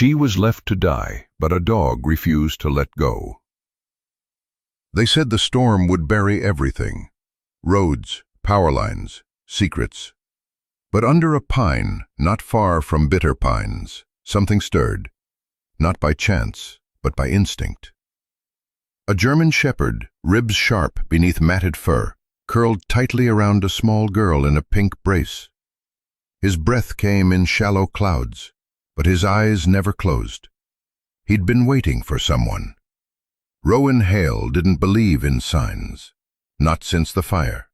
She was left to die, but a dog refused to let go. They said the storm would bury everything: roads, power lines, secrets. But under a pine, not far from bitter pines, something stirred, not by chance, but by instinct. A German shepherd, ribs sharp beneath matted fur, curled tightly around a small girl in a pink brace. His breath came in shallow clouds, but his eyes never closed. He'd been waiting for someone. Rowan Hale didn't believe in signs, not since the fire.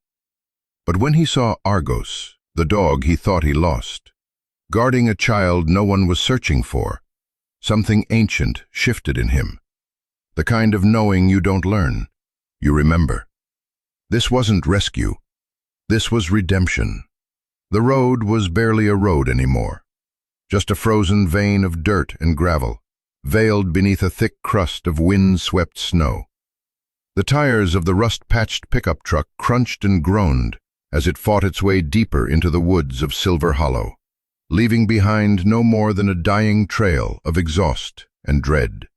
But when he saw Argos, the dog he thought he lost, guarding a child no one was searching for, something ancient shifted in him. The kind of knowing you don't learn, you remember. This wasn't rescue. This was redemption. The road was barely a road anymore, just a frozen vein of dirt and gravel, veiled beneath a thick crust of wind-swept snow. The tires of the rust-patched pickup truck crunched and groaned as it fought its way deeper into the woods of Silver Hollow, leaving behind no more than a dying trail of exhaust and dread.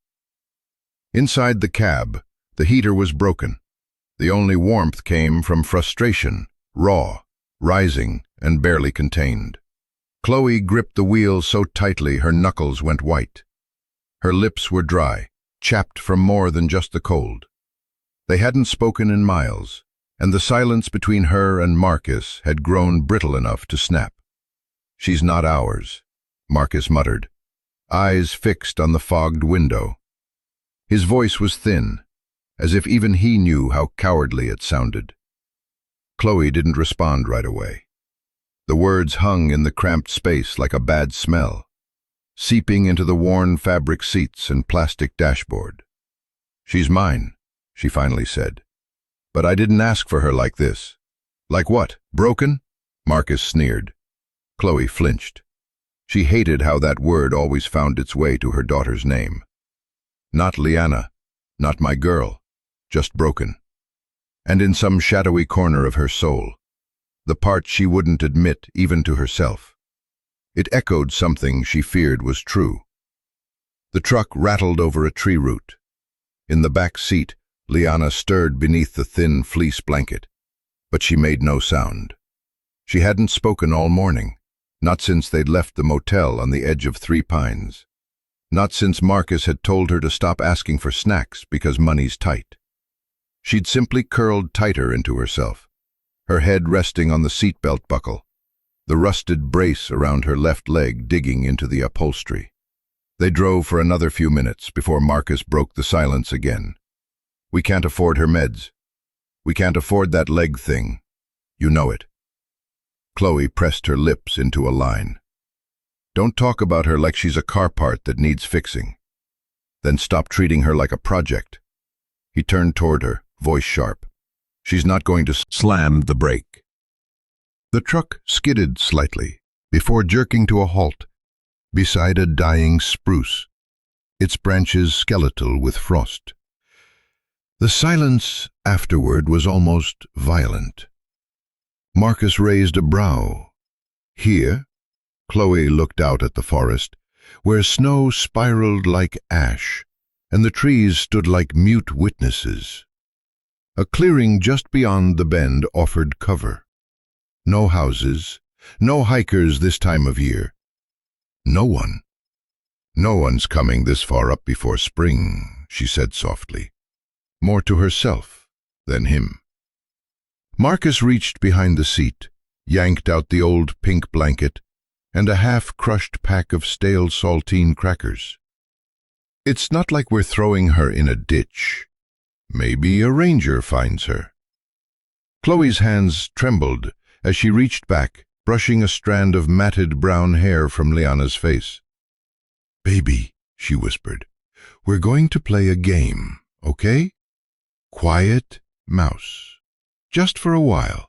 Inside the cab, the heater was broken. The only warmth came from frustration, raw, rising, and barely contained. Chloe gripped the wheel so tightly her knuckles went white. Her lips were dry, chapped from more than just the cold. They hadn't spoken in miles, and the silence between her and Marcus had grown brittle enough to snap. "She's not ours," Marcus muttered, eyes fixed on the fogged window. His voice was thin, as if even he knew how cowardly it sounded. Chloe didn't respond right away. The words hung in the cramped space like a bad smell, seeping into the worn fabric seats and plastic dashboard. "She's mine," she finally said. "But I didn't ask for her like this." "Like what? Broken?" Marcus sneered. Chloe flinched. She hated how that word always found its way to her daughter's name. Not Liana, not my girl, just broken. And in some shadowy corner of her soul, the part she wouldn't admit even to herself. It echoed something she feared was true. The truck rattled over a tree root. In the back seat, Liana stirred beneath the thin fleece blanket, but she made no sound. She hadn't spoken all morning, not since they'd left the motel on the edge of Three Pines. Not since Marcus had told her to stop asking for snacks because money's tight. She'd simply curled tighter into herself, her head resting on the seatbelt buckle, the rusted brace around her left leg digging into the upholstery. They drove for another few minutes before Marcus broke the silence again. "We can't afford her meds. We can't afford that leg thing. You know it." Chloe pressed her lips into a line. "Don't talk about her like she's a car part that needs fixing. Then stop treating her like a project." He turned toward her, voice sharp. "She's not going to slam the brake." The truck skidded slightly before jerking to a halt beside a dying spruce, its branches skeletal with frost. The silence afterward was almost violent. Marcus raised a brow. Here, Chloe looked out at the forest, where snow spiraled like ash, and the trees stood like mute witnesses. A clearing just beyond the bend offered cover. No houses, no hikers this time of year. No one. "No one's coming this far up before spring," she said softly, more to herself than him. Marcus reached behind the seat, yanked out the old pink blanket and a half-crushed pack of stale saltine crackers. "It's not like we're throwing her in a ditch. Maybe a ranger finds her." Chloe's hands trembled as she reached back, brushing a strand of matted brown hair from Liana's face. "Baby," she whispered, "we're going to play a game, okay? Quiet mouse. Just for a while."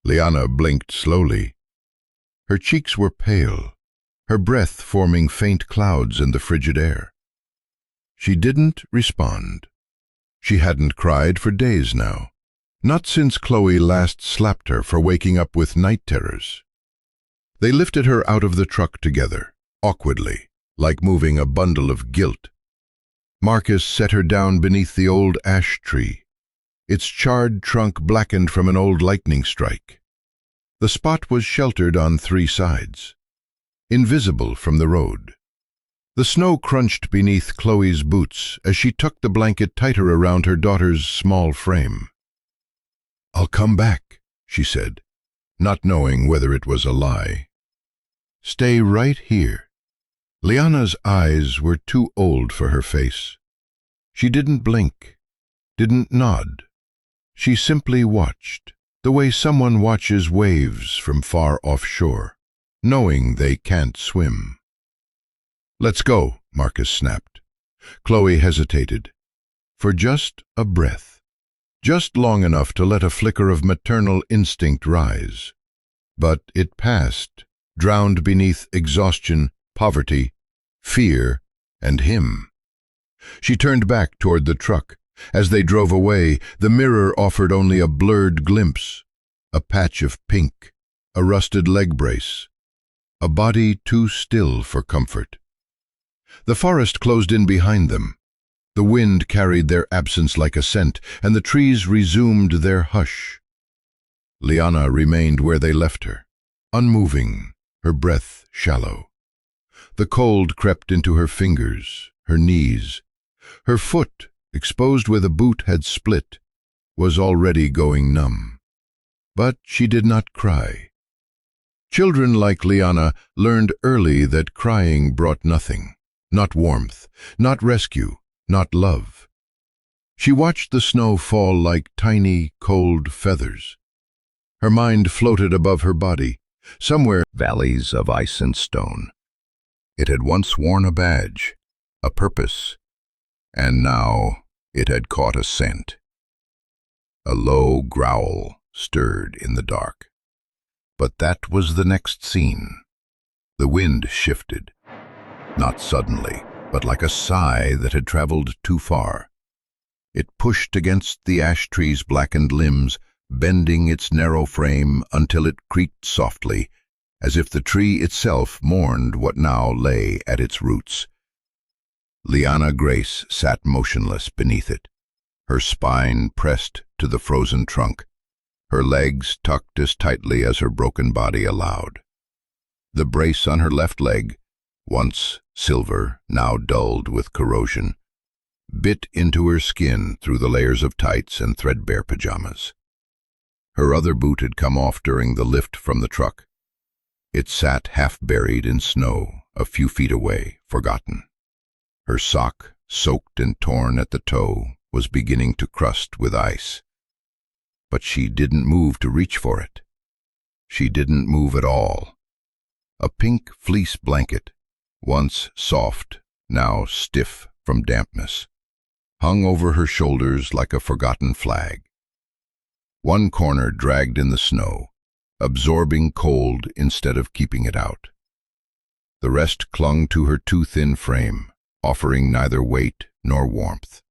Liana blinked slowly. Her cheeks were pale, her breath forming faint clouds in the frigid air. She didn't respond. She hadn't cried for days now, not since Chloe last slapped her for waking up with night terrors. They lifted her out of the truck together, awkwardly, like moving a bundle of guilt. Marcus set her down beneath the old ash tree, its charred trunk blackened from an old lightning strike. The spot was sheltered on 3 sides, invisible from the road. The snow crunched beneath Chloe's boots as she tucked the blanket tighter around her daughter's small frame. "I'll come back," she said, not knowing whether it was a lie. "Stay right here." Liana's eyes were too old for her face. She didn't blink, didn't nod. She simply watched, the way someone watches waves from far offshore, knowing they can't swim. "Let's go," Marcus snapped. Chloe hesitated, for just a breath, just long enough to let a flicker of maternal instinct rise. But it passed, drowned beneath exhaustion, poverty, fear, and him. She turned back toward the truck. As they drove away, the mirror offered only a blurred glimpse, a patch of pink, a rusted leg brace, a body too still for comfort. The forest closed in behind them. The wind carried their absence like a scent, and the trees resumed their hush. Liana remained where they left her, unmoving, her breath shallow. The cold crept into her fingers, her knees. Her foot, exposed where the boot had split, was already going numb. But she did not cry. Children like Liana learned early that crying brought nothing, not warmth, not rescue, not love. She watched the snow fall like tiny, cold feathers. Her mind floated above her body, somewhere valleys of ice and stone. It had once worn a badge, a purpose, and now it had caught a scent. A low growl stirred in the dark. But that was the next scene. The wind shifted, not suddenly, but like a sigh that had traveled too far. It pushed against the ash tree's blackened limbs, bending its narrow frame until it creaked softly, as if the tree itself mourned what now lay at its roots. Liana Grace sat motionless beneath it, her spine pressed to the frozen trunk, her legs tucked as tightly as her broken body allowed. The brace on her left leg, once silver, now dulled with corrosion, bit into her skin through the layers of tights and threadbare pajamas. Her other boot had come off during the lift from the truck. It sat half-buried in snow a few feet away, forgotten. Her sock, soaked and torn at the toe, was beginning to crust with ice. But she didn't move to reach for it. She didn't move at all. A pink fleece blanket, once soft, now stiff from dampness, hung over her shoulders like a forgotten flag. One corner dragged in the snow, absorbing cold instead of keeping it out. The rest clung to her too thin frame, offering neither weight nor warmth.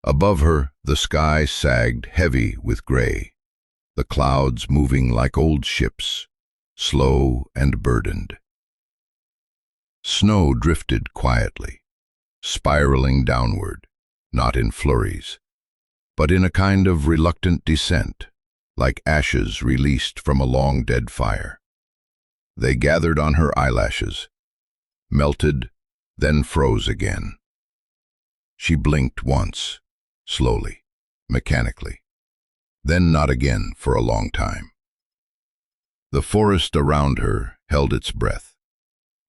Above her, the sky sagged heavy with gray, the clouds moving like old ships, slow and burdened. Snow drifted quietly, spiraling downward, not in flurries, but in a kind of reluctant descent, like ashes released from a long dead fire. They gathered on her eyelashes, melted, then froze again. She blinked once, slowly, mechanically, then not again for a long time. The forest around her held its breath.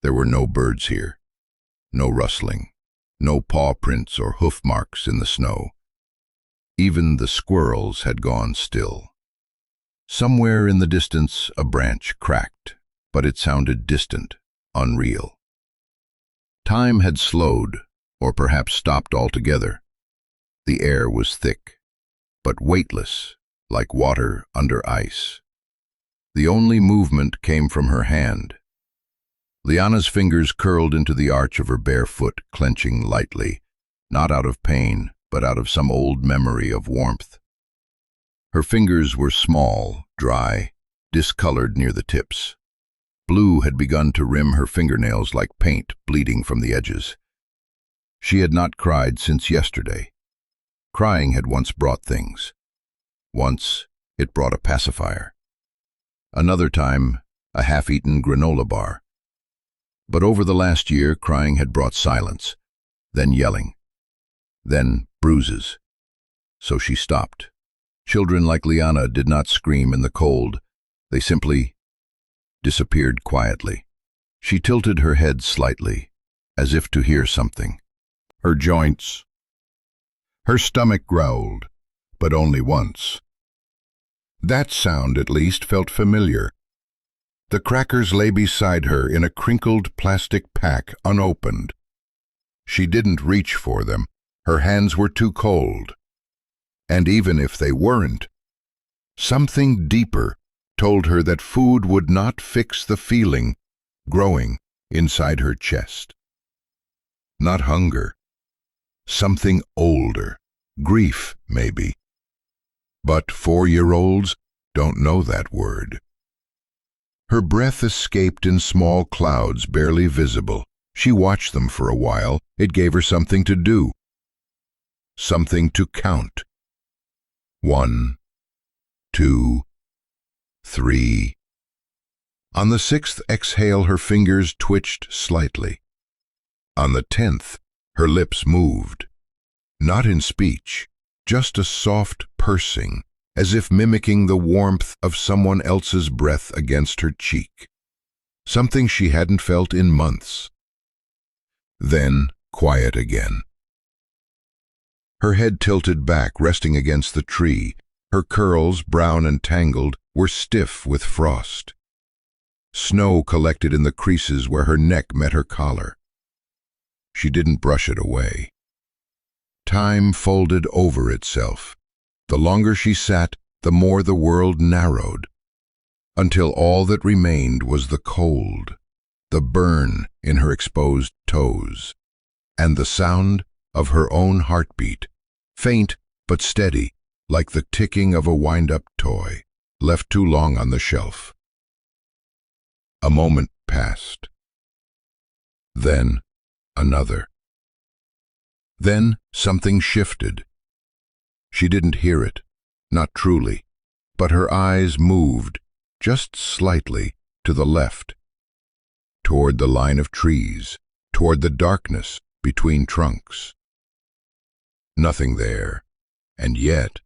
There were no birds here, no rustling, no paw prints or hoof marks in the snow. Even the squirrels had gone still. Somewhere in the distance a branch cracked, but it sounded distant, unreal. Time had slowed, or perhaps stopped altogether. The air was thick, but weightless, like water under ice. The only movement came from her hand. Liana's fingers curled into the arch of her bare foot, clenching lightly, not out of pain, but out of some old memory of warmth. Her fingers were small, dry, discolored near the tips. Blue had begun to rim her fingernails like paint bleeding from the edges. She had not cried since yesterday. Crying had once brought things. Once, it brought a pacifier. Another time, a half-eaten granola bar. But over the last year, crying had brought silence, then yelling, then bruises. So she stopped. Children like Liana did not scream in the cold. They simply disappeared quietly. She tilted her head slightly, as if to hear something. Her joints. Her stomach growled, but only once. That sound, at least, felt familiar. The crackers lay beside her in a crinkled plastic pack, unopened. She didn't reach for them. Her hands were too cold. And even if they weren't, something deeper told her that food would not fix the feeling growing inside her chest. Not hunger. Something older. Grief, maybe. But 4-year-olds don't know that word. Her breath escaped in small clouds, barely visible. She watched them for a while. It gave her something to do. Something to count. 1, 2, 3. On the 6th exhale, her fingers twitched slightly. On the 10th, her lips moved. Not in speech, just a soft pursing, as if mimicking the warmth of someone else's breath against her cheek. Something she hadn't felt in months. Then, quiet again. Her head tilted back, resting against the tree. Her curls, brown and tangled, were stiff with frost. Snow collected in the creases where her neck met her collar. She didn't brush it away. Time folded over itself. The longer she sat, the more the world narrowed, until all that remained was the cold, the burn in her exposed toes, and the sound of her own heartbeat, faint but steady, like the ticking of a wind-up toy, left too long on the shelf. A moment passed. Then another. Then something shifted. She didn't hear it, not truly, but her eyes moved, just slightly, to the left, toward the line of trees, toward the darkness between trunks. Nothing there, and yet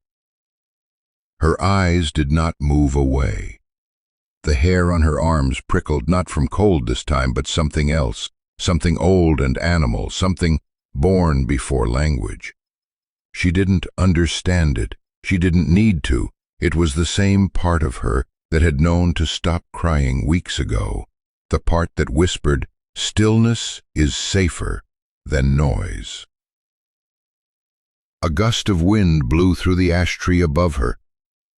her eyes did not move away. The hair on her arms prickled, not from cold this time, but something else, something old and animal, something born before language. She didn't understand it. She didn't need to. It was the same part of her that had known to stop crying weeks ago, the part that whispered, "Stillness is safer than noise." A gust of wind blew through the ash tree above her,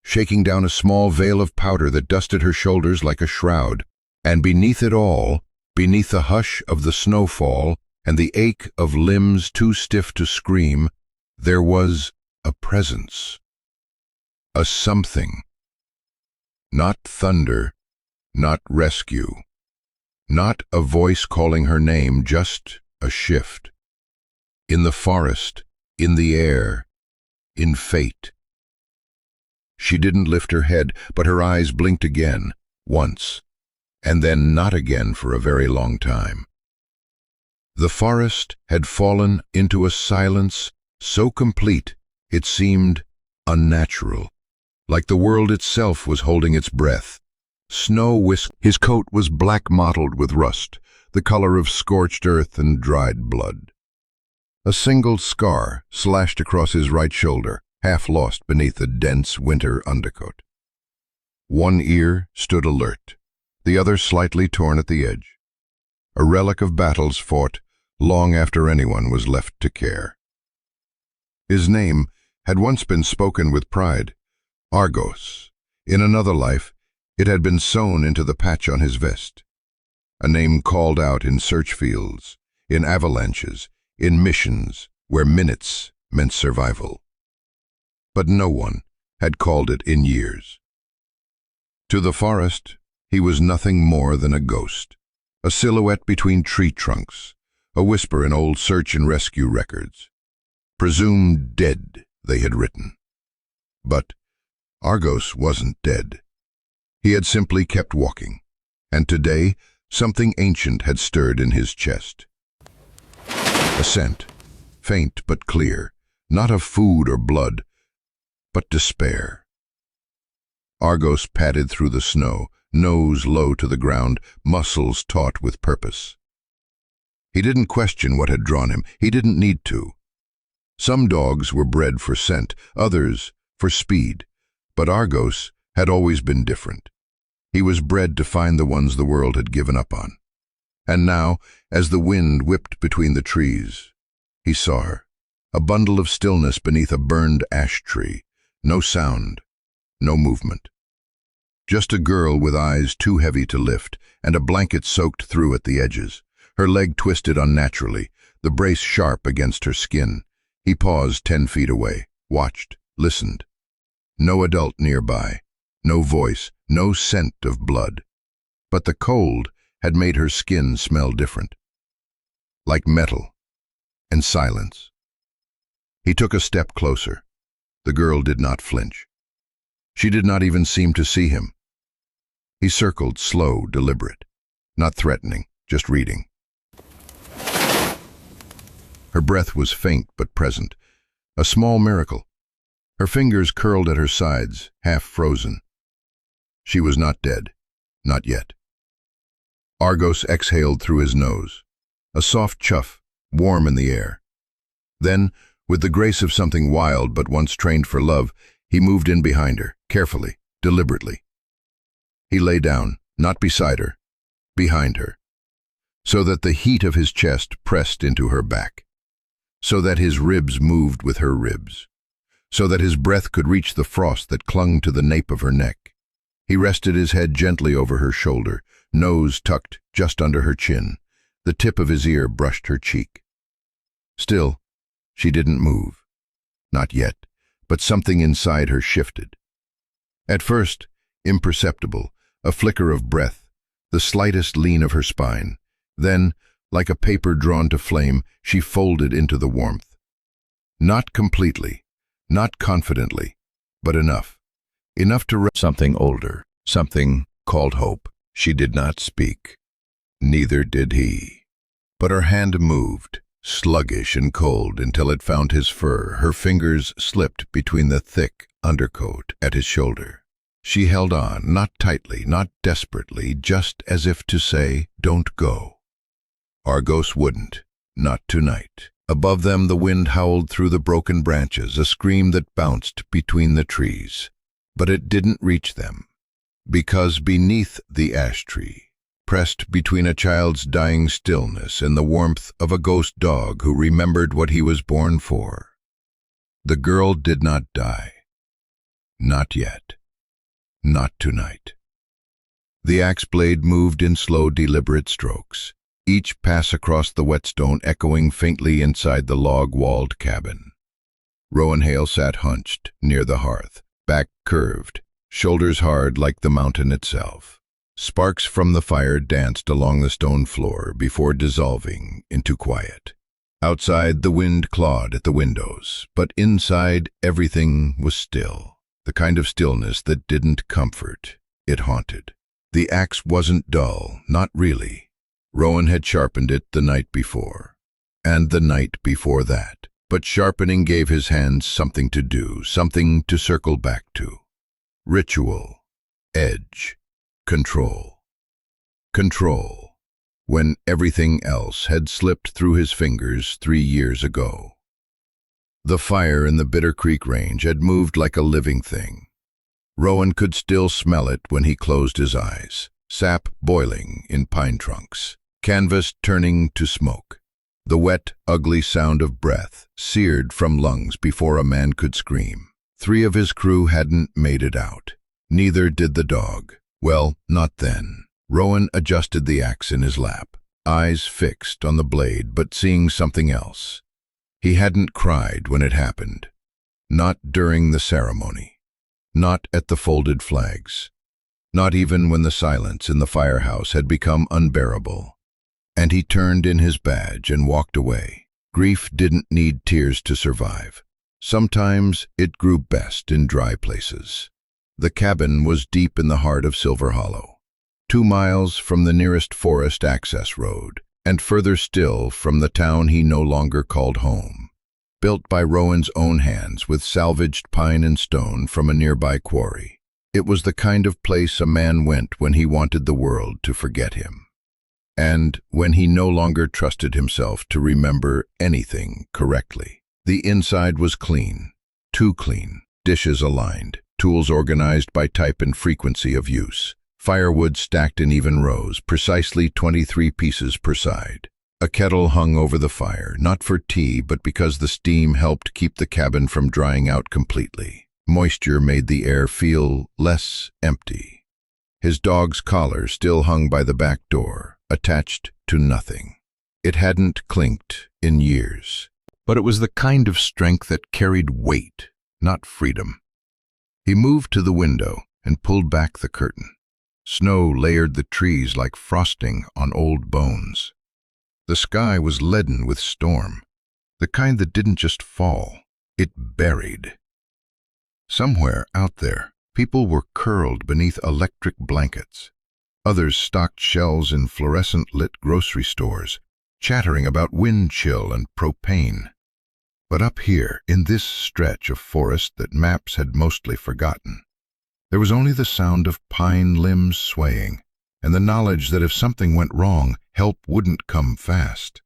shaking down a small veil of powder that dusted her shoulders like a shroud, and beneath it all, beneath the hush of the snowfall and the ache of limbs too stiff to scream, there was a presence, a something. Not thunder, not rescue, not a voice calling her name, just a shift. In the forest, in the air, in fate. She didn't lift her head, but her eyes blinked again, once, and then not again for a very long time. The forest had fallen into a silence so complete it seemed unnatural, like the world itself was holding its breath. Snow whisked. His coat was black mottled with rust, the color of scorched earth and dried blood. A single scar slashed across his right shoulder, half lost beneath a dense winter undercoat. One ear stood alert, the other slightly torn at the edge, a relic of battles fought long after anyone was left to care. His name had once been spoken with pride, Argos. In another life, it had been sewn into the patch on his vest. A name called out in search fields, in avalanches, in missions where minutes meant survival. But no one had called it in years. To the forest, He was nothing more than a ghost, a silhouette between tree trunks, a whisper in old search and rescue records. Presumed dead, they had written. But Argos wasn't dead. He had simply kept walking, and today something ancient had stirred in his chest. A scent, faint but clear, not of food or blood, but despair. Argos padded through the snow, nose low to the ground, muscles taut with purpose. He didn't question what had drawn him. He didn't need to. Some dogs were bred for scent, others for speed, but Argos had always been different. He was bred to find the ones the world had given up on. And now, as the wind whipped between the trees, he saw her, a bundle of stillness beneath a burned ash tree. No sound, no movement. Just a girl with eyes too heavy to lift and a blanket soaked through at the edges. Her leg twisted unnaturally, the brace sharp against her skin. He paused 10 feet away, watched, listened. No adult nearby, no voice, no scent of blood. But the cold had made her skin smell different, like metal and silence. He took a step closer. The girl did not flinch. She did not even seem to see him. He circled, slow, deliberate, not threatening, just reading. Her breath was faint but present, a small miracle. Her fingers curled at her sides, half frozen. She was not dead, not yet. Argos exhaled through his nose, a soft chuff, warm in the air. Then, with the grace of something wild but once trained for love, he moved in behind her, carefully, deliberately. He lay down, not beside her, behind her, so that the heat of his chest pressed into her back, so that his ribs moved with her ribs, so that his breath could reach the frost that clung to the nape of her neck. He rested his head gently over her shoulder, nose tucked just under her chin. The tip of his ear brushed her cheek. Still, she didn't move. Not yet, but something inside her shifted. At first, imperceptible, a flicker of breath, the slightest lean of her spine. Then, like a paper drawn to flame, she folded into the warmth. Not completely, not confidently, but enough. Enough to something older, something called hope. She did not speak. Neither did he. But her hand moved, sluggish and cold, until it found his fur. Her fingers slipped between the thick undercoat at his shoulder. She held on, not tightly, not desperately, just as if to say, "Don't go." Argos wouldn't, not tonight. Above them the wind howled through the broken branches, a scream that bounced between the trees. But it didn't reach them, because beneath the ash tree, pressed between a child's dying stillness and the warmth of a ghost dog who remembered what he was born for, the girl did not die. Not yet. Not tonight. The axe blade moved in slow, deliberate strokes, each pass across the whetstone echoing faintly inside the log-walled cabin. Rowan Hale sat hunched near the hearth, back curved, shoulders hard like the mountain itself. Sparks from the fire danced along the stone floor before dissolving into quiet. Outside, the wind clawed at the windows, but inside everything was still, the kind of stillness that didn't comfort, it haunted. The axe wasn't dull, not really. Rowan had sharpened it the night before, and the night before that. But sharpening gave his hands something to do, something to circle back to. Ritual, edge, control. Control, when everything else had slipped through his fingers 3 years ago. The fire in the Bitter Creek Range had moved like a living thing. Rowan could still smell it when he closed his eyes, sap boiling in pine trunks, canvas turning to smoke. The wet, ugly sound of breath seared from lungs before a man could scream. 3 of his crew hadn't made it out. Neither did the dog. Well, not then. Rowan adjusted the axe in his lap, eyes fixed on the blade but seeing something else. He hadn't cried when it happened. Not during the ceremony. Not at the folded flags. not even when the silence in the firehouse had become unbearable. And he turned in his badge and walked away. Grief didn't need tears to survive. Sometimes it grew best in dry places. The cabin was deep in the heart of Silver Hollow, 2 miles from the nearest forest access road, and further still from the town he no longer called home. Built by Rowan's own hands with salvaged pine and stone from a nearby quarry. It was the kind of place a man went when he wanted the world to forget him, and when he no longer trusted himself to remember anything correctly. The inside was clean, too clean, dishes aligned, tools organized by type and frequency of use, firewood stacked in even rows, precisely 23 pieces per side. A kettle hung over the fire, not for tea, but because the steam helped keep the cabin from drying out completely. Moisture made the air feel less empty. His dog's collar still hung by the back door, attached to nothing. It hadn't clinked in years, but it was the kind of strength that carried weight, not freedom. He moved to the window and pulled back the curtain. Snow layered the trees like frosting on old bones. The sky was leaden with storm, the kind that didn't just fall, it buried. Somewhere out there, people were curled beneath electric blankets. Others stocked shelves in fluorescent-lit grocery stores, chattering about wind chill and propane. But up here, in this stretch of forest that maps had mostly forgotten, there was only the sound of pine limbs swaying, and the knowledge that if something went wrong, help wouldn't come fast.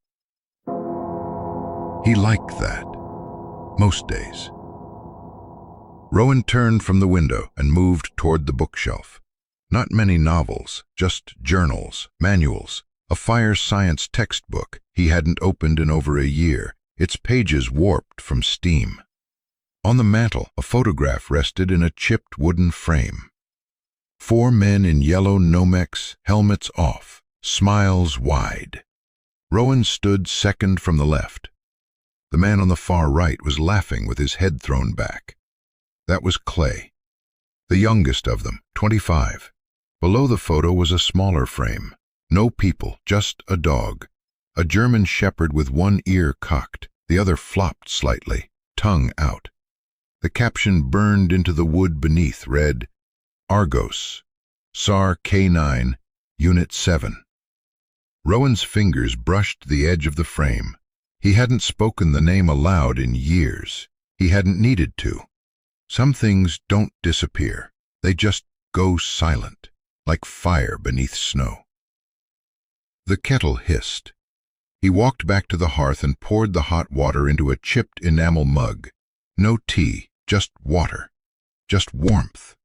He liked that, most days. Rowan turned from the window and moved toward the bookshelf. Not many novels, just journals, manuals, a fire science textbook he hadn't opened in over a year, its pages warped from steam. On the mantel, a photograph rested in a chipped wooden frame. 4 men in yellow Nomex, helmets off, smiles wide. Rowan stood second from the left. The man on the far right was laughing with his head thrown back. That was Clay, the youngest of them, 25. Below the photo was a smaller frame. No people, just a dog. A German shepherd with one ear cocked, the other flopped slightly, tongue out. The caption burned into the wood beneath read, Argos, SAR K9, Unit 7. Rowan's fingers brushed the edge of the frame. He hadn't spoken the name aloud in years. He hadn't needed to. Some things don't disappear. They just go silent, like fire beneath snow. The kettle hissed. He walked back to the hearth and poured the hot water into a chipped enamel mug. No tea, just water, just warmth.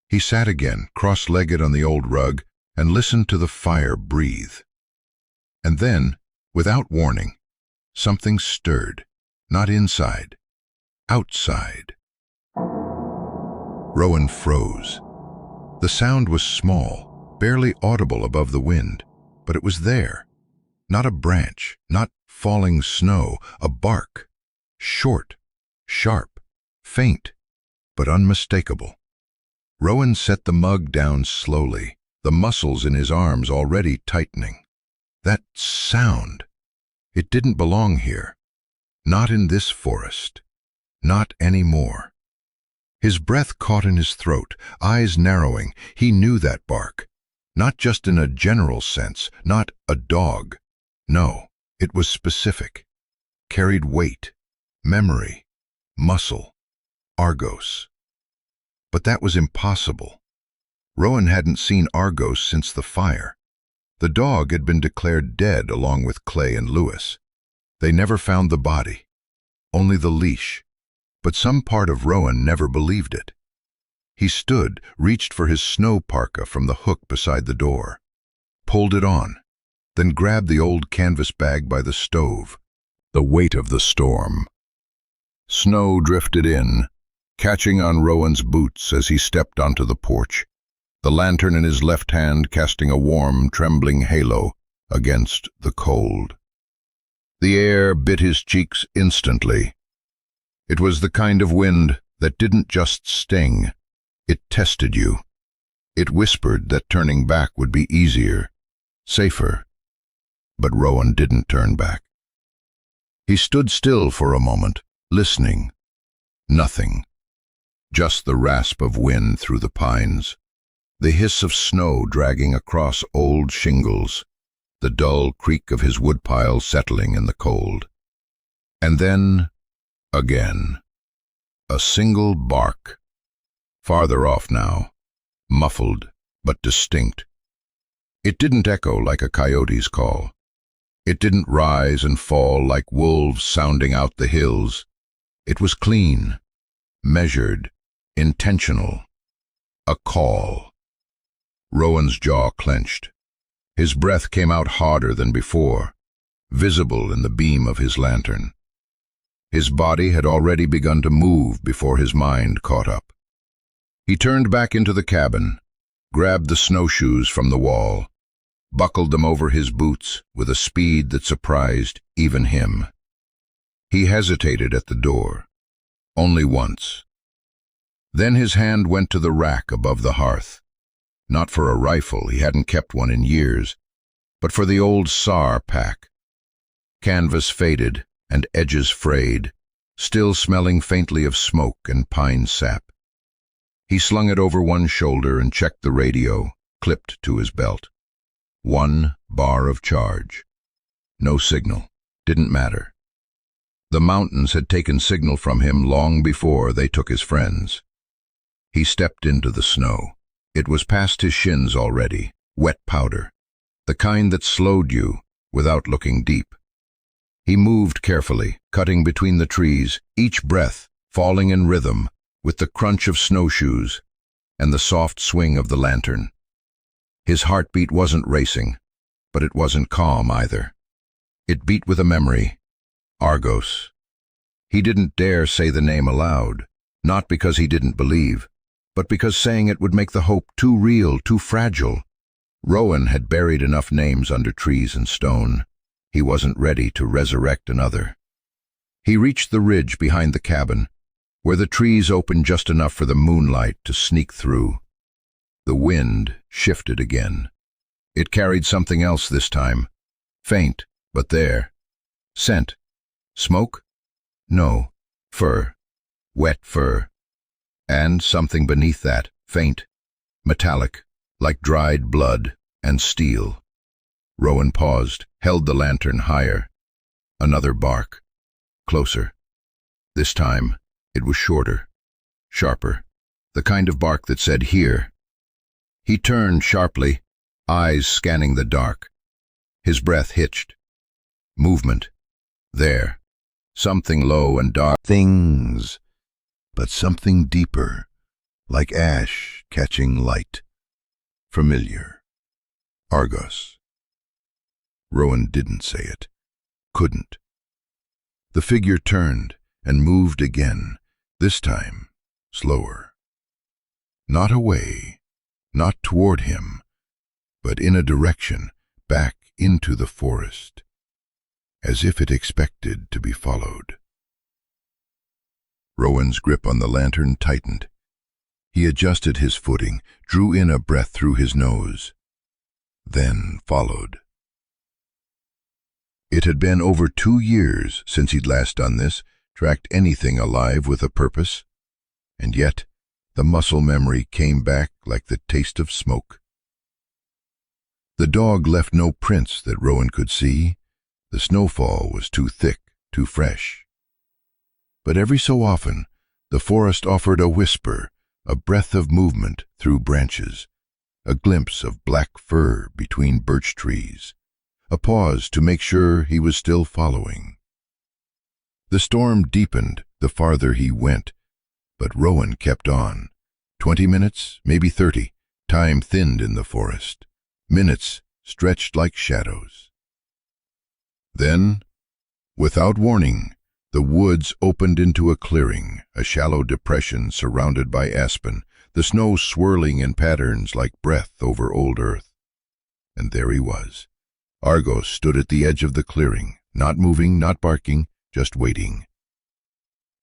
He sat again, cross-legged on the old rug, and listened to the fire breathe. And then, without warning, something stirred, not inside, outside. Rowan froze. The sound was small, barely audible above the wind, but it was there. Not a branch, not falling snow, a bark. Short, sharp, faint, but unmistakable. Rowan set the mug down slowly, the muscles in his arms already tightening. That sound, it didn't belong here. Not in this forest. Not anymore. His breath caught in his throat, eyes narrowing. He knew that bark. Not just in a general sense, not a dog. No, it was specific. Carried weight, memory, muscle, Argos. But that was impossible. Rowan hadn't seen Argos since the fire. The dog had been declared dead along with Clay and Lewis. They never found the body, only the leash. But some part of Rowan never believed it. He stood, reached for his snow parka from the hook beside the door, pulled it on, then grabbed the old canvas bag by the stove. The weight of the storm. Snow drifted in, catching on Rowan's boots as he stepped onto the porch, the lantern in his left hand casting a warm, trembling halo against the cold. The air bit his cheeks instantly. It was the kind of wind that didn't just sting, it tested you. It whispered that turning back would be easier, safer. But Rowan didn't turn back. He stood still for a moment, listening. Nothing. Just the rasp of wind through the pines, the hiss of snow dragging across old shingles, the dull creak of his woodpile settling in the cold. And then, again, a single bark. Farther off now, muffled but distinct. It didn't echo like a coyote's call. It didn't rise and fall like wolves sounding out the hills. It was clean, measured, intentional. A call. Rowan's jaw clenched. His breath came out harder than before, visible in the beam of his lantern. His body had already begun to move before his mind caught up. He turned back into the cabin, grabbed the snowshoes from the wall, buckled them over his boots with a speed that surprised even him. He hesitated at the door, only once. Then his hand went to the rack above the hearth. Not for a rifle, he hadn't kept one in years, but for the old SAR pack. Canvas faded and edges frayed, still smelling faintly of smoke and pine sap. He slung it over one shoulder and checked the radio, clipped to his belt. 1 bar of charge. No signal. Didn't matter. The mountains had taken signal from him long before they took his friends. He stepped into the snow. It was past his shins already, wet powder, the kind that slowed you without looking deep. He moved carefully, cutting between the trees, each breath falling in rhythm with the crunch of snowshoes and the soft swing of the lantern. His heartbeat wasn't racing, but it wasn't calm either. It beat with a memory. Argos. He didn't dare say the name aloud, not because he didn't believe, but because saying it would make the hope too real, too fragile. Rowan had buried enough names under trees and stone. He wasn't ready to resurrect another. He reached the ridge behind the cabin, where the trees opened just enough for the moonlight to sneak through. The wind shifted again. It carried something else this time. Faint, but there. Scent. Smoke? No. Fur. Wet fur. And something beneath that, faint, metallic, like dried blood and steel. Rowan paused, held the lantern higher. Another bark. Closer. This time, it was shorter, sharper, the kind of bark that said, "Here." He turned sharply, eyes scanning the dark. His breath hitched. Movement. There. Something low and dark. Things. But something deeper, like ash catching light. Familiar. Argos. Rowan didn't say it. Couldn't. The figure turned and moved again, this time slower. Not away, not toward him, but in a direction back into the forest, as if it expected to be followed. Rowan's grip on the lantern tightened. He adjusted his footing, drew in a breath through his nose, then followed. It had been over 2 years since he'd last done this, tracked anything alive with a purpose, and yet the muscle memory came back like the taste of smoke. The dog left no prints that Rowan could see. The snowfall was too thick, too fresh. But every so often, the forest offered a whisper, a breath of movement through branches, a glimpse of black fur between birch trees, a pause to make sure he was still following. The storm deepened the farther he went, but Rowan kept on. 20 minutes, maybe 30, time thinned in the forest. Minutes stretched like shadows. Then, without warning, the woods opened into a clearing, a shallow depression surrounded by aspen, the snow swirling in patterns like breath over old earth. And there he was. Argos stood at the edge of the clearing, not moving, not barking, just waiting.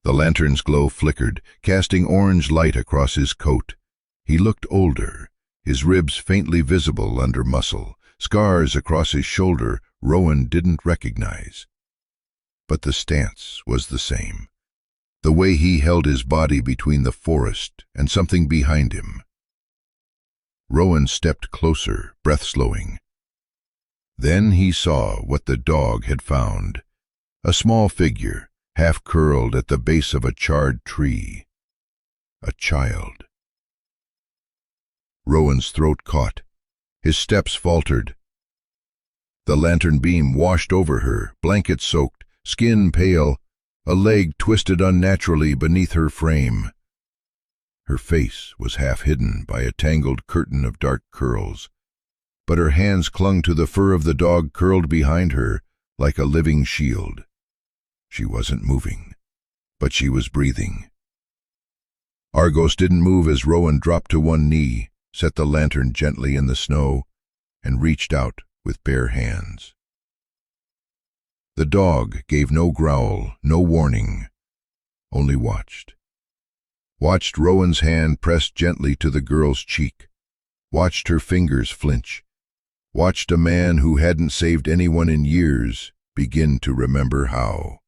The lantern's glow flickered, casting orange light across his coat. He looked older, his ribs faintly visible under muscle, scars across his shoulder Rowan didn't recognize. But the stance was the same. The way he held his body between the forest and something behind him. Rowan stepped closer, breath slowing. Then he saw what the dog had found. A small figure, half curled at the base of a charred tree. A child. Rowan's throat caught. His steps faltered. The lantern beam washed over her, blanket-soaked, skin pale, a leg twisted unnaturally beneath her frame. Her face was half hidden by a tangled curtain of dark curls, but her hands clung to the fur of the dog curled behind her like a living shield. She wasn't moving, but she was breathing. Argos didn't move as Rowan dropped to one knee, set the lantern gently in the snow, and reached out with bare hands. The dog gave no growl, no warning, only watched. Watched Rowan's hand press gently to the girl's cheek, watched her fingers flinch, watched a man who hadn't saved anyone in years begin to remember how.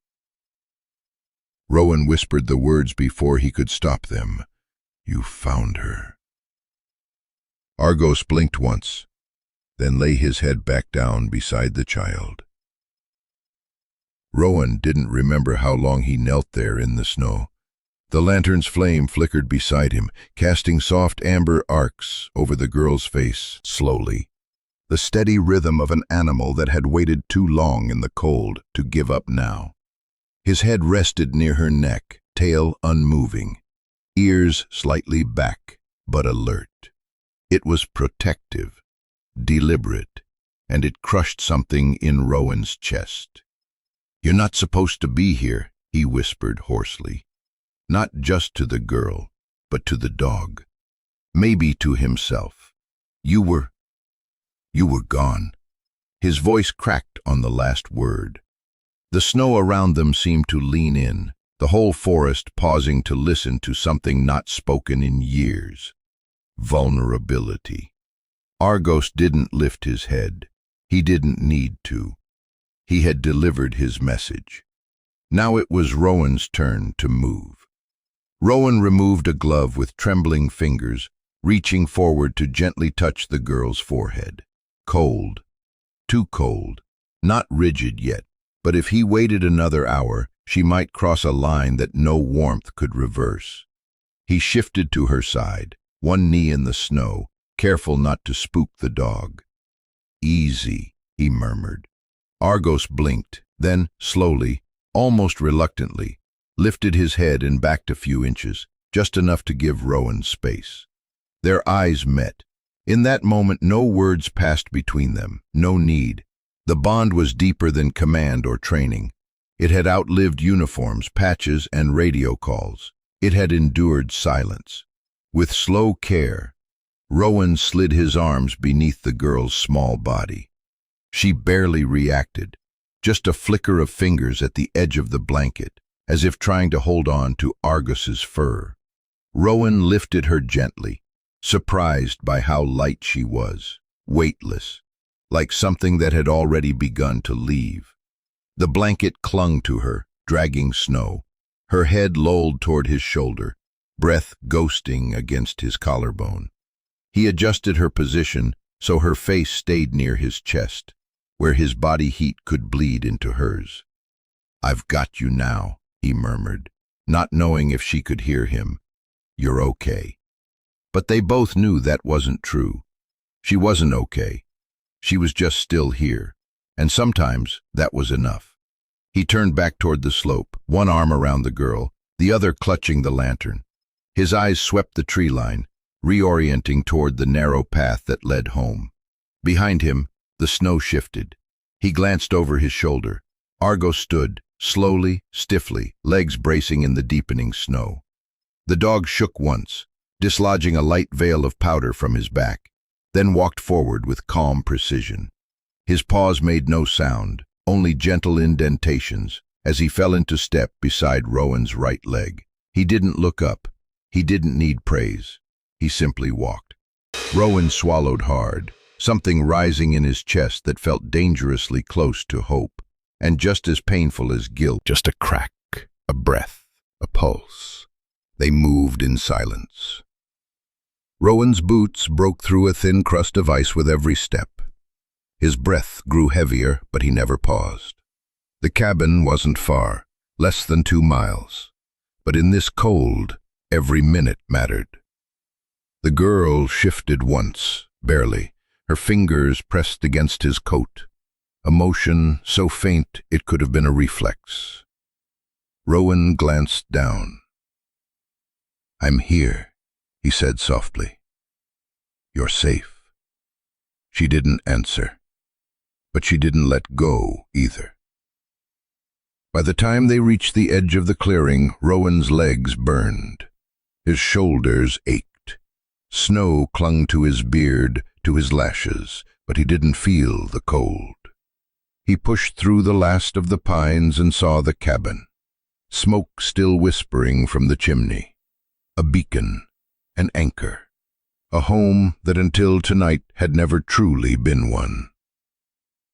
Rowan whispered the words before he could stop them. "You found her." Argos blinked once, then lay his head back down beside the child. Rowan didn't remember how long he knelt there in the snow. The lantern's flame flickered beside him, casting soft amber arcs over the girl's face, slowly. The steady rhythm of an animal that had waited too long in the cold to give up now. His head rested near her neck, tail unmoving, ears slightly back, but alert. It was protective, deliberate, and it crushed something in Rowan's chest. "You're not supposed to be here," he whispered hoarsely. Not just to the girl, but to the dog. Maybe to himself. You were gone." His voice cracked on the last word. The snow around them seemed to lean in, the whole forest pausing to listen to something not spoken in years. Vulnerability. Argos didn't lift his head. He didn't need to. He had delivered his message. Now it was Rowan's turn to move. Rowan removed a glove with trembling fingers, reaching forward to gently touch the girl's forehead. Cold. Too cold. Not rigid yet, but if he waited another hour, she might cross a line that no warmth could reverse. He shifted to her side, one knee in the snow, careful not to spook the dog. "Easy," he murmured. Argos blinked, then, slowly, almost reluctantly, lifted his head and backed a few inches, just enough to give Rowan space. Their eyes met. In that moment no words passed between them, no need. The bond was deeper than command or training. It had outlived uniforms, patches, and radio calls. It had endured silence. With slow care, Rowan slid his arms beneath the girl's small body. She barely reacted, just a flicker of fingers at the edge of the blanket, as if trying to hold on to Argos's fur. Rowan lifted her gently, surprised by how light she was, weightless, like something that had already begun to leave. The blanket clung to her, dragging snow. Her head lolled toward his shoulder, breath ghosting against his collarbone. He adjusted her position so her face stayed near his chest, where his body heat could bleed into hers. "I've got you now," he murmured, not knowing if she could hear him. "You're okay." But they both knew that wasn't true. She wasn't okay. She was just still here, and sometimes that was enough. He turned back toward the slope, one arm around the girl, the other clutching the lantern. His eyes swept the tree line, reorienting toward the narrow path that led home. Behind him, the snow shifted. He glanced over his shoulder. Argos stood, slowly, stiffly, legs bracing in the deepening snow. The dog shook once, dislodging a light veil of powder from his back, then walked forward with calm precision. His paws made no sound, only gentle indentations, as he fell into step beside Rowan's right leg. He didn't look up. He didn't need praise. He simply walked. Rowan swallowed hard, something rising in his chest that felt dangerously close to hope, and just as painful as guilt. Just a crack, a breath, a pulse. They moved in silence. Rowan's boots broke through a thin crust of ice with every step. His breath grew heavier, but he never paused. The cabin wasn't far, less than 2 miles. But in this cold, every minute mattered. The girl shifted once, barely, her fingers pressed against his coat, a motion so faint it could have been a reflex. Rowan glanced down. "I'm here," he said softly. "You're safe." She didn't answer, but she didn't let go either. By the time they reached the edge of the clearing, Rowan's legs burned. His shoulders ached. Snow clung to his beard, to his lashes, but he didn't feel the cold. He pushed through the last of the pines and saw the cabin, smoke still whispering from the chimney. A beacon, an anchor, a home that until tonight had never truly been one.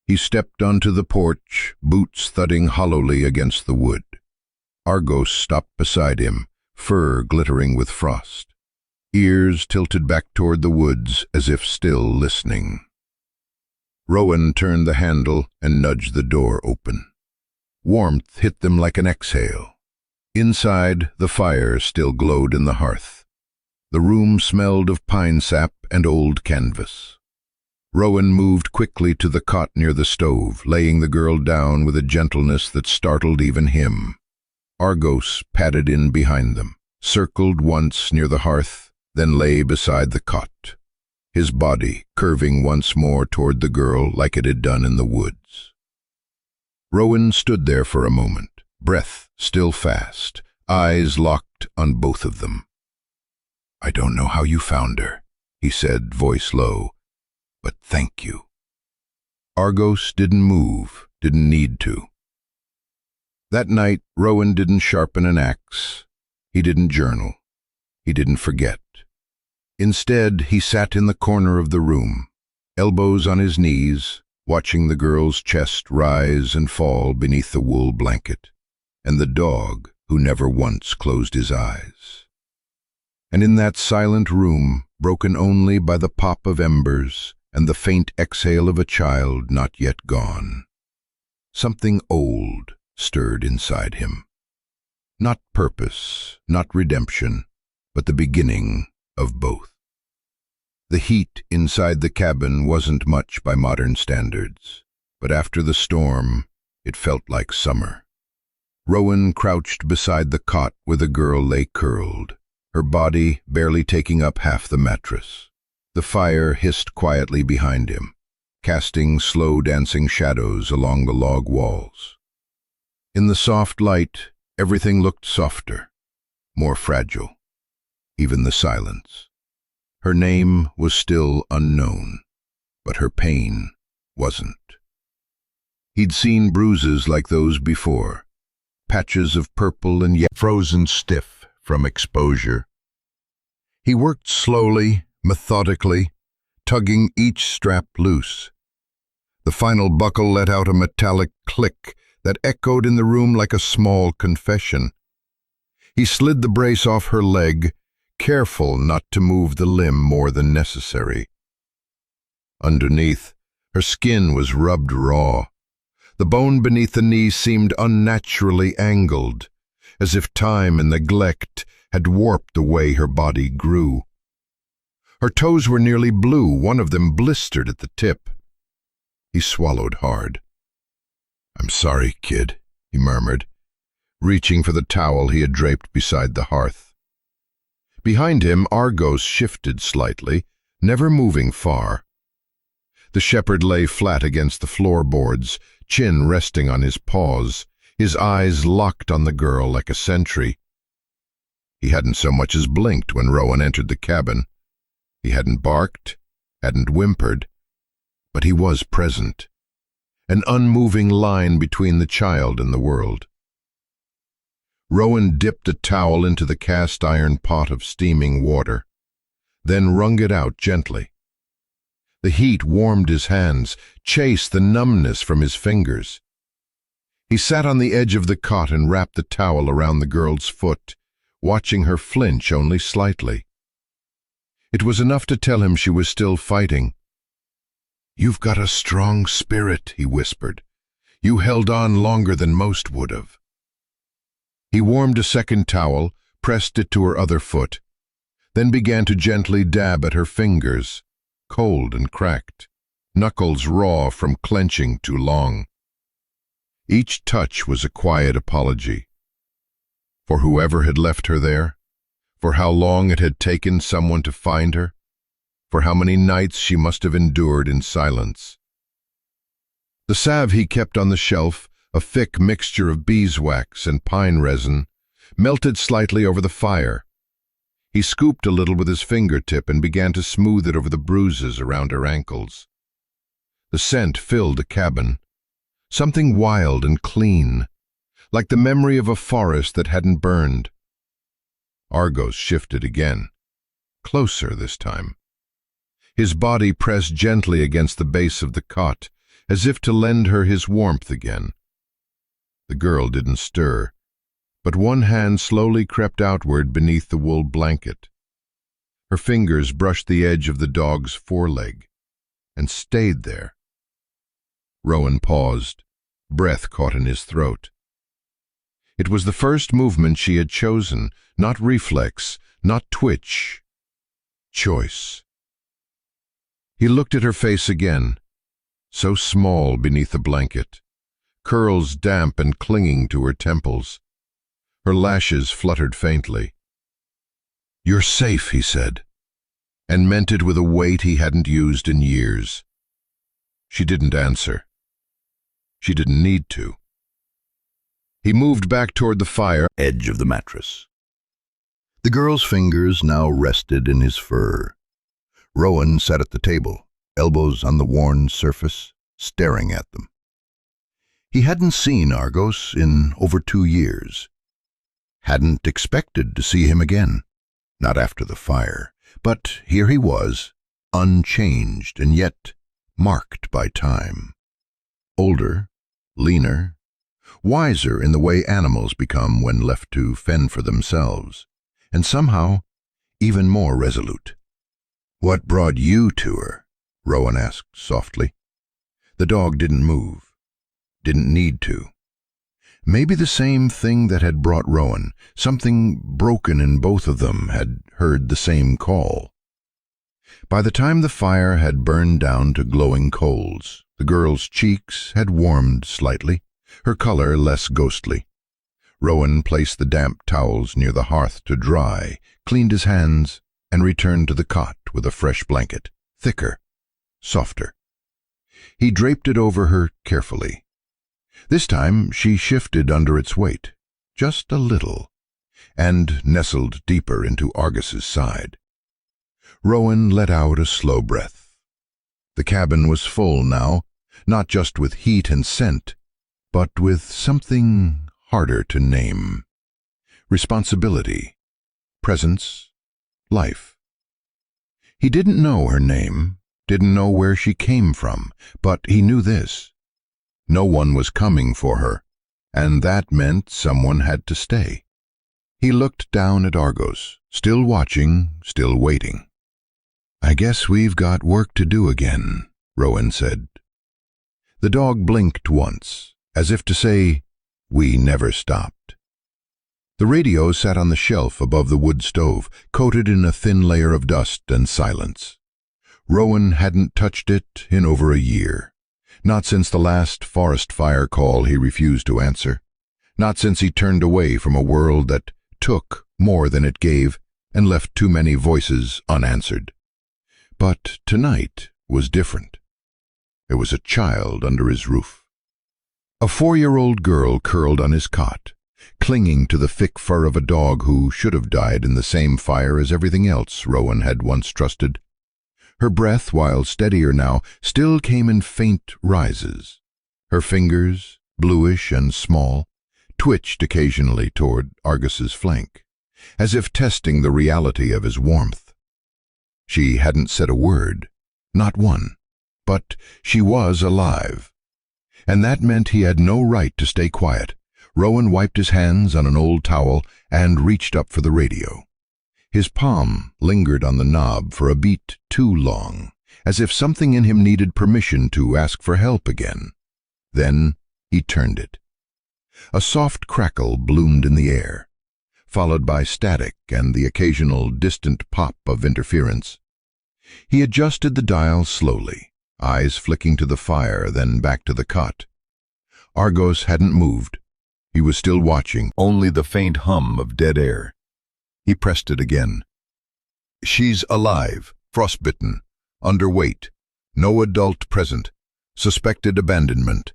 He stepped onto the porch, boots thudding hollowly against the wood. Argos stopped beside him, fur glittering with frost, ears tilted back toward the woods as if still listening. Rowan turned the handle and nudged the door open. Warmth hit them like an exhale. Inside, the fire still glowed in the hearth. The room smelled of pine sap and old canvas. Rowan moved quickly to the cot near the stove, laying the girl down with a gentleness that startled even him. Argos padded in behind them, circled once near the hearth, then lay beside the cot, his body curving once more toward the girl like it had done in the woods. Rowan stood there for a moment, breath still fast, eyes locked on both of them. "I don't know how you found her," he said, voice low, "but thank you." Argos didn't move, didn't need to. That night, Rowan didn't sharpen an axe. He didn't journal. He didn't forget. Instead, he sat in the corner of the room, elbows on his knees, watching the girl's chest rise and fall beneath the wool blanket, and the dog who never once closed his eyes. And in that silent room, broken only by the pop of embers and the faint exhale of a child not yet gone, something old stirred inside him. Not purpose, not redemption, but the beginning of both. The heat inside the cabin wasn't much by modern standards, but after the storm, it felt like summer. Rowan crouched beside the cot where the girl lay curled, her body barely taking up half the mattress. The fire hissed quietly behind him, casting slow dancing shadows along the log walls. In the soft light, everything looked softer, more fragile, even the silence. Her name was still unknown, but her pain wasn't. He'd seen bruises like those before, patches of purple and yet frozen stiff from exposure. He worked slowly, methodically, tugging each strap loose. The final buckle let out a metallic click that echoed in the room like a small confession. He slid the brace off her leg, careful not to move the limb more than necessary. Underneath, her skin was rubbed raw. The bone beneath the knee seemed unnaturally angled, as if time and neglect had warped the way her body grew. Her toes were nearly blue, one of them blistered at the tip. He swallowed hard. "I'm sorry, kid," he murmured, reaching for the towel he had draped beside the hearth. Behind him, Argos shifted slightly, never moving far. The shepherd lay flat against the floorboards, chin resting on his paws, his eyes locked on the girl like a sentry. He hadn't so much as blinked when Rowan entered the cabin. He hadn't barked, hadn't whimpered, but he was present, an unmoving line between the child and the world. Rowan dipped a towel into the cast-iron pot of steaming water. then wrung it out gently. The heat warmed his hands, chased the numbness from his fingers. He sat on the edge of the cot and wrapped the towel around the girl's foot, watching her flinch only slightly. It was enough to tell him she was still fighting. "You've got a strong spirit," he whispered. "You held on longer than most would have." He warmed a second towel, pressed it to her other foot, then began to gently dab at her fingers, cold and cracked, knuckles raw from clenching too long. Each touch was a quiet apology. For whoever had left her there, for how long it had taken someone to find her, for how many nights she must have endured in silence. The salve he kept on the shelf, a thick mixture of beeswax and pine resin, melted slightly over the fire. He scooped a little with his fingertip and began to smooth it over the bruises around her ankles. The scent filled the cabin, something wild and clean, like the memory of a forest that hadn't burned. Argos shifted again, closer this time. His body pressed gently against the base of the cot, as if to lend her his warmth again. The girl didn't stir, but one hand slowly crept outward beneath the wool blanket. Her fingers brushed the edge of the dog's foreleg, and stayed there. Rowan paused, breath caught in his throat. It was the first movement she had chosen, not reflex, not twitch. Choice. He looked at her face again, so small beneath the blanket, curls damp and clinging to her temples. Her lashes fluttered faintly. "You're safe," he said, and meant it with a weight he hadn't used in years. She didn't answer. She didn't need to. He moved back toward the fire, edge of the mattress. The girl's fingers now rested in his fur. Rowan sat at the table, elbows on the worn surface, staring at them. He hadn't seen Argos in over 2 years. Hadn't expected to see him again, not after the fire. But here he was, unchanged and yet marked by time. Older, leaner, wiser in the way animals become when left to fend for themselves, and somehow even more resolute. "What brought you to her?" Rowan asked softly. The dog didn't move, didn't need to. Maybe the same thing that had brought Rowan, something broken in both of them, had heard the same call. By the time the fire had burned down to glowing coals, the girl's cheeks had warmed slightly, her color less ghostly. Rowan placed the damp towels near the hearth to dry, cleaned his hands, and returned to the cot with a fresh blanket, thicker, softer. He draped it over her carefully. This time she shifted under its weight, just a little, and nestled deeper into Argus's side. Rowan let out a slow breath. The cabin was full now, not just with heat and scent, but with something harder to name. Responsibility, presence, life. He didn't know her name, didn't know where she came from, but he knew this. No one was coming for her, and that meant someone had to stay. He looked down at Argos, still watching, still waiting. "I guess we've got work to do again," Rowan said. The dog blinked once, as if to say, "We never stopped." The radio sat on the shelf above the wood stove, coated in a thin layer of dust and silence. Rowan hadn't touched it in over a year. Not since the last forest fire call he refused to answer. Not since he turned away from a world that took more than it gave and left too many voices unanswered. But tonight was different. There was a child under his roof. A 4-year-old girl curled on his cot, clinging to the thick fur of a dog who should have died in the same fire as everything else Rowan had once trusted. Her breath, while steadier now, still came in faint rises. Her fingers, bluish and small, twitched occasionally toward Argus's flank, as if testing the reality of his warmth. She hadn't said a word, not one, but she was alive. And that meant he had no right to stay quiet. Rowan wiped his hands on an old towel and reached up for the radio. His palm lingered on the knob for a beat too long, as if something in him needed permission to ask for help again. Then he turned it. A soft crackle bloomed in the air, followed by static and the occasional distant pop of interference. He adjusted the dial slowly, eyes flicking to the fire, then back to the cot. Argos hadn't moved. He was still watching, only the faint hum of dead air. He pressed it again. She's alive, frostbitten, underweight, no adult present, suspected abandonment.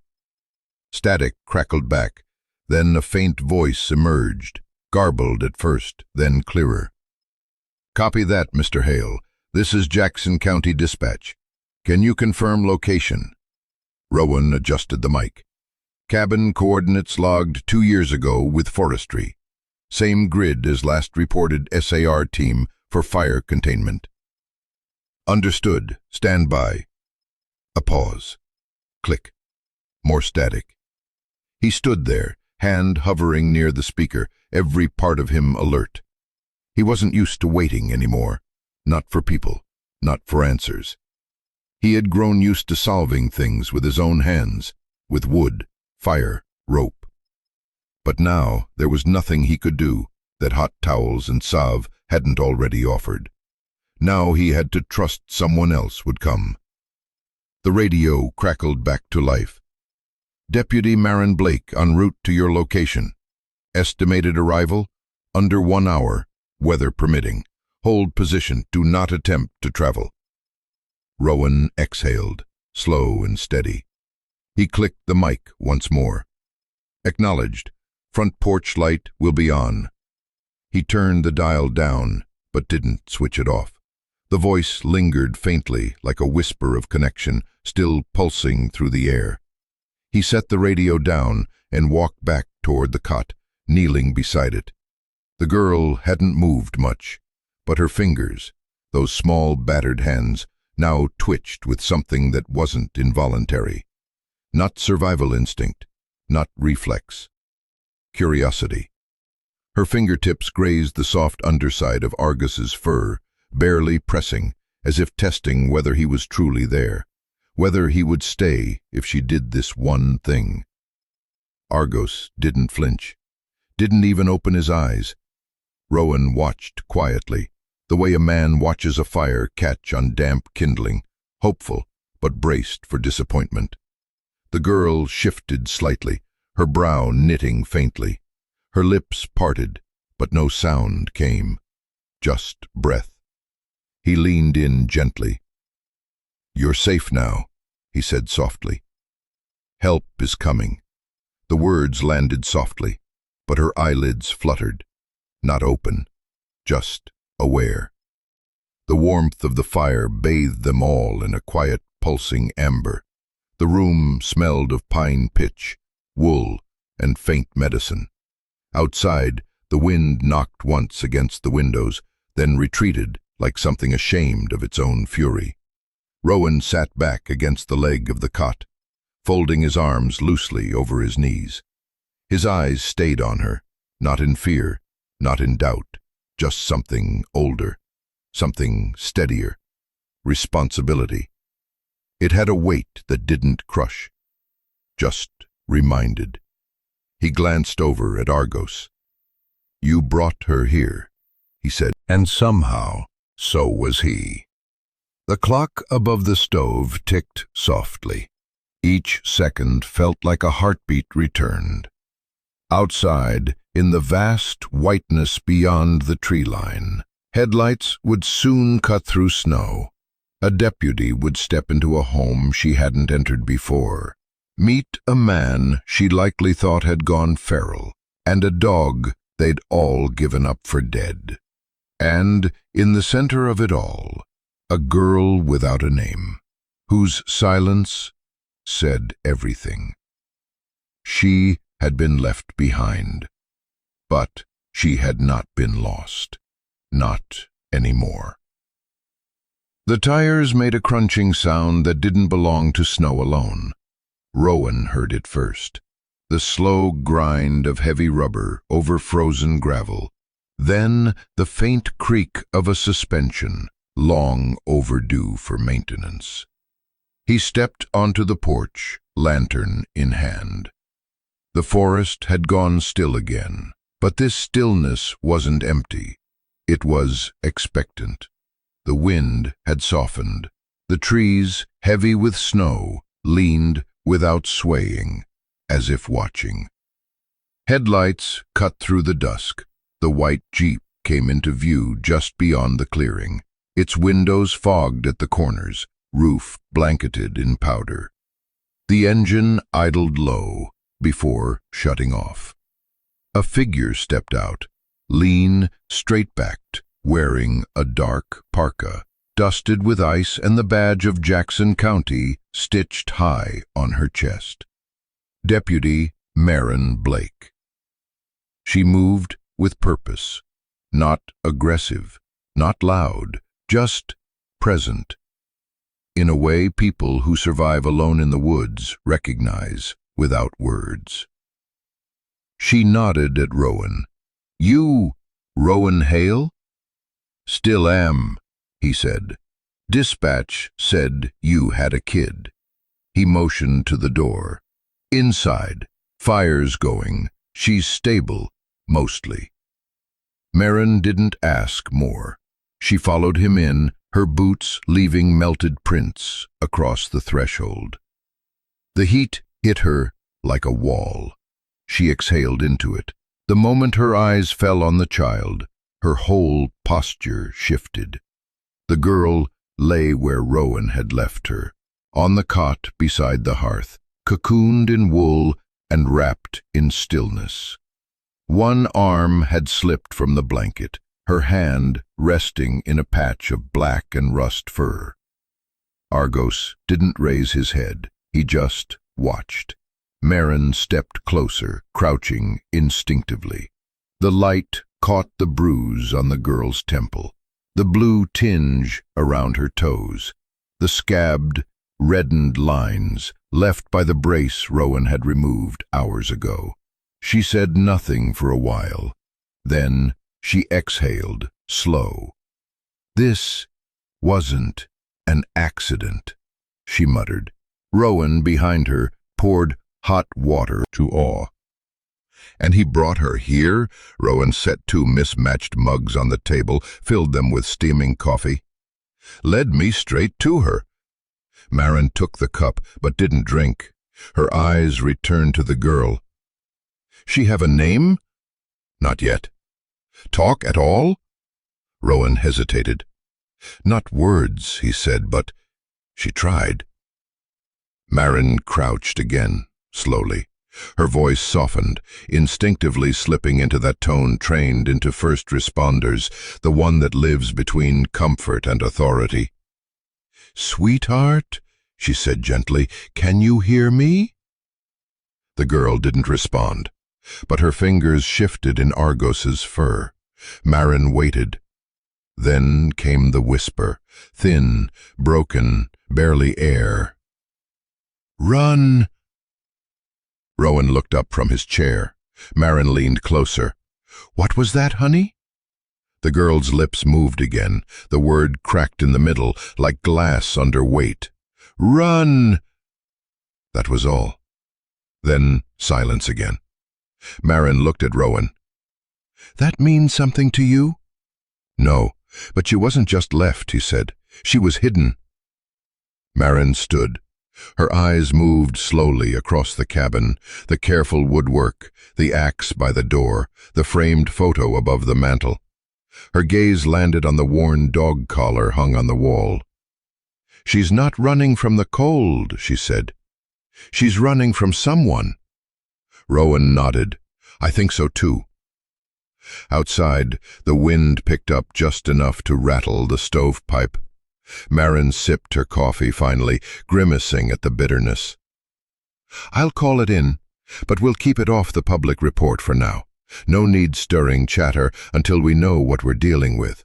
Static crackled back, then a faint voice emerged, garbled at first, then clearer. Copy that, Mr. Hale. This is Jackson County Dispatch. Can you confirm location? Rowan adjusted the mic. Cabin coordinates logged 2 years ago with forestry. Same grid as last reported SAR team for fire containment. Understood. Stand by. A pause. Click. More static. He stood there, hand hovering near the speaker, every part of him alert. He wasn't used to waiting anymore. Not for people, not for answers. He had grown used to solving things with his own hands, with wood, fire, rope. But now there was nothing he could do that hot towels and salve hadn't already offered. Now he had to trust someone else would come. The radio crackled back to life. Deputy Marin Blake en route to your location. Estimated arrival, under 1 hour, weather permitting. Hold position, do not attempt to travel. Rowan exhaled, slow and steady. He clicked the mic once more. Acknowledged. Front porch light will be on. He turned the dial down, but didn't switch it off. The voice lingered faintly, like a whisper of connection, still pulsing through the air. He set the radio down and walked back toward the cot, kneeling beside it. The girl hadn't moved much, but her fingers, those small battered hands, now twitched with something that wasn't involuntary. Not survival instinct, not reflex. Curiosity. Her fingertips grazed the soft underside of Argus's fur, barely pressing, as if testing whether he was truly there, whether he would stay if she did this one thing. Argos didn't flinch, didn't even open his eyes. Rowan watched quietly, the way a man watches a fire catch on damp kindling, hopeful but braced for disappointment. The girl shifted slightly, her brow knitting faintly. Her lips parted, but no sound came, just breath. He leaned in gently. "You're safe now," he said softly. "Help is coming." The words landed softly, but her eyelids fluttered, not open, just aware. The warmth of the fire bathed them all in a quiet, pulsing amber. The room smelled of pine pitch, wool, and faint medicine. Outside, the wind knocked once against the windows, then retreated like something ashamed of its own fury. Rowan sat back against the leg of the cot, folding his arms loosely over his knees. His eyes stayed on her, not in fear, not in doubt, just something older, something steadier. Responsibility. It had a weight that didn't crush, just reminded. He glanced over at Argos. "You brought her here," he said, and somehow, so was he. The clock above the stove ticked softly. Each second felt like a heartbeat returned. Outside, in the vast whiteness beyond the tree line, headlights would soon cut through snow. A deputy would step into a home she hadn't entered before, meet a man she likely thought had gone feral, and a dog they'd all given up for dead. And, in the center of it all, a girl without a name, whose silence said everything. She had been left behind, but she had not been lost. Not anymore. The tires made a crunching sound that didn't belong to snow alone. Rowan heard it first. The slow grind of heavy rubber over frozen gravel. Then the faint creak of a suspension, long overdue for maintenance. He stepped onto the porch, lantern in hand. The forest had gone still again, but this stillness wasn't empty. It was expectant. The wind had softened. The trees, heavy with snow, leaned without swaying, as if watching. Headlights cut through the dusk. The white Jeep came into view just beyond the clearing, its windows fogged at the corners, roof blanketed in powder. The engine idled low before shutting off. A figure stepped out, lean, straight-backed, wearing a dark parka, dusted with ice and the badge of Jackson County stitched high on her chest. Deputy Marin Blake. She moved with purpose, not aggressive, not loud, just present. In a way people who survive alone in the woods recognize without words. She nodded at Rowan. "You, Rowan Hale?" "Still am," he said. "Dispatch said you had a kid." He motioned to the door. "Inside. Fire's going. She's stable, mostly." Marin didn't ask more. She followed him in, her boots leaving melted prints across the threshold. The heat hit her like a wall. She exhaled into it. The moment her eyes fell on the child, her whole posture shifted. The girl lay where Rowan had left her, on the cot beside the hearth, cocooned in wool and wrapped in stillness. One arm had slipped from the blanket, her hand resting in a patch of black and rust fur. Argos didn't raise his head, he just watched. Marin stepped closer, crouching instinctively. The light caught the bruise on the girl's temple, the blue tinge around her toes, the scabbed, reddened lines left by the brace Rowan had removed hours ago. She said nothing for a while. Then she exhaled, slow. "This wasn't an accident," she muttered. Rowan, behind her, poured hot water to awe. "And he brought her here?" Rowan set two mismatched mugs on the table, filled them with steaming coffee. "Led me straight to her." Marin took the cup, but didn't drink. Her eyes returned to the girl. "She have a name?" "Not yet." "Talk at all?" Rowan hesitated. "Not words," he said, "but she tried." Marin crouched again, slowly. Her voice softened, instinctively slipping into that tone trained into first responders, the one that lives between comfort and authority. "Sweetheart," she said gently, "can you hear me?" The girl didn't respond, but her fingers shifted in Argos's fur. Marin waited. Then came the whisper, thin, broken, barely air. "Run!" Rowan looked up from his chair. Marin leaned closer. "What was that, honey?" The girl's lips moved again. The word cracked in the middle, like glass under weight. "Run!" That was all. Then silence again. Marin looked at Rowan. "That means something to you?" "No, but she wasn't just left," he said. "She was hidden." Marin stood. Her eyes moved slowly across the cabin, the careful woodwork, the axe by the door, the framed photo above the mantel. Her gaze landed on the worn dog collar hung on the wall. "She's not running from the cold," she said. "She's running from someone." Rowan nodded. "I think so too." Outside, the wind picked up just enough to rattle the stovepipe. Marin sipped her coffee finally, grimacing at the bitterness. "I'll call it in, but we'll keep it off the public report for now. No need stirring chatter until we know what we're dealing with."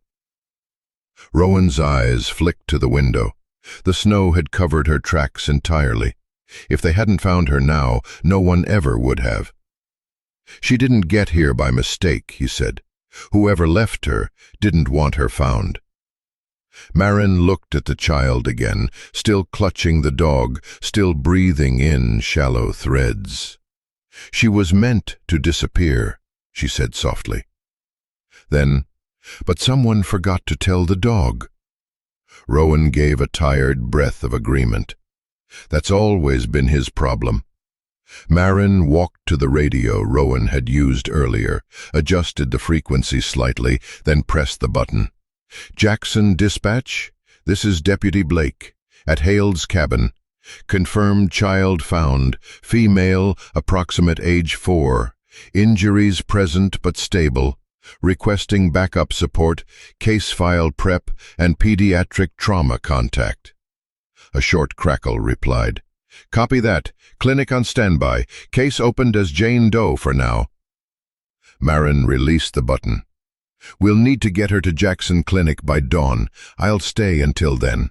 Rowan's eyes flicked to the window. The snow had covered her tracks entirely. If they hadn't found her now, no one ever would have. "She didn't get here by mistake," he said. "Whoever left her didn't want her found." Marin looked at the child again, still clutching the dog, still breathing in shallow threads. "She was meant to disappear," she said softly. Then, "But someone forgot to tell the dog." Rowan gave a tired breath of agreement. That's always been his problem. Marin walked to the radio Rowan had used earlier, adjusted the frequency slightly, then pressed the button. "Jackson Dispatch, this is Deputy Blake, at Hale's cabin. Confirmed child found, female, approximate age 4. Injuries present but stable. Requesting backup support, case file prep, and pediatric trauma contact." A short crackle replied. "Copy that. Clinic on standby. Case opened as Jane Doe for now." Marin released the button. "We'll need to get her to Jackson Clinic by dawn. I'll stay until then."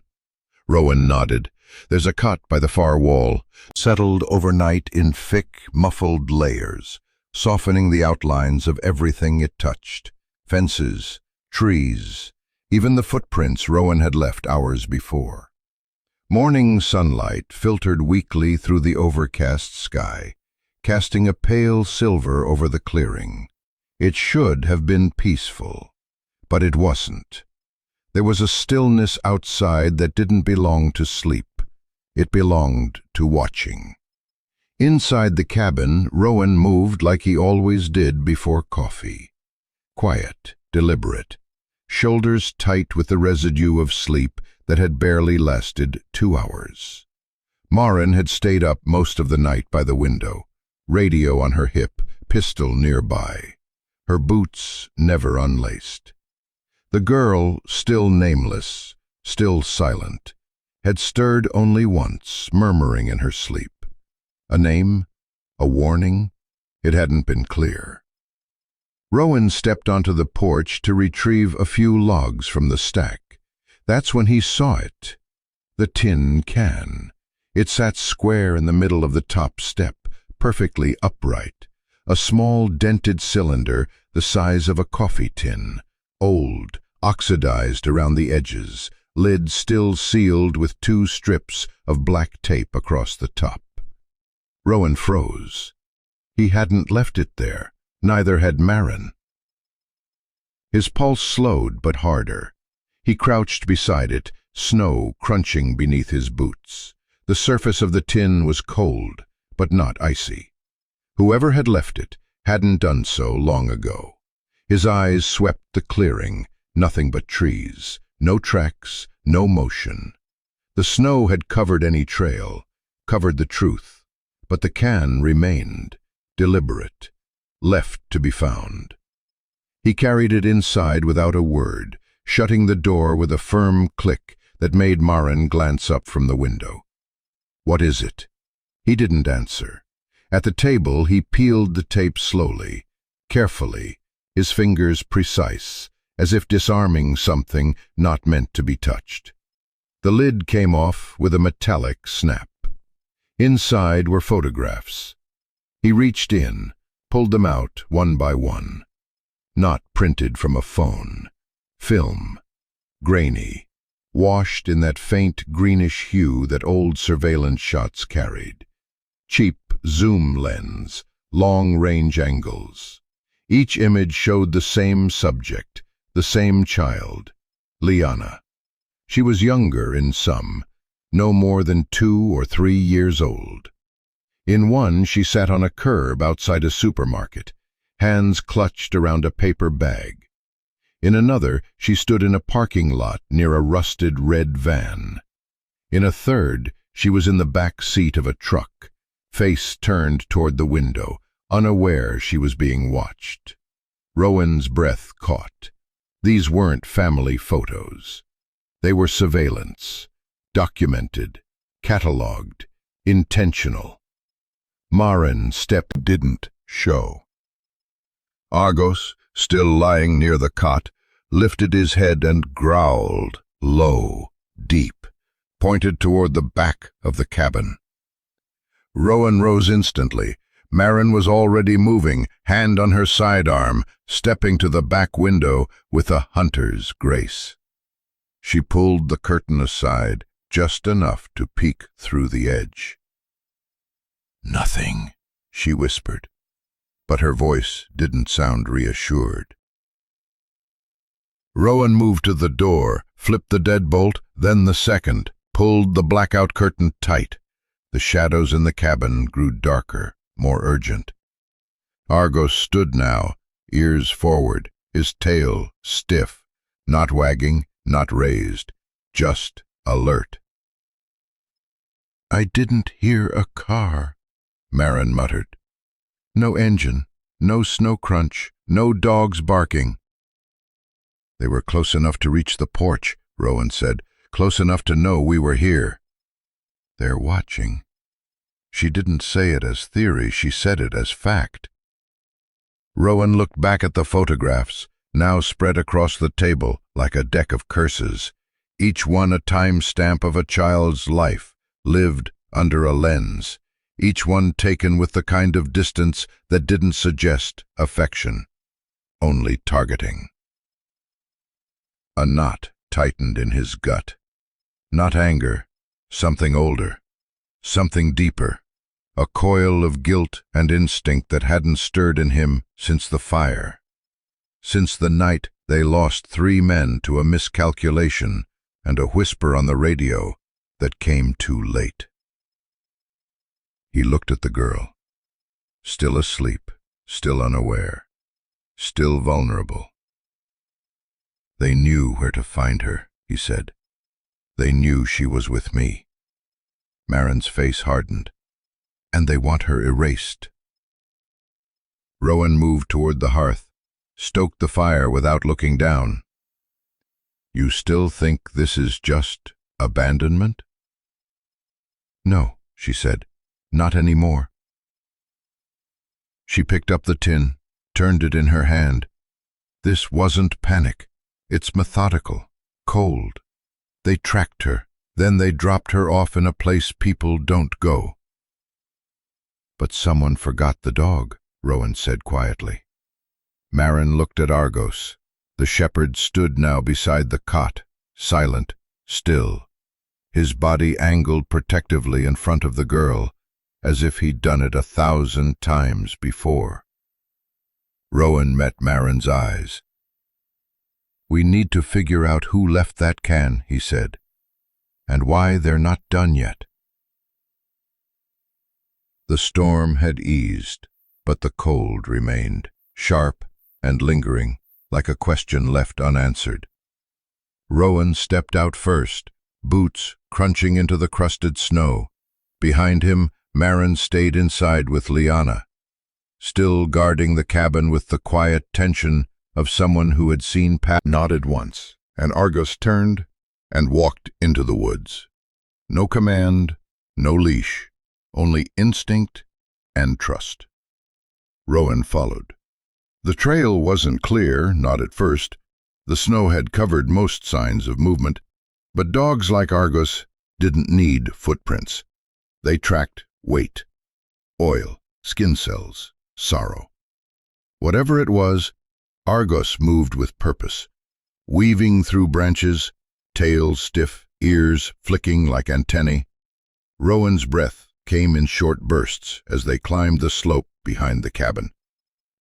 Rowan nodded. "There's a cot by the far wall, settled overnight in thick, muffled layers, softening the outlines of everything it touched. Fences, trees, even the footprints Rowan had left hours before. Morning sunlight filtered weakly through the overcast sky, casting a pale silver over the clearing. It should have been peaceful, but it wasn't. There was a stillness outside that didn't belong to sleep. It belonged to watching. Inside the cabin, Rowan moved like he always did before coffee. Quiet, deliberate, shoulders tight with the residue of sleep that had barely lasted 2 hours. Marin had stayed up most of the night by the window, radio on her hip, pistol nearby, her boots never unlaced. The girl, still nameless, still silent, had stirred only once, murmuring in her sleep. A name? A warning? It hadn't been clear. Rowan stepped onto the porch to retrieve a few logs from the stack. That's when he saw it. The tin can. It sat square in the middle of the top step, perfectly upright. A small dented cylinder the size of a coffee tin. Old, oxidized around the edges, lid still sealed with 2 strips of black tape across the top. Rowan froze. He hadn't left it there. Neither had Marin. His pulse slowed but harder. He crouched beside it, snow crunching beneath his boots. The surface of the tin was cold, but not icy. Whoever had left it hadn't done so long ago. His eyes swept the clearing, nothing but trees, no tracks, no motion. The snow had covered any trail, covered the truth, but the can remained, deliberate, left to be found. He carried it inside without a word, shutting the door with a firm click that made Marin glance up from the window. "What is it?" He didn't answer. At the table, he peeled the tape slowly, carefully, his fingers precise, as if disarming something not meant to be touched. The lid came off with a metallic snap. Inside were photographs. He reached in, pulled them out one by one. Not printed from a phone. Film. Grainy. Washed in that faint greenish hue that old surveillance shots carried. Cheap zoom lens, long-range angles. Each image showed the same subject, the same child, Liana. She was younger in some, no more than 2 or 3 years old. In one, she sat on a curb outside a supermarket, hands clutched around a paper bag. In another, she stood in a parking lot near a rusted red van. In a third, she was in the back seat of a truck, face turned toward the window, unaware she was being watched. Rowan's breath caught. These weren't family photos. They were surveillance, documented, catalogued, intentional. Marin's step didn't show. Argos, still lying near the cot, lifted his head and growled, low, deep, pointed toward the back of the cabin. Rowan rose instantly. Maren was already moving, hand on her sidearm, stepping to the back window with a hunter's grace. She pulled the curtain aside, just enough to peek through the edge. "Nothing," she whispered, but her voice didn't sound reassured. Rowan moved to the door, flipped the deadbolt, then the second, pulled the blackout curtain tight. The shadows in the cabin grew darker, more urgent. Argos stood now, ears forward, his tail stiff, not wagging, not raised, just alert. "I didn't hear a car," Maren muttered. "No engine, no snow crunch, no dogs barking." "They were close enough to reach the porch," Rowan said, "close enough to know we were here." "They're watching." She didn't say it as theory, she said it as fact. Rowan looked back at the photographs, now spread across the table like a deck of curses, each one a time-stamp of a child's life, lived under a lens, each one taken with the kind of distance that didn't suggest affection, only targeting. A knot tightened in his gut. Not anger, something older, something deeper, a coil of guilt and instinct that hadn't stirred in him since the fire, since the night they lost 3 men to a miscalculation and a whisper on the radio that came too late. He looked at the girl, still asleep, still unaware, still vulnerable. "They knew where to find her," he said. "They knew she was with me." Maren's face hardened. "And they want her erased." Rowan moved toward the hearth, stoked the fire without looking down. "You still think this is just abandonment?" "No," she said, "not anymore." She picked up the tin, turned it in her hand. "This wasn't panic. It's methodical, cold. They tracked her, then they dropped her off in a place people don't go." "But someone forgot the dog," Rowan said quietly. Maren looked at Argos. The shepherd stood now beside the cot, silent, still, his body angled protectively in front of the girl, as if he'd done it 1,000 times before. Rowan met Maren's eyes. "We need to figure out who left that can," he said, "and why they're not done yet." The storm had eased, but the cold remained, sharp and lingering, like a question left unanswered. Rowan stepped out first, boots crunching into the crusted snow. Behind him, Maren stayed inside with Liana, still guarding the cabin with the quiet tension of someone who had seen Pat. Nodded once, and Argos turned and walked into the woods. No command, no leash, only instinct and trust. Rowan followed. The trail wasn't clear, not at first. The snow had covered most signs of movement, but dogs like Argos didn't need footprints. They tracked weight, oil, skin cells, sorrow. Whatever it was, Argos moved with purpose, weaving through branches, tail stiff, ears flicking like antennae. Rowan's breath came in short bursts as they climbed the slope behind the cabin.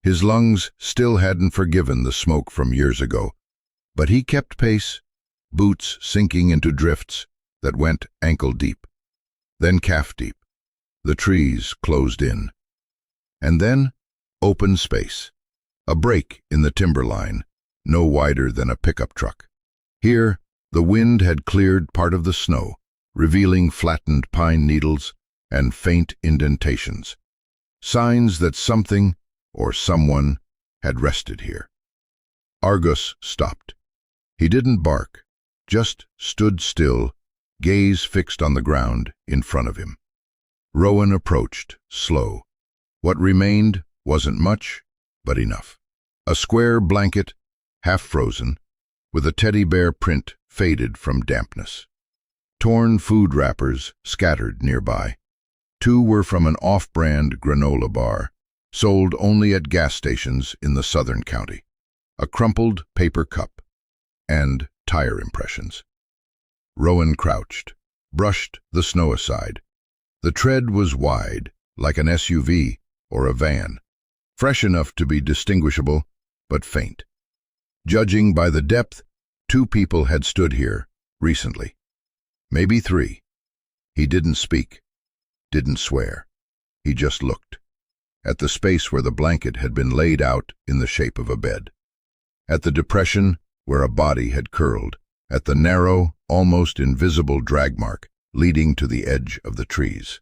His lungs still hadn't forgiven the smoke from years ago, but he kept pace, boots sinking into drifts that went ankle-deep, then calf-deep. The trees closed in. And then, open space. A break in the timber line, no wider than a pickup truck. Here, the wind had cleared part of the snow, revealing flattened pine needles and faint indentations, signs that something or someone had rested here. Argos stopped. He didn't bark, just stood still, gaze fixed on the ground in front of him. Rowan approached, slow. What remained wasn't much, but enough. A square blanket, half frozen, with a teddy bear print faded from dampness. Torn food wrappers scattered nearby. 2 were from an off-brand granola bar, sold only at gas stations in the southern county. A crumpled paper cup, and tire impressions. Rowan crouched, brushed the snow aside. The tread was wide, like an SUV or a van, fresh enough to be distinguishable, but faint. Judging by the depth, 2 people had stood here recently. Maybe 3. He didn't speak, didn't swear. He just looked. At the space where the blanket had been laid out in the shape of a bed. At the depression where a body had curled. At the narrow, almost invisible drag mark leading to the edge of the trees.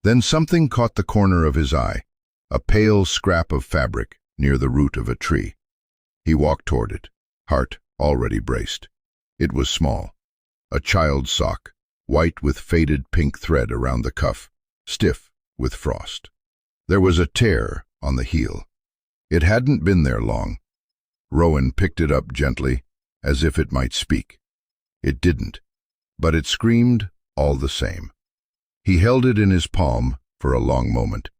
Then something caught the corner of his eye, a pale scrap of fabric near the root of a tree. He walked toward it, heart already braced. It was small. A child's sock, white with faded pink thread around the cuff, stiff with frost. There was a tear on the heel. It hadn't been there long. Rowan picked it up gently, as if it might speak. It didn't, but it screamed all the same. He held it in his palm for a long moment,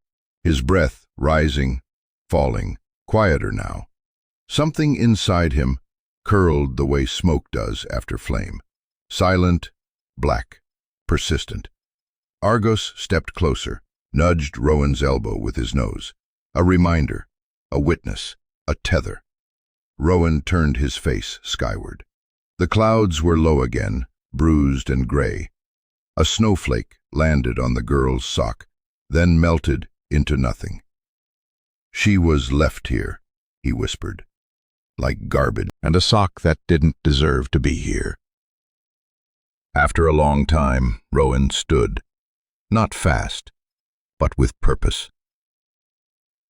his breath rising, falling, quieter now. Something inside him curled the way smoke does after flame. Silent, black, persistent. Argos stepped closer, nudged Rowan's elbow with his nose. A reminder, a witness, a tether. Rowan turned his face skyward. The clouds were low again, bruised and gray. A snowflake landed on the girl's sock, then melted into nothing. She was left here, he whispered, like garbage, and a sock that didn't deserve to be here. After a long time, Rowan stood, not fast, but with purpose.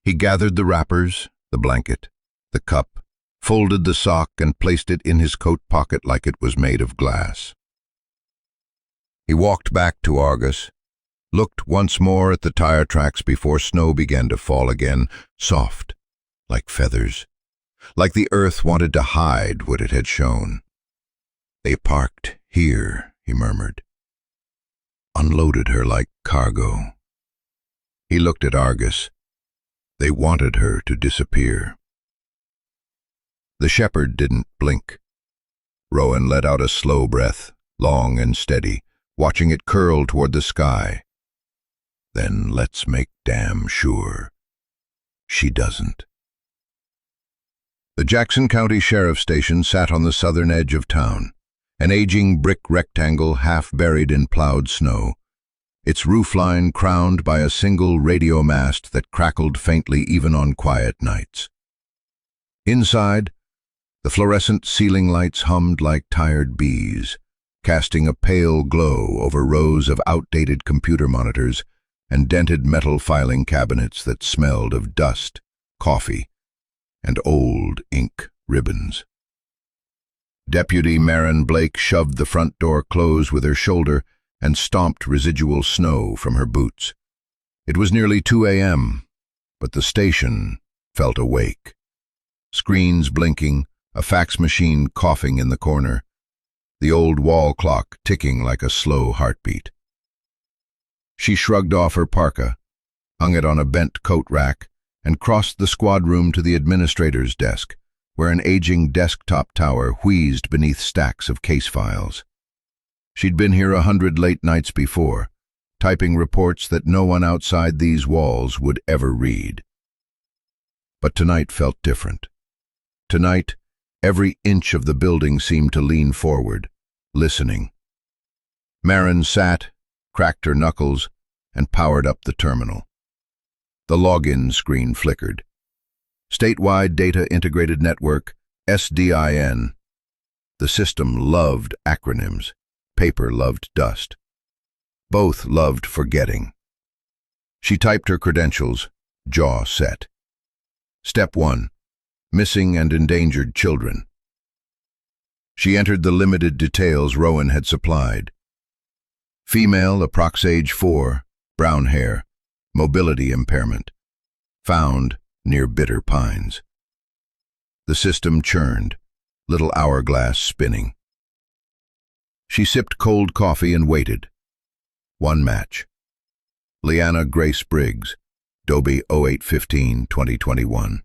He gathered the wrappers, the blanket, the cup, folded the sock and placed it in his coat pocket like it was made of glass. He walked back to Argus, looked once more at the tire tracks before snow began to fall again, soft, like feathers, like the earth wanted to hide what it had shown. They parked here, he murmured. Unloaded her like cargo. He looked at Argus. They wanted her to disappear. The shepherd didn't blink. Rowan let out a slow breath, long and steady, watching it curl toward the sky. Then let's make damn sure she doesn't. The Jackson County Sheriff's Station sat on the southern edge of town, an aging brick rectangle half buried in plowed snow, its roofline crowned by a single radio mast that crackled faintly even on quiet nights. Inside, the fluorescent ceiling lights hummed like tired bees, casting a pale glow over rows of outdated computer monitors and dented metal filing cabinets that smelled of dust, coffee, and old ink ribbons. Deputy Marin Blake shoved the front door close with her shoulder and stomped residual snow from her boots. It was nearly 2 a.m., but the station felt awake. Screens blinking, a fax machine coughing in the corner, the old wall clock ticking like a slow heartbeat. She shrugged off her parka, hung it on a bent coat rack, and crossed the squad room to the administrator's desk, where an aging desktop tower wheezed beneath stacks of case files. She'd been here 100 late nights before, typing reports that no one outside these walls would ever read. But tonight felt different. Tonight, every inch of the building seemed to lean forward, listening. Marin sat, cracked her knuckles, and powered up the terminal. The login screen flickered. Statewide Data Integrated Network, SDIN. The system loved acronyms. Paper loved dust. Both loved forgetting. She typed her credentials, jaw set. Step 1. Missing and endangered children. She entered the limited details Rowan had supplied. Female, approx age 4, brown hair, mobility impairment. Found near Bitter Pines. The system churned, little hourglass spinning. She sipped cold coffee and waited. One match. Leanna Grace Briggs, Dobie 08-15-2021.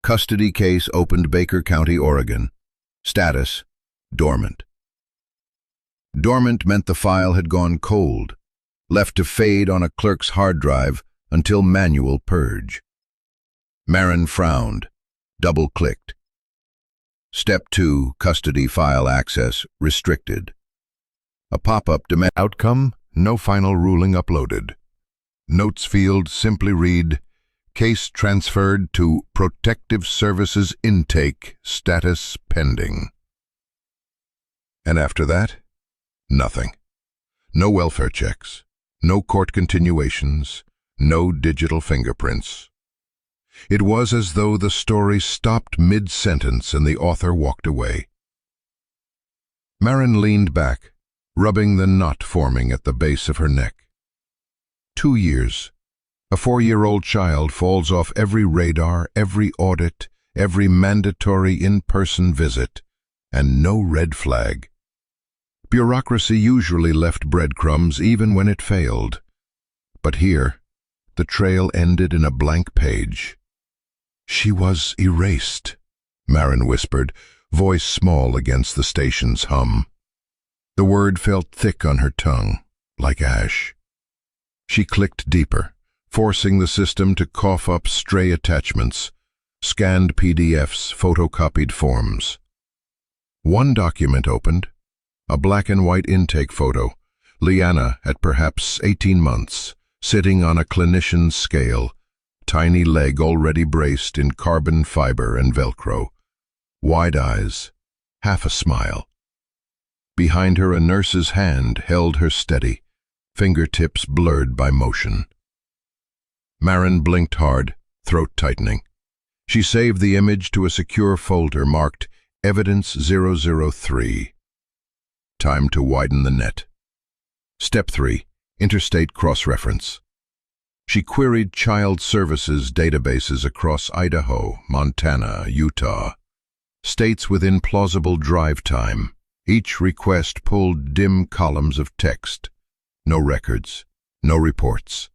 Custody case opened Baker County, Oregon. Status: dormant. Dormant meant the file had gone cold, left to fade on a clerk's hard drive until manual purge. Marin frowned, double-clicked. Step 2, custody file access restricted. A pop-up demand. Outcome: no final ruling uploaded. Notes field simply read, case transferred to Protective Services Intake, status pending. And after that, nothing. No welfare checks, no court continuations, no digital fingerprints. It was as though the story stopped mid-sentence and the author walked away. Marin leaned back, rubbing the knot forming at the base of her neck. 2 years. A 4-year-old child falls off every radar, every audit, every mandatory in-person visit, and no red flag. Bureaucracy usually left breadcrumbs even when it failed. But here, the trail ended in a blank page. She was erased, Marin whispered, voice small against the station's hum. The word felt thick on her tongue, like ash. She clicked deeper, forcing the system to cough up stray attachments, scanned PDFs, photocopied forms. One document opened, a black and white intake photo, Leanna at perhaps 18 months, sitting on a clinician's scale, tiny leg already braced in carbon fiber and Velcro, wide eyes, half a smile. Behind her, a nurse's hand held her steady, fingertips blurred by motion. Marin blinked hard, throat tightening. She saved the image to a secure folder marked Evidence 003. Time to widen the net. Step 3. Interstate cross-reference. She queried child services databases across Idaho, Montana, Utah, states within plausible drive time. Each request pulled dim columns of text. No records, no reports.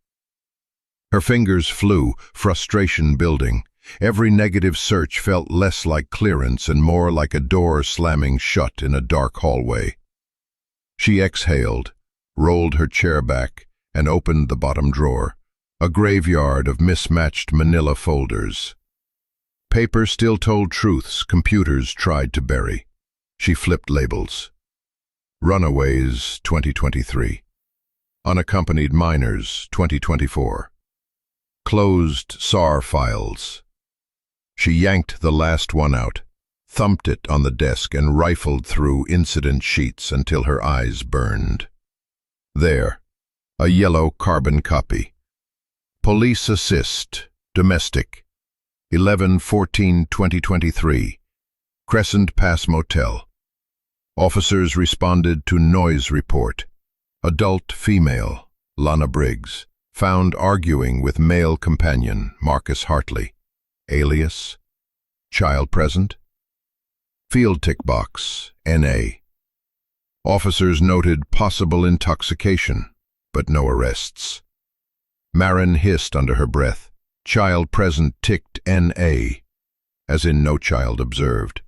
Her fingers flew, frustration building. Every negative search felt less like clearance and more like a door slamming shut in a dark hallway. She exhaled, rolled her chair back, and opened the bottom drawer, a graveyard of mismatched manila folders. Paper still told truths computers tried to bury. She flipped labels. Runaways, 2023. Unaccompanied minors, 2024. Closed SAR files. She yanked the last one out, thumped it on the desk, and rifled through incident sheets until her eyes burned. There, a yellow carbon copy. Police assist, domestic, 11/14/2023, Crescent Pass Motel. Officers responded to noise report. Adult female, Lana Briggs, found arguing with male companion, Marcus Hartley. Alias, child present. Field tick box, NA. Officers noted possible intoxication, but no arrests. Marin hissed under her breath. Child present ticked NA, as in no child observed.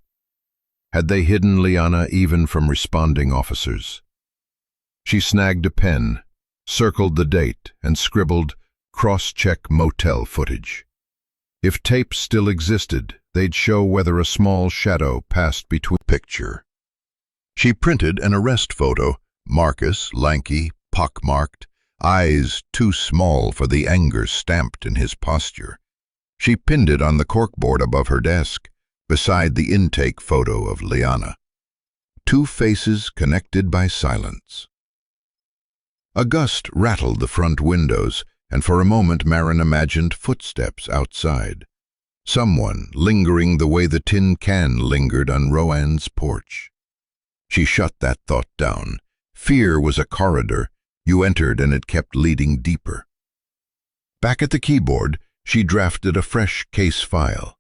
Had they hidden Leanna even from responding officers? She snagged a pen, circled the date, and scribbled, cross-check motel footage. If tapes still existed, they'd show whether a small shadow passed between. Picture. She printed an arrest photo, Marcus, lanky, pockmarked, eyes too small for the anger stamped in his posture. She pinned it on the corkboard above her desk, beside the intake photo of Leanna. Two faces connected by silence. A gust rattled the front windows, and for a moment Marin imagined footsteps outside. Someone lingering the way the tin can lingered on Roanne's porch. She shut that thought down. Fear was a corridor. You entered and it kept leading deeper. Back at the keyboard, she drafted a fresh case file.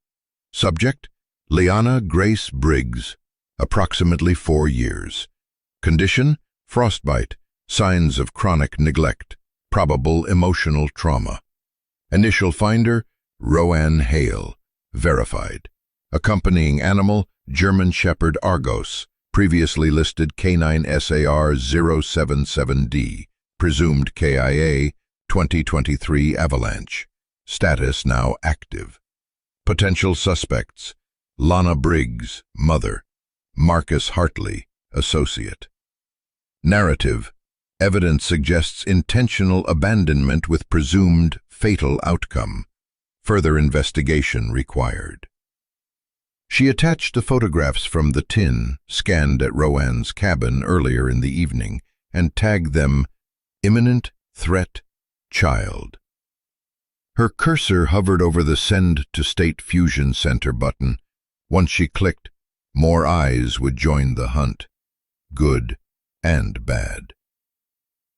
Subject: Liana Grace Briggs, approximately 4 years. Condition: frostbite, signs of chronic neglect, probable emotional trauma. Initial finder: Rowan Hale, verified. Accompanying animal: German Shepherd Argos, previously listed Canine SAR 077D, presumed KIA, 2023 avalanche. Status now active. Potential suspects: Lana Briggs, mother; Marcus Hartley, associate. Narrative: evidence suggests intentional abandonment with presumed fatal outcome. Further investigation required. She attached the photographs from the tin scanned at Rowan's cabin earlier in the evening and tagged them "Imminent Threat Child." Her cursor hovered over the Send to State Fusion Center button. Once she clicked, more eyes would join the hunt, good and bad.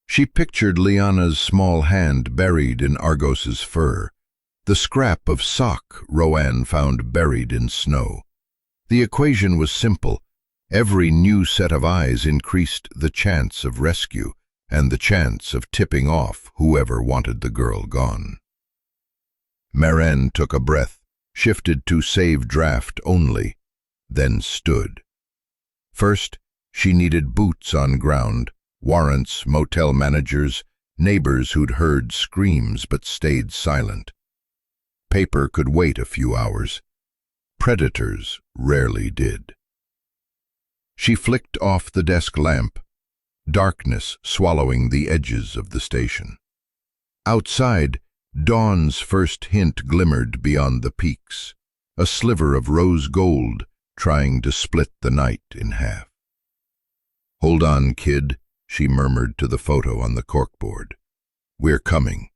She pictured Liana's small hand buried in Argos's fur, the scrap of sock Rowan found buried in snow. The equation was simple. Every new set of eyes increased the chance of rescue and the chance of tipping off whoever wanted the girl gone. Maren took a breath, shifted to save draft only, then stood. First, she needed boots on ground, warrants, motel managers, neighbors who'd heard screams but stayed silent. Paper could wait a few hours. Predators rarely did. She flicked off the desk lamp, darkness swallowing the edges of the station. Outside, dawn's first hint glimmered beyond the peaks, a sliver of rose gold trying to split the night in half. "Hold on, kid," she murmured to the photo on the corkboard. "We're coming."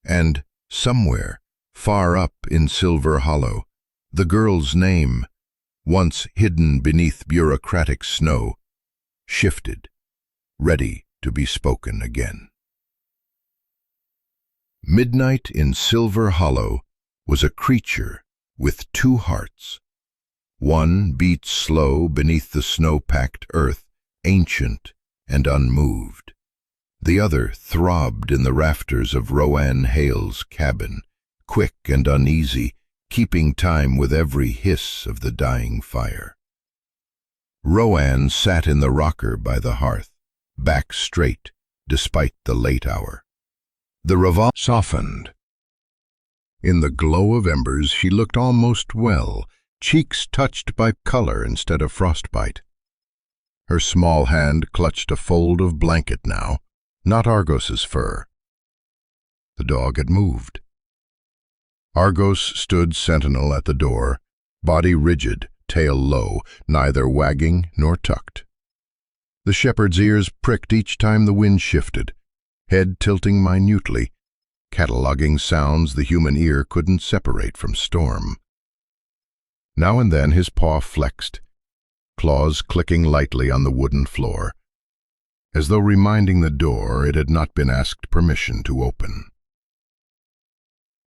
And somewhere, far up in Silver Hollow, the girl's name, once hidden beneath bureaucratic snow, shifted, ready to be spoken again. Midnight in Silver Hollow was a creature with 2 hearts. One beat slow beneath the snow-packed earth, ancient and unmoved. The other throbbed in the rafters of Rowan Hale's cabin, quick and uneasy, keeping time with every hiss of the dying fire. Rowan sat in the rocker by the hearth, back straight, despite the late hour. The revolver softened. In the glow of embers she looked almost well, cheeks touched by color instead of frostbite. Her small hand clutched a fold of blanket now, not Argos's fur. The dog had moved. Argos stood sentinel at the door, body rigid, tail low, neither wagging nor tucked. The shepherd's ears pricked each time the wind shifted, head tilting minutely, cataloging sounds the human ear couldn't separate from storm. Now and then his paw flexed, claws clicking lightly on the wooden floor, as though reminding the door it had not been asked permission to open.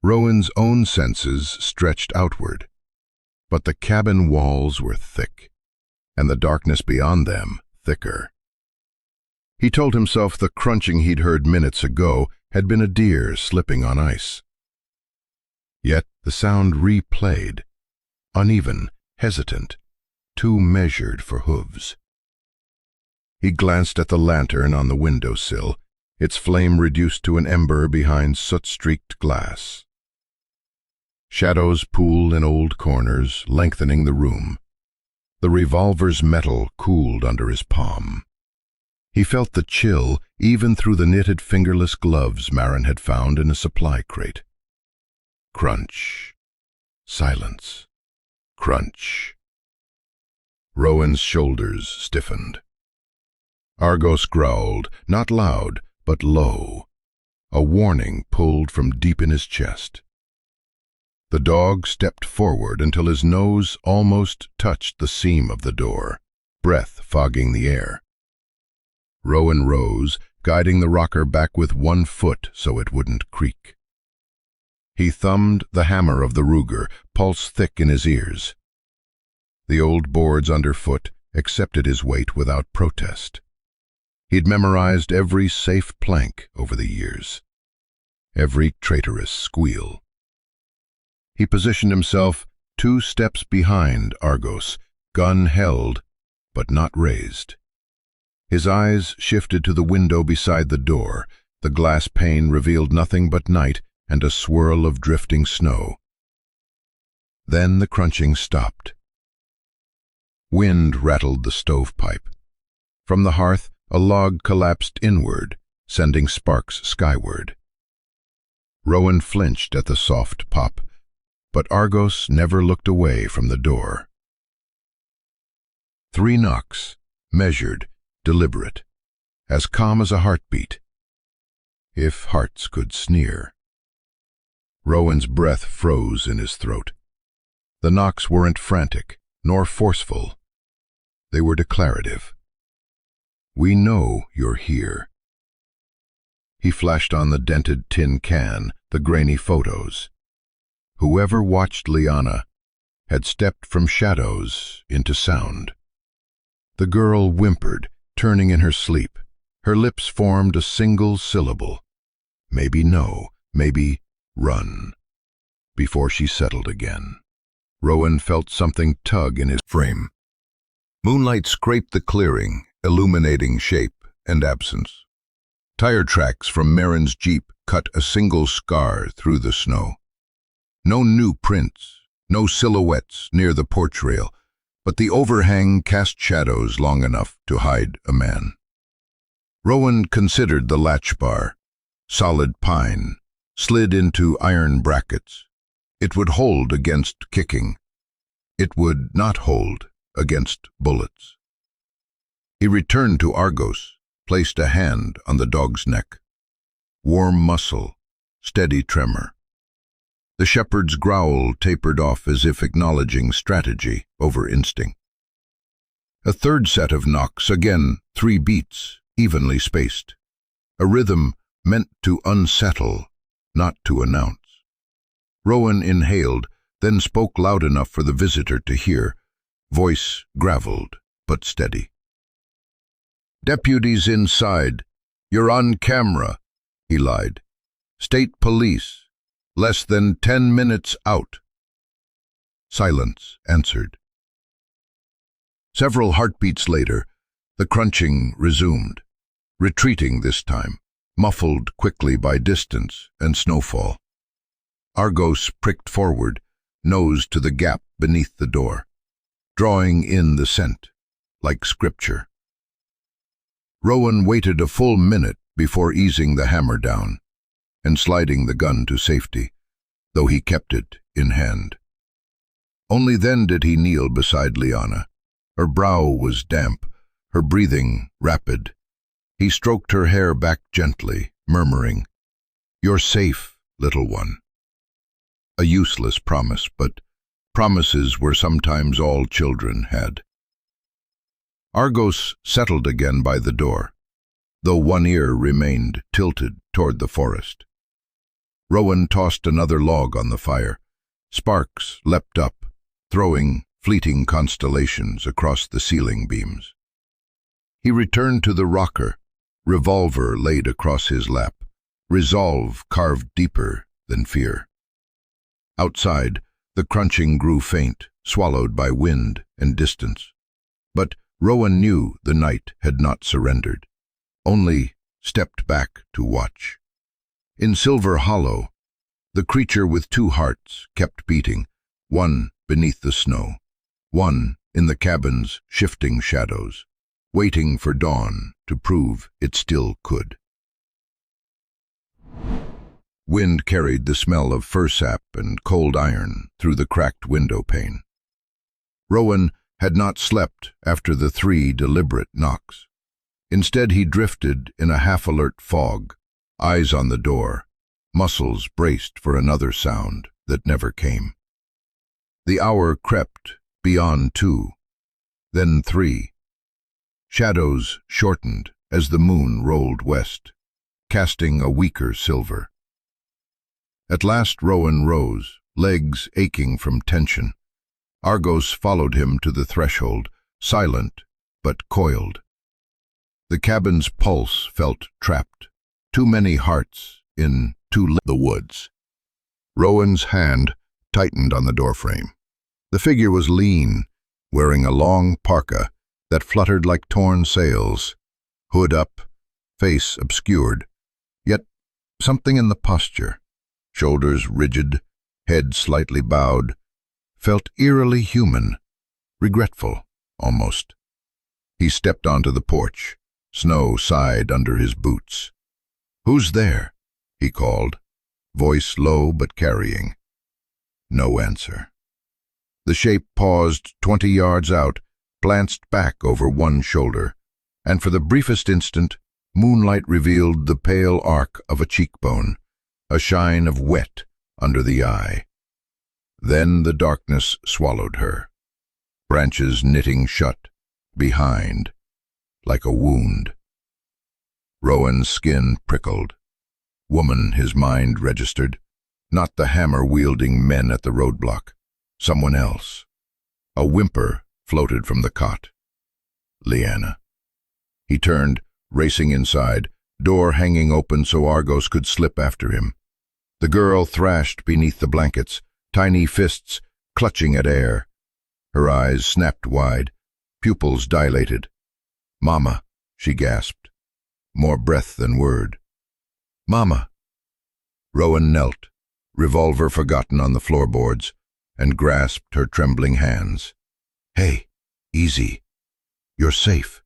Rowan's own senses stretched outward, but the cabin walls were thick, and the darkness beyond them thicker. He told himself the crunching he'd heard minutes ago had been a deer slipping on ice. Yet the sound replayed, uneven, hesitant, too measured for hooves. He glanced at the lantern on the windowsill, its flame reduced to an ember behind soot-streaked glass. Shadows pooled in old corners, lengthening the room. The revolver's metal cooled under his palm. He felt the chill even through the knitted fingerless gloves Maren had found in a supply crate. Crunch. Silence. Crunch. Rowan's shoulders stiffened. Argos growled, not loud, but low, a warning pulled from deep in his chest. The dog stepped forward until his nose almost touched the seam of the door, breath fogging the air. Rowan rose, guiding the rocker back with one foot so it wouldn't creak. He thumbed the hammer of the Ruger, pulse thick in his ears. The old boards underfoot accepted his weight without protest. He'd memorized every safe plank over the years, every traitorous squeal. He positioned himself 2 steps behind Argos, gun held, but not raised. His eyes shifted to the window beside the door. The glass pane revealed nothing but night and a swirl of drifting snow. Then the crunching stopped. Wind rattled the stovepipe. From the hearth, a log collapsed inward, sending sparks skyward. Rowan flinched at the soft pop, but Argos never looked away from the door. 3 knocks, measured, deliberate, as calm as a heartbeat, if hearts could sneer. Rowan's breath froze in his throat. The knocks weren't frantic, nor forceful. They were declarative. "We know you're here." He flashed on the dented tin can, the grainy photos. Whoever watched Liana had stepped from shadows into sound. The girl whimpered, turning in her sleep. Her lips formed a single syllable. Maybe no, maybe run, before she settled again. Rowan felt something tug in his frame. Moonlight scraped the clearing, illuminating shape and absence. Tire tracks from Marin's Jeep cut a single scar through the snow. No new prints, no silhouettes near the porch rail, but the overhang cast shadows long enough to hide a man. Rowan considered the latch bar. Solid pine, slid into iron brackets. It would hold against kicking. It would not hold against bullets. He returned to Argos, placed a hand on the dog's neck. Warm muscle, steady tremor. The shepherd's growl tapered off as if acknowledging strategy over instinct. A third set of knocks, again 3 beats, evenly spaced. A rhythm meant to unsettle, not to announce. Rowan inhaled, then spoke loud enough for the visitor to hear, voice graveled but steady. "Deputies inside. You're on camera," he lied. "State police. Less than 10 minutes out." Silence answered. Several heartbeats later, the crunching resumed, retreating this time, muffled quickly by distance and snowfall. Argos pricked forward, nose to the gap beneath the door, drawing in the scent, like scripture. Rowan waited a full minute before easing the hammer down and sliding the gun to safety, though he kept it in hand. Only then did he kneel beside Liana. Her brow was damp, her breathing rapid. He stroked her hair back gently, murmuring, "You're safe, little one." A useless promise, but promises were sometimes all children had. Argos settled again by the door, though one ear remained tilted toward the forest. Rowan tossed another log on the fire. Sparks leapt up, throwing fleeting constellations across the ceiling beams. He returned to the rocker, revolver laid across his lap, resolve carved deeper than fear. Outside, the crunching grew faint, swallowed by wind and distance. But Rowan knew the night had not surrendered, only stepped back to watch. In Silver Hollow, the creature with 2 hearts kept beating, one beneath the snow, one in the cabin's shifting shadows, waiting for dawn to prove it still could. Wind carried the smell of fir sap and cold iron through the cracked window pane. Rowan had not slept after the 3 deliberate knocks. Instead he drifted in a half-alert fog, eyes on the door, muscles braced for another sound that never came. The hour crept beyond 2, then 3. Shadows shortened as the moon rolled west, casting a weaker silver. At last Rowan rose, legs aching from tension. Argos followed him to the threshold, silent but coiled. The cabin's pulse felt trapped. Too many hearts in the woods. Rowan's hand tightened on the doorframe. The figure was lean, wearing a long parka that fluttered like torn sails, hood up, face obscured, yet something in the posture, shoulders rigid, head slightly bowed, felt eerily human, regretful, almost. He stepped onto the porch. Snow sighed under his boots. "Who's there?" he called, voice low but carrying. No answer. The shape paused 20 yards out, glanced back over one shoulder, and for the briefest instant, moonlight revealed the pale arc of a cheekbone, a shine of wet under the eye. Then the darkness swallowed her, branches knitting shut, behind, like a wound. Rowan's skin prickled. Woman, his mind registered, not the hammer-wielding men at the roadblock. Someone else. A whimper floated from the cot. Leanna. He turned, racing inside, door hanging open so Argos could slip after him. The girl thrashed beneath the blankets, tiny fists clutching at air. Her eyes snapped wide, pupils dilated. "Mama," she gasped, more breath than word. "Mama." Rowan knelt, revolver forgotten on the floorboards, and grasped her trembling hands. "Hey, easy. You're safe.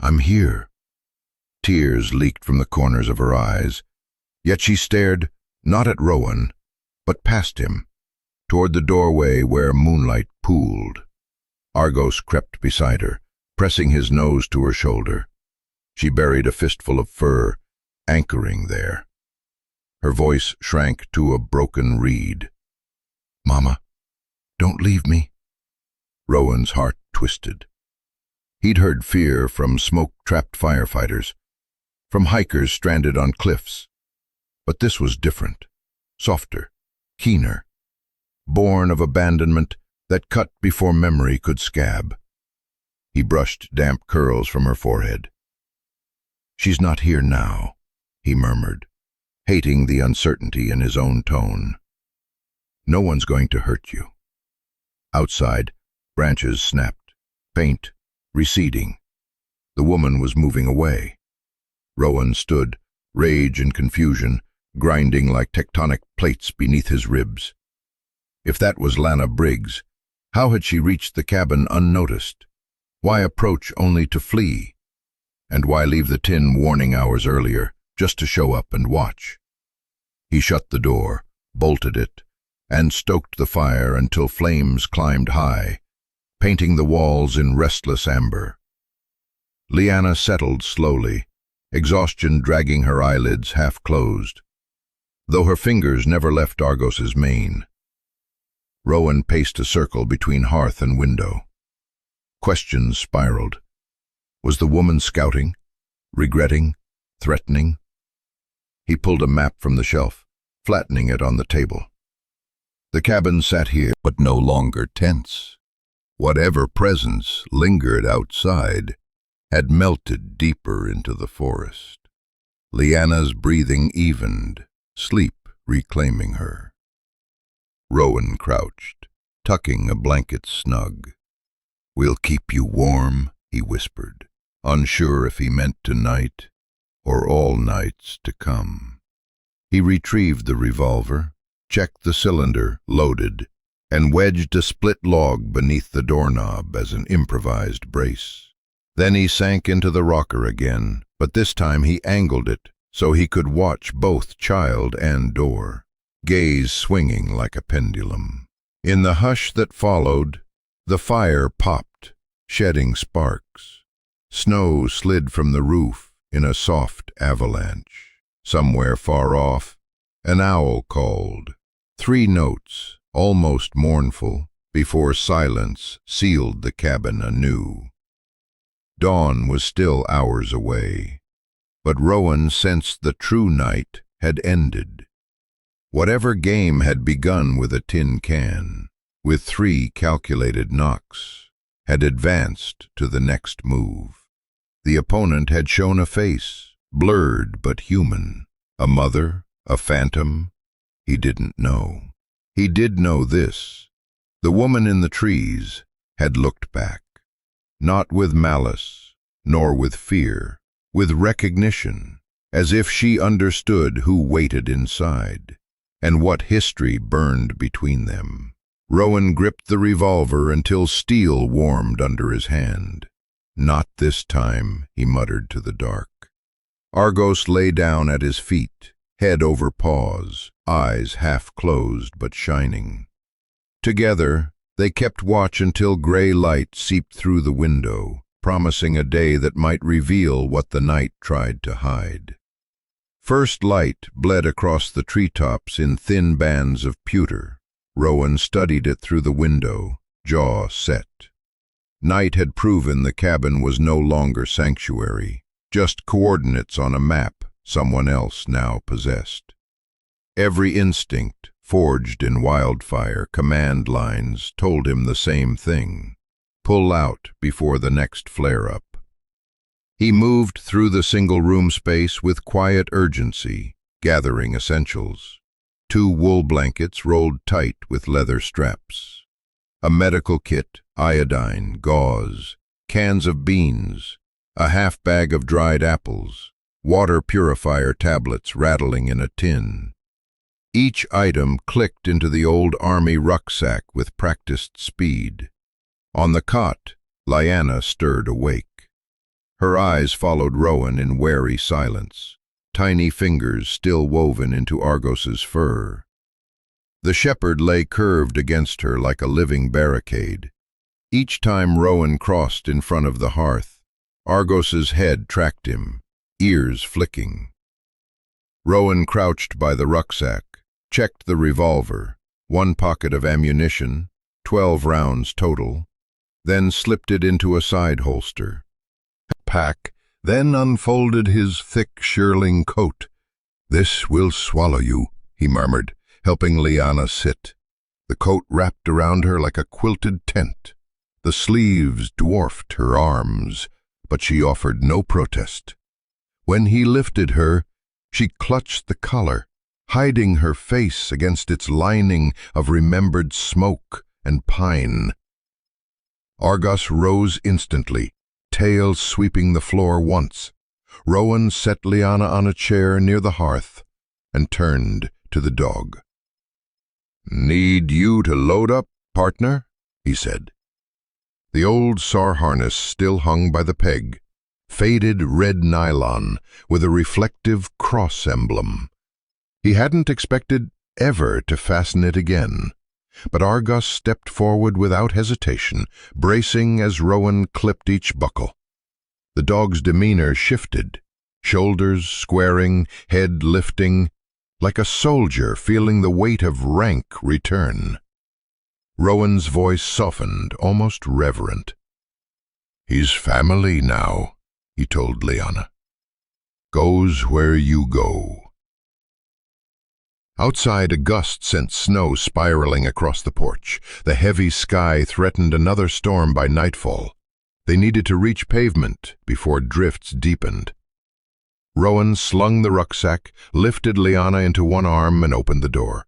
I'm here." Tears leaked from the corners of her eyes, yet she stared not at Rowan, but past him, toward the doorway where moonlight pooled. Argos crept beside her, pressing his nose to her shoulder. She buried a fistful of fur, anchoring there. Her voice shrank to a broken reed. "Mama, don't leave me." Rowan's heart twisted. He'd heard fear from smoke-trapped firefighters, from hikers stranded on cliffs. But this was different, softer, keener, born of abandonment that cut before memory could scab. He brushed damp curls from her forehead. "She's not here now," he murmured, hating the uncertainty in his own tone. "No one's going to hurt you." Outside, branches snapped, faint, receding. The woman was moving away. Rowan stood, rage and confusion, grinding like tectonic plates beneath his ribs. If that was Lana Briggs, how had she reached the cabin unnoticed? Why approach only to flee? And why leave the tin warning hours earlier, just to show up and watch? He shut the door, bolted it, and stoked the fire until flames climbed high, painting the walls in restless amber. Leanna settled slowly, exhaustion dragging her eyelids half closed, though her fingers never left Argos's mane. Rowan paced a circle between hearth and window. Questions spiraled. Was the woman scouting, regretting, threatening? He pulled a map from the shelf, flattening it on the table. The cabin sat here, but no longer tense. Whatever presence lingered outside had melted deeper into the forest. Leanna's breathing evened, sleep reclaiming her. Rowan crouched, tucking a blanket snug. "We'll keep you warm," he whispered, unsure if he meant tonight or all nights to come. He retrieved the revolver, checked the cylinder, loaded, and wedged a split log beneath the doorknob as an improvised brace. Then he sank into the rocker again, but this time he angled it so he could watch both child and door, gaze swinging like a pendulum. In the hush that followed, the fire popped, shedding sparks. Snow slid from the roof in a soft avalanche. Somewhere far off, an owl called. 3 notes, almost mournful, before silence sealed the cabin anew. Dawn was still hours away, but Rowan sensed the true night had ended. Whatever game had begun with a tin can with 3 calculated knocks, had advanced to the next move. The opponent had shown a face, blurred but human, a mother, a phantom. He didn't know. He did know this: the woman in the trees had looked back, not with malice, nor with fear, with recognition, as if she understood who waited inside, and what history burned between them. Rowan gripped the revolver until steel warmed under his hand. "Not this time," he muttered to the dark. Argos lay down at his feet, head over paws, eyes half closed but shining. Together, they kept watch until gray light seeped through the window, promising a day that might reveal what the night tried to hide. First light bled across the treetops in thin bands of pewter. Rowan studied it through the window, jaw set. Night had proven the cabin was no longer sanctuary, just coordinates on a map someone else now possessed. Every instinct, forged in wildfire command lines, told him the same thing: pull out before the next flare-up. He moved through the single-room space with quiet urgency, gathering essentials. 2 wool blankets rolled tight with leather straps. A medical kit, iodine, gauze, cans of beans, a half bag of dried apples, water purifier tablets rattling in a tin. Each item clicked into the old army rucksack with practiced speed. On the cot, Lyanna stirred awake. Her eyes followed Rowan in wary silence, tiny fingers still woven into Argos's fur. The shepherd lay curved against her like a living barricade. Each time Rowan crossed in front of the hearth, Argos's head tracked him, ears flicking. Rowan crouched by the rucksack, checked the revolver, 1 pocket of ammunition, 12 rounds total, then slipped it into a side holster. Pack, then unfolded his thick shearling coat. "This will swallow you," he murmured, helping Lyanna sit. The coat wrapped around her like a quilted tent. The sleeves dwarfed her arms, but she offered no protest. When he lifted her, she clutched the collar, hiding her face against its lining of remembered smoke and pine. Argos rose instantly, tail sweeping the floor once. Rowan set Lyanna on a chair near the hearth and turned to the dog. "Need you to load up, partner?" he said. The old SAR harness still hung by the peg, faded red nylon with a reflective cross emblem. He hadn't expected ever to fasten it again, but Argos stepped forward without hesitation, bracing as Rowan clipped each buckle. The dog's demeanor shifted, shoulders squaring, head lifting, like a soldier feeling the weight of rank return. Rowan's voice softened, almost reverent. "He's family now," he told Lyanna. "Goes where you go." Outside, a gust sent snow spiraling across the porch. The heavy sky threatened another storm by nightfall. They needed to reach pavement before drifts deepened. Rowan slung the rucksack, lifted Lyanna into one arm, and opened the door.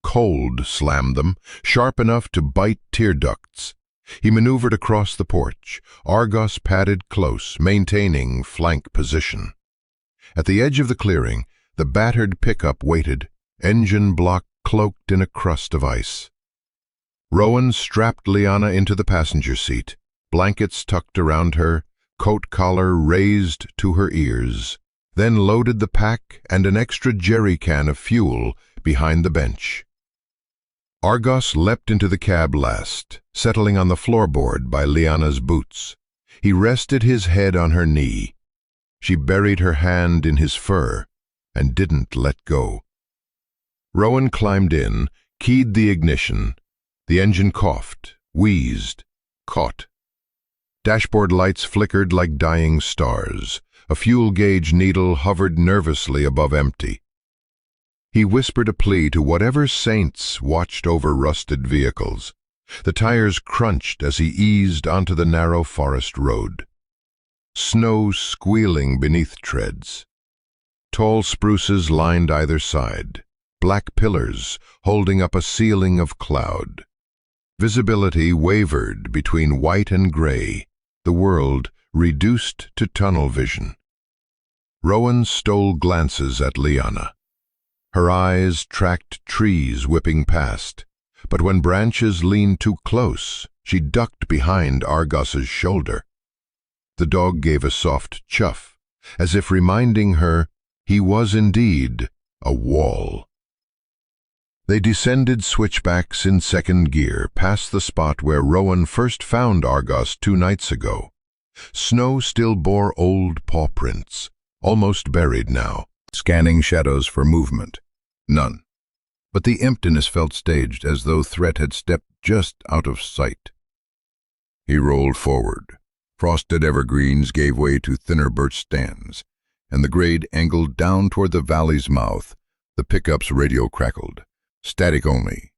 Cold slammed them, sharp enough to bite tear ducts. He maneuvered across the porch. Argos padded close, maintaining flank position. At the edge of the clearing, the battered pickup waited, engine block cloaked in a crust of ice. Rowan strapped Lyanna into the passenger seat, blankets tucked around her, coat collar raised to her ears, then loaded the pack and an extra jerry can of fuel behind the bench. Argos leapt into the cab last, settling on the floorboard by Lyanna's boots. He rested his head on her knee. She buried her hand in his fur and didn't let go. Rowan climbed in, keyed the ignition. The engine coughed, wheezed, caught. Dashboard lights flickered like dying stars. A fuel gauge needle hovered nervously above empty. He whispered a plea to whatever saints watched over rusted vehicles. The tires crunched as he eased onto the narrow forest road. Snow squealing beneath treads. Tall spruces lined either side, black pillars holding up a ceiling of cloud. Visibility wavered between white and gray, the world reduced to tunnel vision. Rowan stole glances at Liana. Her eyes tracked trees whipping past, but when branches leaned too close, she ducked behind Argos's shoulder. The dog gave a soft chuff, as if reminding her he was indeed a wall. They descended switchbacks in second gear, past the spot where Rowan first found Argos 2 nights ago. Snow still bore old paw prints, almost buried now. Scanning shadows for movement. None. But the emptiness felt staged, as though threat had stepped just out of sight. He rolled forward. Frosted evergreens gave way to thinner birch stands, and the grade angled down toward the valley's mouth. The pickup's radio crackled. Static only.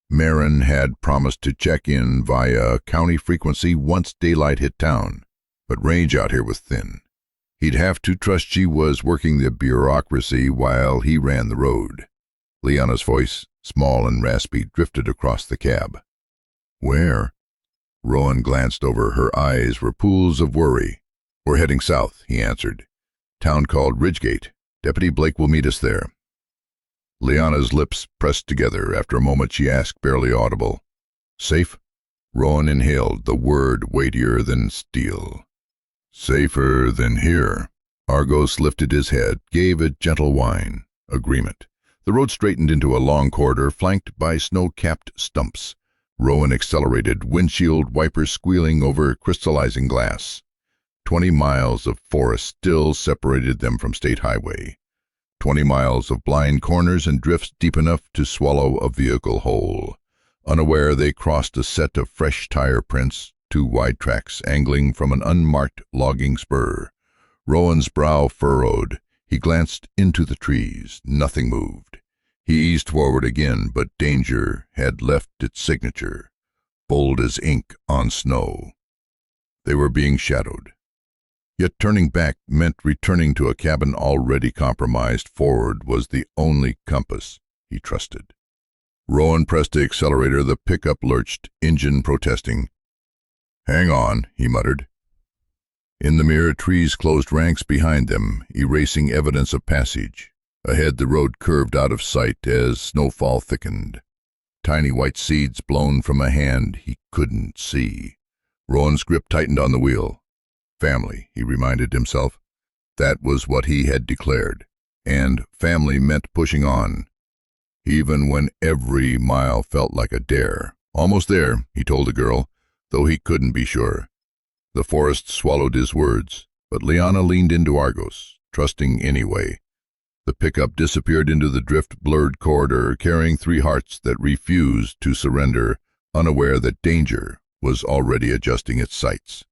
Marin had promised to check in via county frequency once daylight hit town, but range out here was thin. He'd have to trust she was working the bureaucracy while he ran the road. Liana's voice, small and raspy, drifted across the cab. "Where?" Rowan glanced over. Her eyes were pools of worry. "We're heading south," he answered. "Town called Ridgegate. Deputy Blake will meet us there." Liana's lips pressed together. After a moment she asked, barely audible, "Safe?" Rowan inhaled, the word weightier than steel. "Safer than here." Argos lifted his head, gave a gentle whine. Agreement. The road straightened into a long corridor flanked by snow-capped stumps. Rowan accelerated, windshield wipers squealing over crystallizing glass. 20 miles of forest still separated them from state highway. 20 miles of blind corners and drifts deep enough to swallow a vehicle whole. Unaware, they crossed a set of fresh tire prints, 2 wide tracks angling from an unmarked logging spur. Rowan's brow furrowed. He glanced into the trees. Nothing moved. He eased forward again, but danger had left its signature, bold as ink on snow. They were being shadowed. Yet turning back meant returning to a cabin already compromised. Forward was the only compass he trusted. Rowan pressed the accelerator. The pickup lurched, engine protesting. "Hang on," he muttered. In the mirror, trees closed ranks behind them, erasing evidence of passage. Ahead, the road curved out of sight as snowfall thickened. Tiny white seeds blown from a hand he couldn't see. Rowan's grip tightened on the wheel. Family, he reminded himself. That was what he had declared. And family meant pushing on, even when every mile felt like a dare. Almost there, he told the girl, though he couldn't be sure. The forest swallowed his words, but Liana leaned into Argos, trusting anyway. The pickup disappeared into the drift-blurred corridor, carrying 3 hearts that refused to surrender, unaware that danger was already adjusting its sights.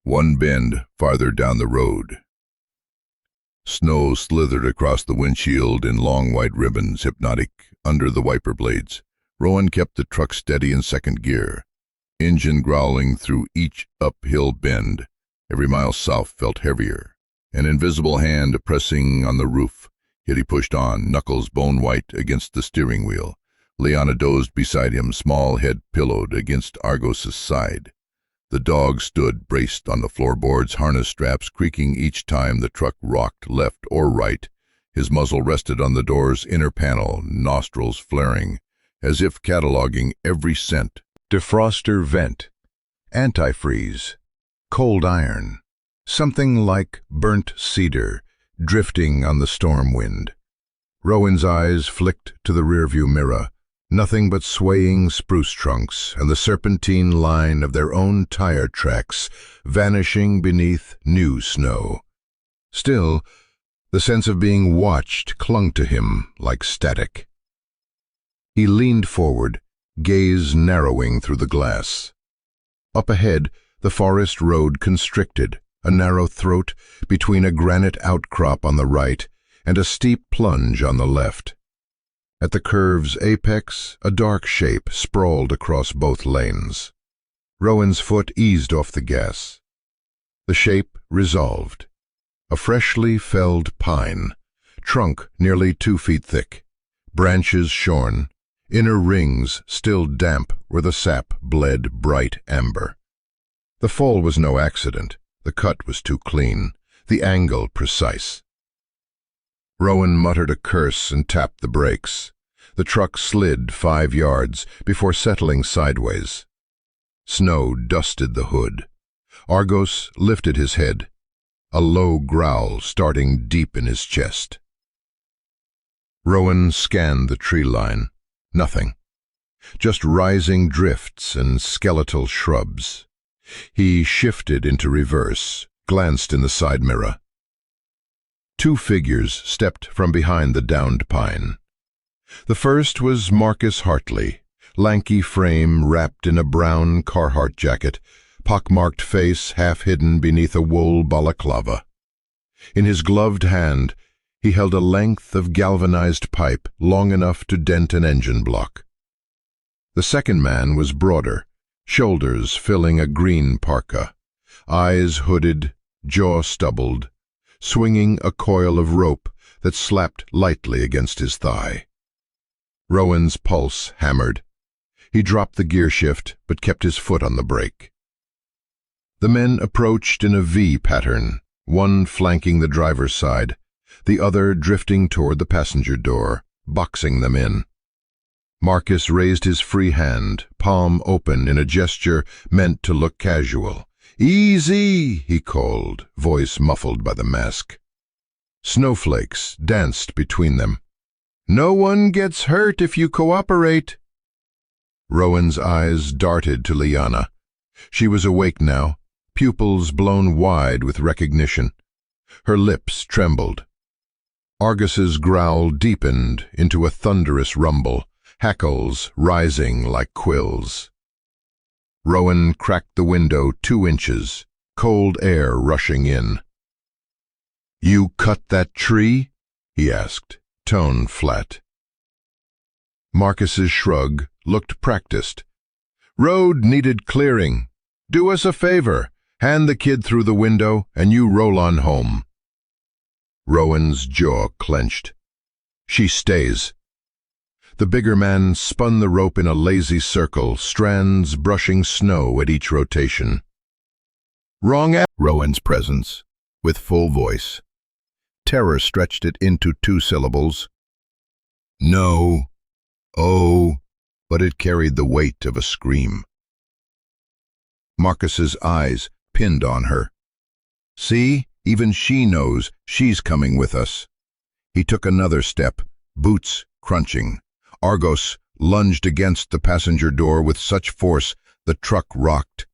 One bend farther down the road. Snow slithered across the windshield in long white ribbons, hypnotic under the wiper blades. Rowan kept the truck steady in second gear, engine growling through each uphill bend. Every mile south felt heavier, an invisible hand pressing on the roof. Yet he pushed on, knuckles bone-white against the steering wheel. Liana dozed beside him, small head pillowed against Argos's side. The dog stood braced on the floorboards, harness straps creaking each time the truck rocked left or right. His muzzle rested on the door's inner panel, nostrils flaring, as if cataloging every scent. Defroster vent, antifreeze, cold iron, something like burnt cedar drifting on the storm wind. Rowan's eyes flicked to the rearview mirror. Nothing but swaying spruce trunks and the serpentine line of their own tire tracks vanishing beneath new snow. Still, the sense of being watched clung to him like static. He leaned forward, gaze narrowing through the glass. Up ahead, the forest road constricted, a narrow throat between a granite outcrop on the right and a steep plunge on the left. At the curve's apex, a dark shape sprawled across both lanes. Rowan's foot eased off the gas. The shape resolved. A freshly felled pine, trunk nearly 2 feet thick, branches shorn, inner rings still damp where the sap bled bright amber. The fall was no accident. The cut was too clean, the angle precise. Rowan muttered a curse and tapped the brakes. The truck slid 5 yards before settling sideways. Snow dusted the hood. Argos lifted his head, a low growl starting deep in his chest. Rowan scanned the tree line. Nothing. Just rising drifts and skeletal shrubs. He shifted into reverse, glanced in the side mirror. 2 figures stepped from behind the downed pine. The first was Marcus Hartley, lanky frame wrapped in a brown Carhartt jacket, pockmarked face half hidden beneath a wool balaclava. In his gloved hand, he held a length of galvanized pipe long enough to dent an engine block. The second man was broader, shoulders filling a green parka, eyes hooded, jaw stubbled, swinging a coil of rope that slapped lightly against his thigh. Rowan's pulse hammered. He dropped the gear shift but kept his foot on the brake. The men approached in a V pattern, one flanking the driver's side, the other drifting toward the passenger door, boxing them in. Marcus raised his free hand, palm open in a gesture meant to look casual. "Easy," he called, voice muffled by the mask. Snowflakes danced between them. "No one gets hurt if you cooperate." Rowan's eyes darted to Liana. She was awake now, pupils blown wide with recognition. Her lips trembled. Argus's growl deepened into a thunderous rumble, hackles rising like quills. Rowan cracked the window 2 inches, cold air rushing in. "You cut that tree?" he asked, tone flat. Marcus's shrug looked practiced. "Road needed clearing. Do us a favor. Hand the kid through the window and you roll on home." Rowan's jaw clenched. "She stays." The bigger man spun the rope in a lazy circle, strands brushing snow at each rotation. "Wrong at—" Rowan's presence, with full voice. Terror stretched it into 2 syllables. "No. Oh," but it carried the weight of a scream. Marcus's eyes pinned on her. "See, even she knows she's coming with us." He took another step, boots crunching. Argos lunged against the passenger door with such force the truck rocked.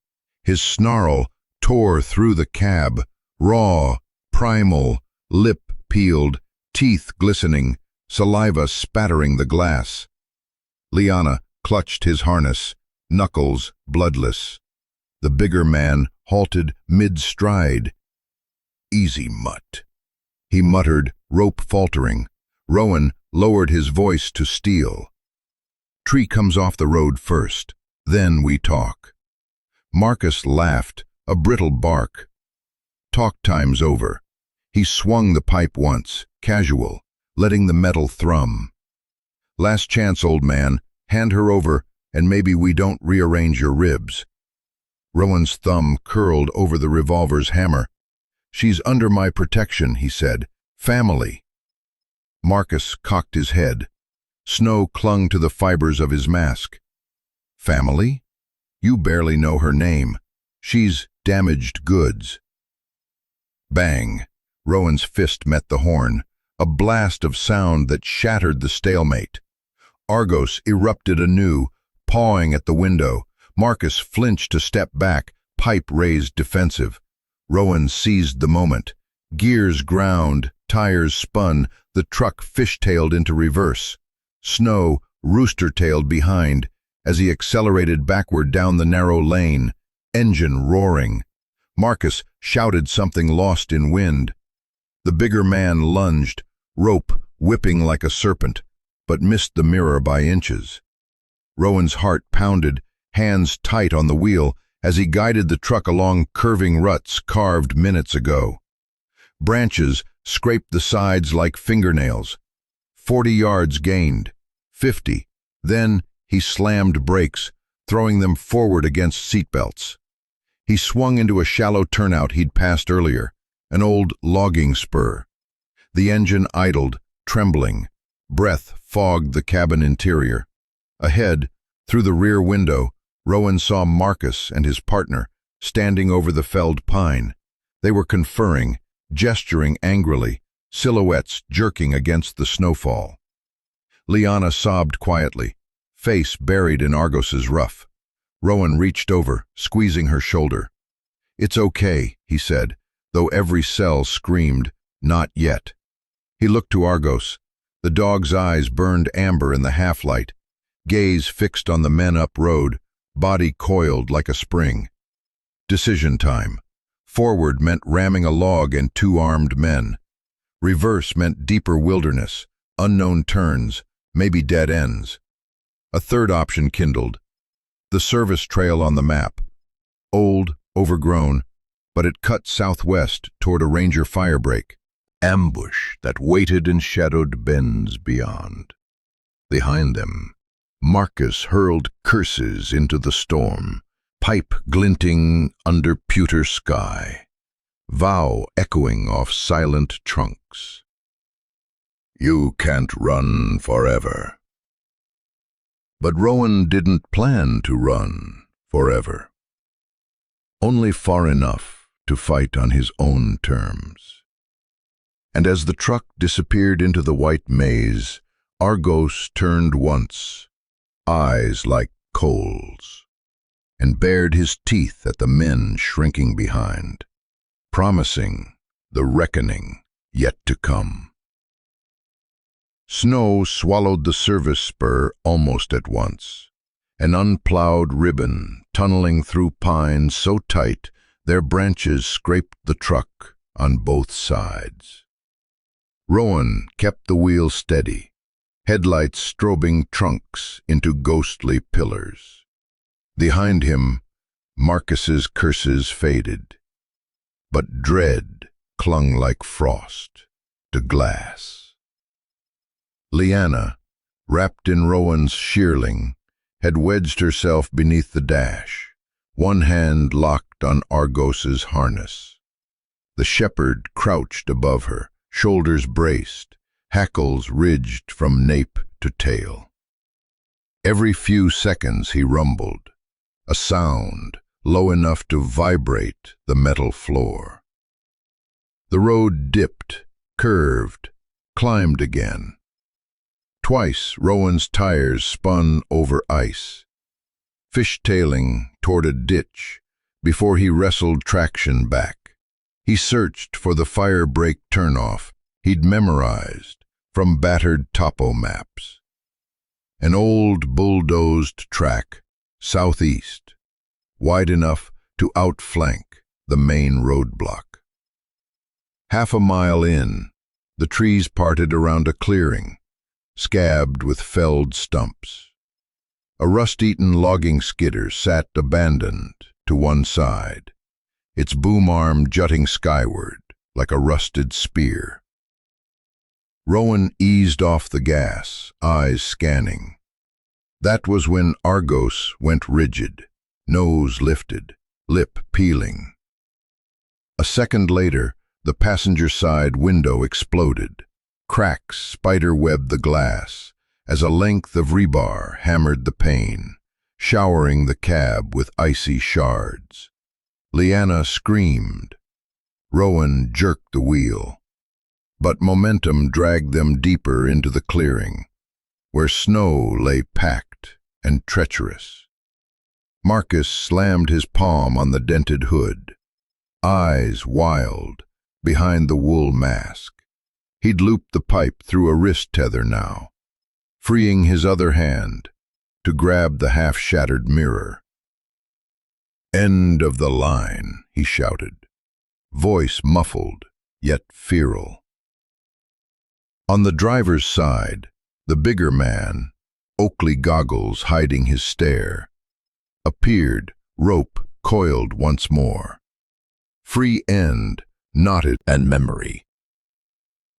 His snarl tore through the cab, raw, primal, lip peeled, teeth glistening, saliva spattering the glass. Liana clutched his harness, knuckles bloodless. The bigger man halted mid-stride. "Easy, mutt," he muttered, rope faltering. Rowan lowered his voice to steel. "Tree comes off the road first, then we talk." Marcus laughed, a brittle bark. Talk time's over. He swung the pipe once, casual, letting the metal thrum. "Last chance, old man. Hand her over, and maybe we don't rearrange your ribs." Rowan's thumb curled over the revolver's hammer. "She's under my protection," he said. "Family." Marcus cocked his head. Snow clung to the fibers of his mask. "Family? You barely know her name. She's damaged goods." Bang! Rowan's fist met the horn, a blast of sound that shattered the stalemate. Argos erupted anew, pawing at the window. Marcus flinched a step back, pipe raised defensive. Rowan seized the moment. Gears ground, tires spun, the truck fishtailed into reverse. Snow rooster-tailed behind as he accelerated backward down the narrow lane, engine roaring. Marcus shouted something lost in wind. The bigger man lunged, rope whipping like a serpent. but missed the mirror by inches. Rowan's heart pounded, hands tight on the wheel, as he guided the truck along curving ruts carved minutes ago. Branches scraped the sides like fingernails. 40 yards gained, 50. Then he slammed brakes, throwing them forward against seatbelts. He swung into a shallow turnout he'd passed earlier, an old logging spur. The engine idled, trembling. Breath fogged the cabin interior. Ahead, through the rear window, Rowan saw Marcus and his partner standing over the felled pine. They were conferring, gesturing angrily, silhouettes jerking against the snowfall. Liana sobbed quietly, face buried in Argos's ruff. Rowan reached over, squeezing her shoulder. "It's okay," he said, though every cell screamed, "Not yet." He looked to Argos. The dog's eyes burned amber in the half-light, gaze fixed on the men up road, body coiled like a spring. Decision time. Forward meant ramming a log and 2 armed men. Reverse meant deeper wilderness, unknown turns, maybe dead ends. A third option kindled. The service trail on the map. Old, overgrown, but it cut southwest toward a Ranger firebreak. Ambush that waited in shadowed bends beyond. Behind them, Marcus hurled curses into the storm, pipe glinting under pewter sky, vow echoing off silent trunks. "You can't run forever." But Rowan didn't plan to run forever. Only far enough to fight on his own terms. And as the truck disappeared into the white maze, Argos turned once, eyes like coals, and bared his teeth at the men shrinking behind, promising the reckoning yet to come. Snow swallowed the service spur almost at once, an unplowed ribbon tunneling through pines so tight their branches scraped the truck on both sides. Rowan kept the wheel steady, headlights strobing trunks into ghostly pillars. Behind him, Marcus's curses faded, but dread clung like frost to glass. Liana, wrapped in Rowan's shearling, had wedged herself beneath the dash, one hand locked on Argos's harness. The shepherd crouched above her, shoulders braced, hackles ridged from nape to tail. Every few seconds he rumbled, a sound low enough to vibrate the metal floor. The road dipped, curved, climbed again. Twice Rowan's tires spun over ice, fishtailing toward a ditch before he wrestled traction back. He searched for the firebreak turnoff he'd memorized from battered topo maps. An old bulldozed track, southeast, wide enough to outflank the main roadblock. Half a mile in, the trees parted around a clearing, scabbed with felled stumps. A rust-eaten logging skidder sat abandoned to one side, its boom arm jutting skyward like a rusted spear. Rowan eased off the gas, eyes scanning. That was when Argos went rigid, nose lifted, lip peeling. A second later, the passenger side window exploded. Cracks spider-webbed the glass as a length of rebar hammered the pane, showering the cab with icy shards. Liana screamed. Rowan jerked the wheel, but momentum dragged them deeper into the clearing, where snow lay packed and treacherous. Marcus slammed his palm on the dented hood, eyes wild behind the wool mask. He'd looped the pipe through a wrist tether now, freeing his other hand to grab the half-shattered mirror. "End of the line," he shouted, voice muffled, yet feral. On the driver's side, The bigger man, Oakley goggles hiding his stare, appeared, rope coiled once more. Free end, knotted and memory.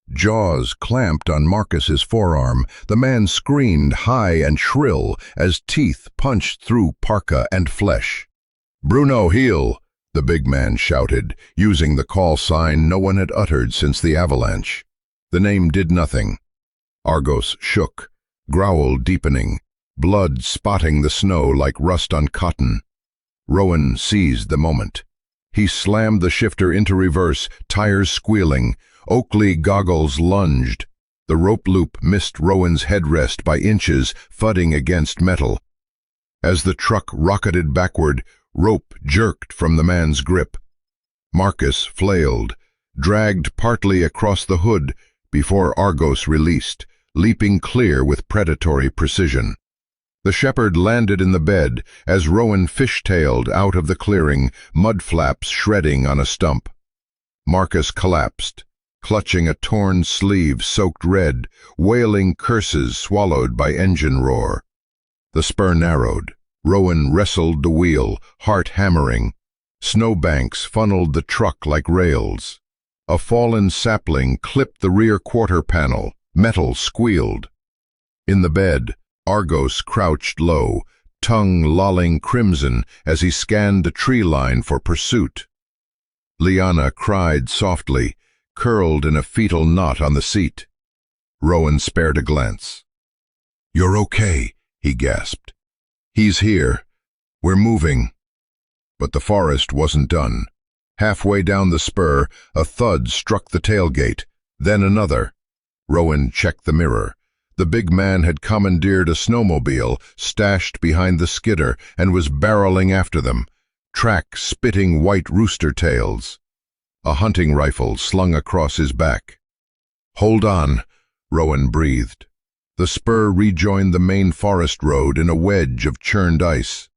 Jaws clamped on Marcus's forearm. The man screamed high and shrill as teeth punched through parka and flesh. "Bruno, heel!" the big man shouted, using the call sign no one had uttered since the avalanche. The name did nothing. Argos shook, growl deepening, blood spotting the snow like rust on cotton. Rowan seized the moment. He slammed the shifter into reverse, tires squealing. Oakley goggles lunged. The rope loop missed Rowan's headrest by inches, thudding against metal. As the truck rocketed backward, rope jerked from the man's grip. Marcus flailed, dragged partly across the hood before Argos released, leaping clear with predatory precision. The shepherd landed in the bed as Rowan fishtailed out of the clearing, mud flaps shredding on a stump. Marcus collapsed, clutching a torn sleeve soaked red, wailing curses swallowed by engine roar. The spur narrowed. Rowan wrestled the wheel, heart hammering. Snowbanks funneled the truck like rails. A fallen sapling clipped the rear quarter panel. Metal squealed. In the bed, Argos crouched low, tongue lolling crimson as he scanned the tree line for pursuit. Liana cried softly, curled in a fetal knot on the seat. Rowan spared a glance. "You're okay," he gasped. "He's here. We're moving." But the forest wasn't done. Halfway down the spur, a thud struck the tailgate, then another. Rowan checked the mirror. The big man had commandeered a snowmobile, stashed behind the skidder, and was barreling after them, track spitting white rooster tails. A hunting rifle slung across his back. "Hold on," Rowan breathed. The spur rejoined the main forest road in a wedge of churned ice.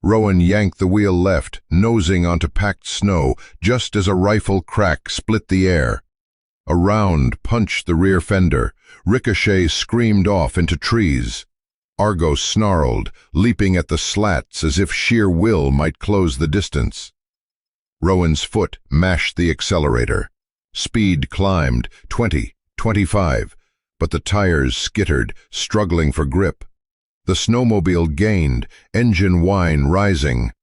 Rowan yanked the wheel left, nosing onto packed snow, just as a rifle crack split the air. A round punched the rear fender. Ricochet screamed off into trees. Argos snarled, leaping at the slats as if sheer will might close the distance. Rowan's foot mashed the accelerator. Speed climbed, 20, 25, but the tires skittered, struggling for grip. The snowmobile gained, engine whine rising.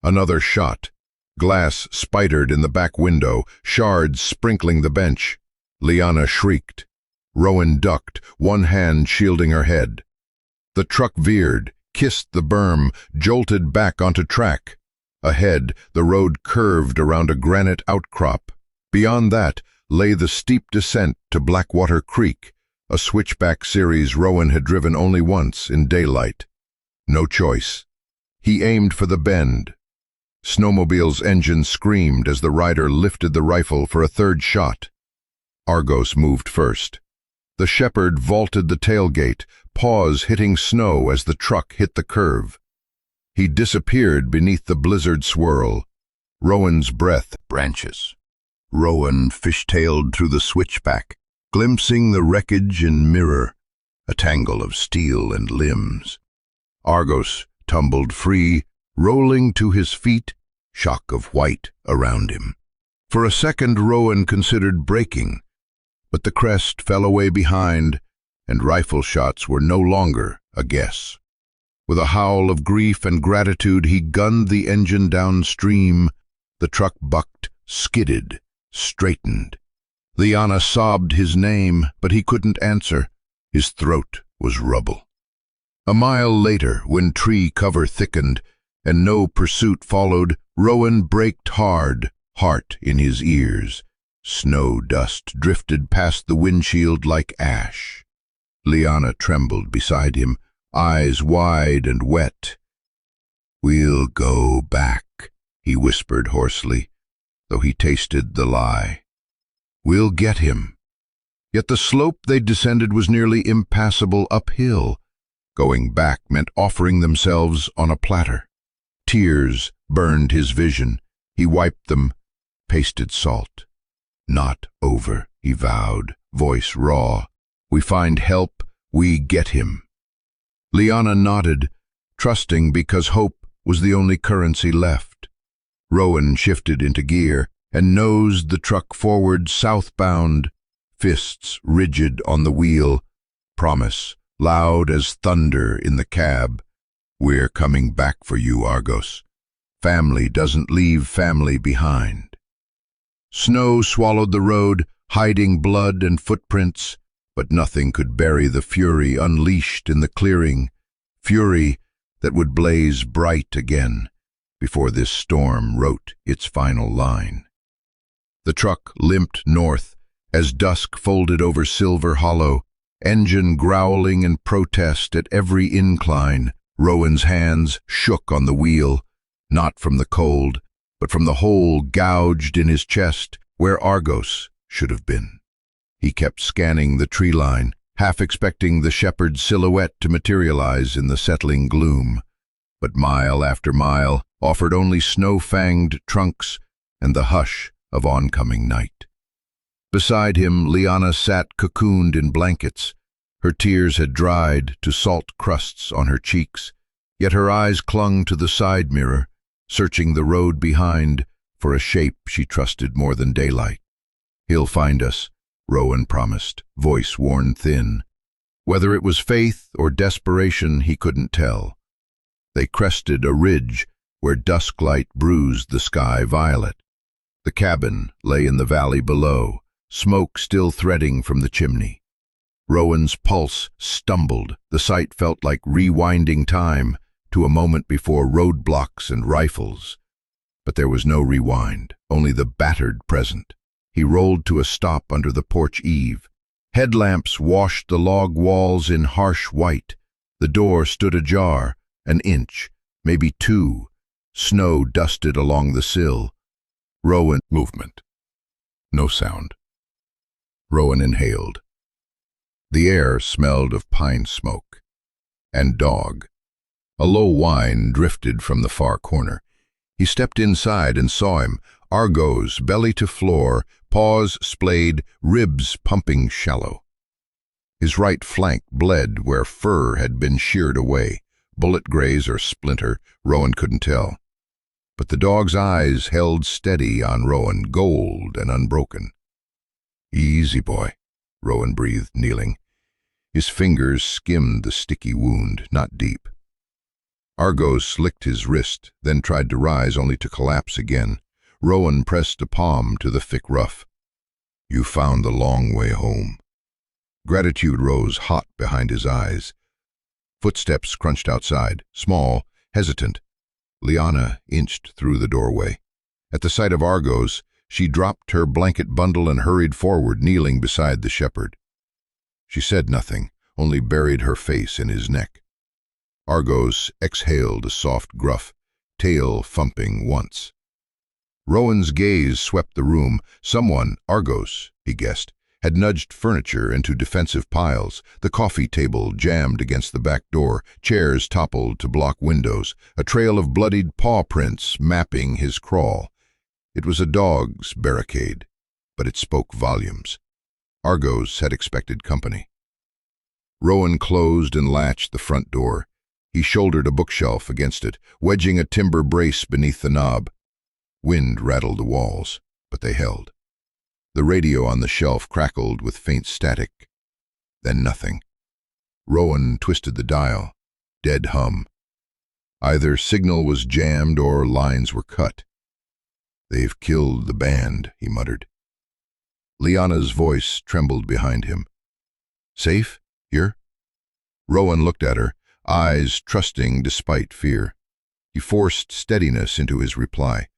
Another shot. Glass spidered in the back window, shards sprinkling the bench. Liana shrieked. Rowan ducked, one hand shielding her head. The truck veered, kissed the berm, jolted back onto track. Ahead, the road curved around a granite outcrop. Beyond that lay the steep descent to Blackwater Creek, a switchback series Rowan had driven only once in daylight. No choice. He aimed for the bend. Snowmobile's engine screamed as the rider lifted the rifle for a third shot. Argos moved first. The shepherd vaulted the tailgate, paws hitting snow as the truck hit the curve. He disappeared beneath the blizzard swirl. Rowan's breath branches. Rowan fishtailed through the switchback, glimpsing the wreckage and mirror, a tangle of steel and limbs. Argos tumbled free, rolling to his feet, shock of white around him. For a second Rowan considered braking, but the crest fell away behind, and rifle shots were no longer a guess. With a howl of grief and gratitude, he gunned the engine downstream. The truck bucked, skidded, straightened. Liana sobbed his name, but he couldn't answer. His throat was rubble. A mile later, when tree cover thickened and no pursuit followed, Rowan braked hard, heart in his ears. Snow dust drifted past the windshield like ash. Liana trembled beside him, eyes wide and wet. "We'll go back," he whispered hoarsely, though he tasted the lie. "We'll get him." Yet the slope they descended was nearly impassable uphill. Going back meant offering themselves on a platter. Tears burned his vision. He wiped them, pasted salt. "Not over," he vowed, voice raw. "We find help We get him. Liana nodded, trusting because hope was the only currency left. Rowan shifted into gear and nosed the truck forward southbound, fists rigid on the wheel, promise loud as thunder in the cab. We're coming back for you, Argos. Family doesn't leave family behind. Snow swallowed the road, hiding blood and footprints, but nothing could bury the fury unleashed in the clearing, fury that would blaze bright again before this storm wrote its final line. The truck limped north as dusk folded over Silver Hollow, engine growling in protest at every incline. Rowan's hands shook on the wheel, not from the cold, but from the hole gouged in his chest where Argos should have been. He kept scanning the tree line, half expecting the shepherd's silhouette to materialize in the settling gloom. But mile after mile offered only snow-fanged trunks and the hush of oncoming night. Beside him, Liana sat cocooned in blankets. Her tears had dried to salt crusts on her cheeks, yet her eyes clung to the side mirror, searching the road behind for a shape she trusted more than daylight. "He'll find us," Rowan promised, voice worn thin. Whether it was faith or desperation, he couldn't tell. They crested a ridge where dusklight bruised the sky violet. The cabin lay in the valley below, smoke still threading from the chimney. Rowan's pulse stumbled. The sight felt like rewinding time to a moment before roadblocks and rifles. But there was no rewind, only the battered present. He rolled to a stop under the porch eave. Headlamps washed the log walls in harsh white. The door stood ajar, an inch, maybe two. Snow dusted along the sill. Rowan movement. No sound. Rowan inhaled. The air smelled of pine smoke. And dog. A low whine drifted from the far corner. He stepped inside and saw him, Argos, belly to floor, paws splayed, ribs pumping shallow. His right flank bled where fur had been sheared away. Bullet graze or splinter, Rowan couldn't tell. But the dog's eyes held steady on Rowan, gold and unbroken. "Easy, boy," Rowan breathed, kneeling. His fingers skimmed the sticky wound, not deep. Argos licked his wrist, then tried to rise, only to collapse again. Rowan pressed a palm to the thick ruff. "You found the long way home." Gratitude rose hot behind his eyes. Footsteps crunched outside, small, hesitant. Liana inched through the doorway. At the sight of Argos, she dropped her blanket bundle and hurried forward, kneeling beside the shepherd. She said nothing, only buried her face in his neck. Argos exhaled a soft gruff, tail thumping once. Rowan's gaze swept the room. Someone, Argos, he guessed, had nudged furniture into defensive piles. The coffee table jammed against the back door, chairs toppled to block windows, a trail of bloodied paw prints mapping his crawl. It was a dog's barricade, but it spoke volumes. Argos had expected company. Rowan closed and latched the front door. He shouldered a bookshelf against it, wedging a timber brace beneath the knob. Wind rattled the walls, but they held. The radio on the shelf crackled with faint static. Then nothing. Rowan twisted the dial. Dead hum. Either signal was jammed or lines were cut. "They've killed the band," he muttered. Liana's voice trembled behind him. "Safe? Here?" Rowan looked at her, eyes trusting despite fear. He forced steadiness into his reply.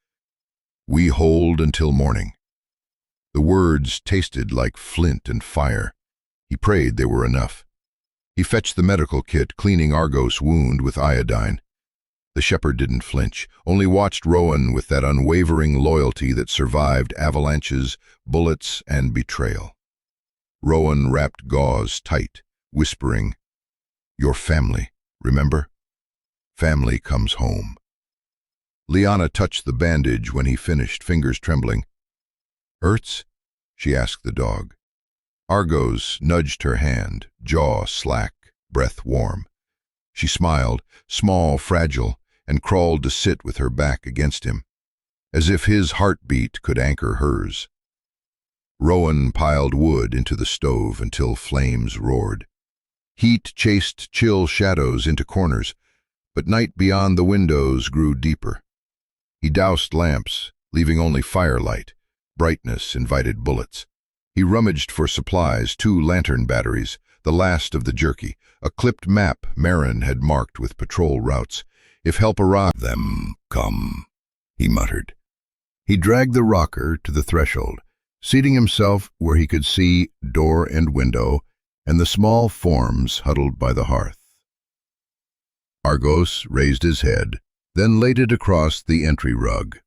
"We hold until morning." The words tasted like flint and fire. He prayed they were enough. He fetched the medical kit, cleaning Argos' wound with iodine. The shepherd didn't flinch, only watched Rowan with that unwavering loyalty that survived avalanches, bullets, and betrayal. Rowan wrapped gauze tight, whispering, "Your family, remember? Family comes home." Liana touched the bandage when he finished, fingers trembling. "Hurts?" she asked the dog. Argos nudged her hand, jaw slack, breath warm. She smiled, small, fragile, and crawled to sit with her back against him, as if his heartbeat could anchor hers. Rowan piled wood into the stove until flames roared. Heat chased chill shadows into corners, but night beyond the windows grew deeper. He doused lamps, leaving only firelight. Brightness invited bullets. He rummaged for supplies, 2 lantern batteries, the last of the jerky, a clipped map Marin had marked with patrol routes. If help arrived, "Them come," he muttered. He dragged the rocker to the threshold, seating himself where he could see door and window and the small forms huddled by the hearth. Argos raised his head, then laid it across the entry rug.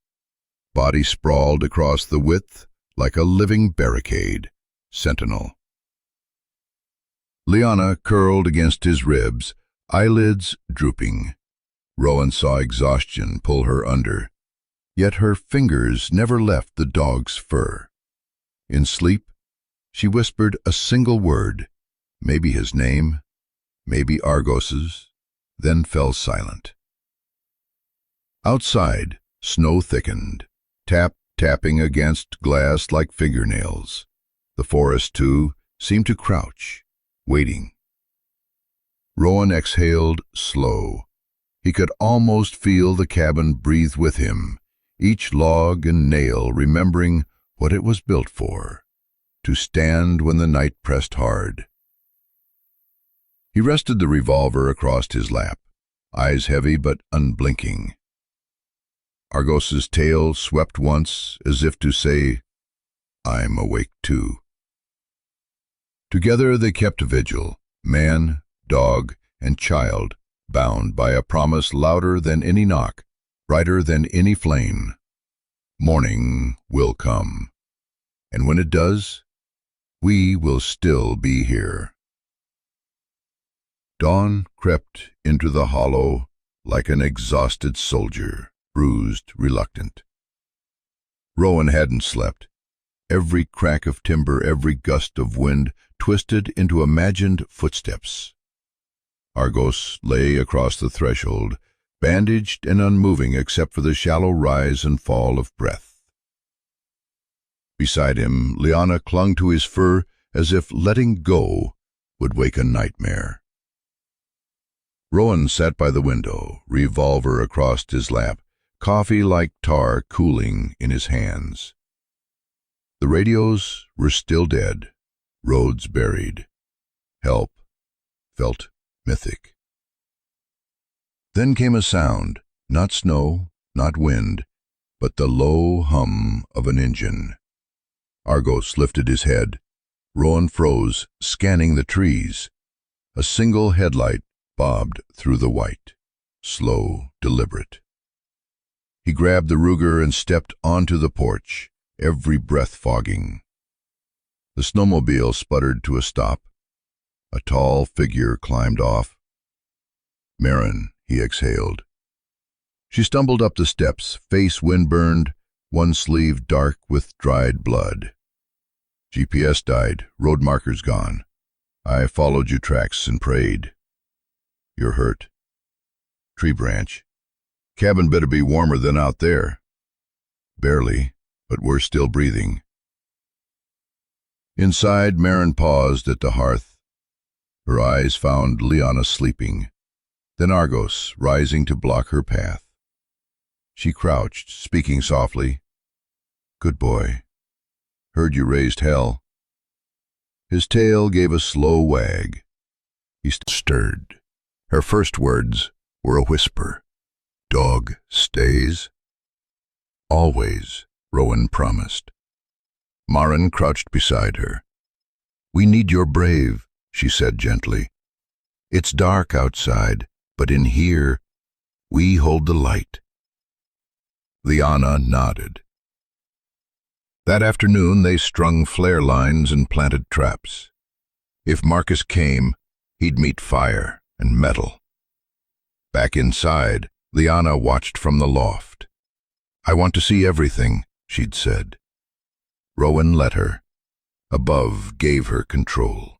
Body sprawled across the width like a living barricade, sentinel. Liana curled against his ribs, eyelids drooping. Rowan saw exhaustion pull her under, yet her fingers never left the dog's fur. In sleep, she whispered a single word, maybe his name, maybe Argos's, then fell silent. Outside, snow thickened, tapping against glass like fingernails. The forest, too, seemed to crouch, waiting. Rowan exhaled slow. He could almost feel the cabin breathe with him, each log and nail remembering what it was built for, to stand when the night pressed hard. He rested the revolver across his lap, eyes heavy but unblinking. Argos's tail swept once, as if to say, "I'm awake too." Together they kept vigil, man, dog, and child, bound by a promise louder than any knock, brighter than any flame. Morning will come, and when it does, we will still be here. Dawn crept into the hollow like an exhausted soldier, bruised, reluctant. Rowan hadn't slept. Every crack of timber, every gust of wind twisted into imagined footsteps. Argos lay across the threshold, bandaged and unmoving except for the shallow rise and fall of breath. Beside him, Liana clung to his fur as if letting go would wake a nightmare. Rowan sat by the window, revolver across his lap, coffee like tar cooling in his hands. The radios were still dead, roads buried. Help felt mythic. Then came a sound, not snow, not wind, but the low hum of an engine. Argos lifted his head. Rowan froze, scanning the trees. A single headlight bobbed through the white, slow, deliberate. He grabbed the Ruger and stepped onto the porch, every breath fogging. The snowmobile sputtered to a stop. A tall figure climbed off. "Marin," he exhaled. She stumbled up the steps, face wind-burned, one sleeve dark with dried blood. "GPS died, road markers gone. I followed your tracks and prayed." "You're hurt." "Tree branch. Cabin better be warmer than out there." "Barely, but we're still breathing." Inside, Marin paused at the hearth. Her eyes found Liana sleeping, then Argos rising to block her path. She crouched, speaking softly. "Good boy. Heard you raised hell." His tail gave a slow wag. He stirred. Her first words were a whisper. "Dog stays?" "Always," Rowan promised. Marin crouched beside her. "We need your brave," she said gently. "It's dark outside, but in here, we hold the light." Liana nodded. That afternoon they strung flare lines and planted traps. If Marcus came, he'd meet fire and metal. Back inside, Liana watched from the loft. "I want to see everything," she'd said. Rowan let her. above gave her control.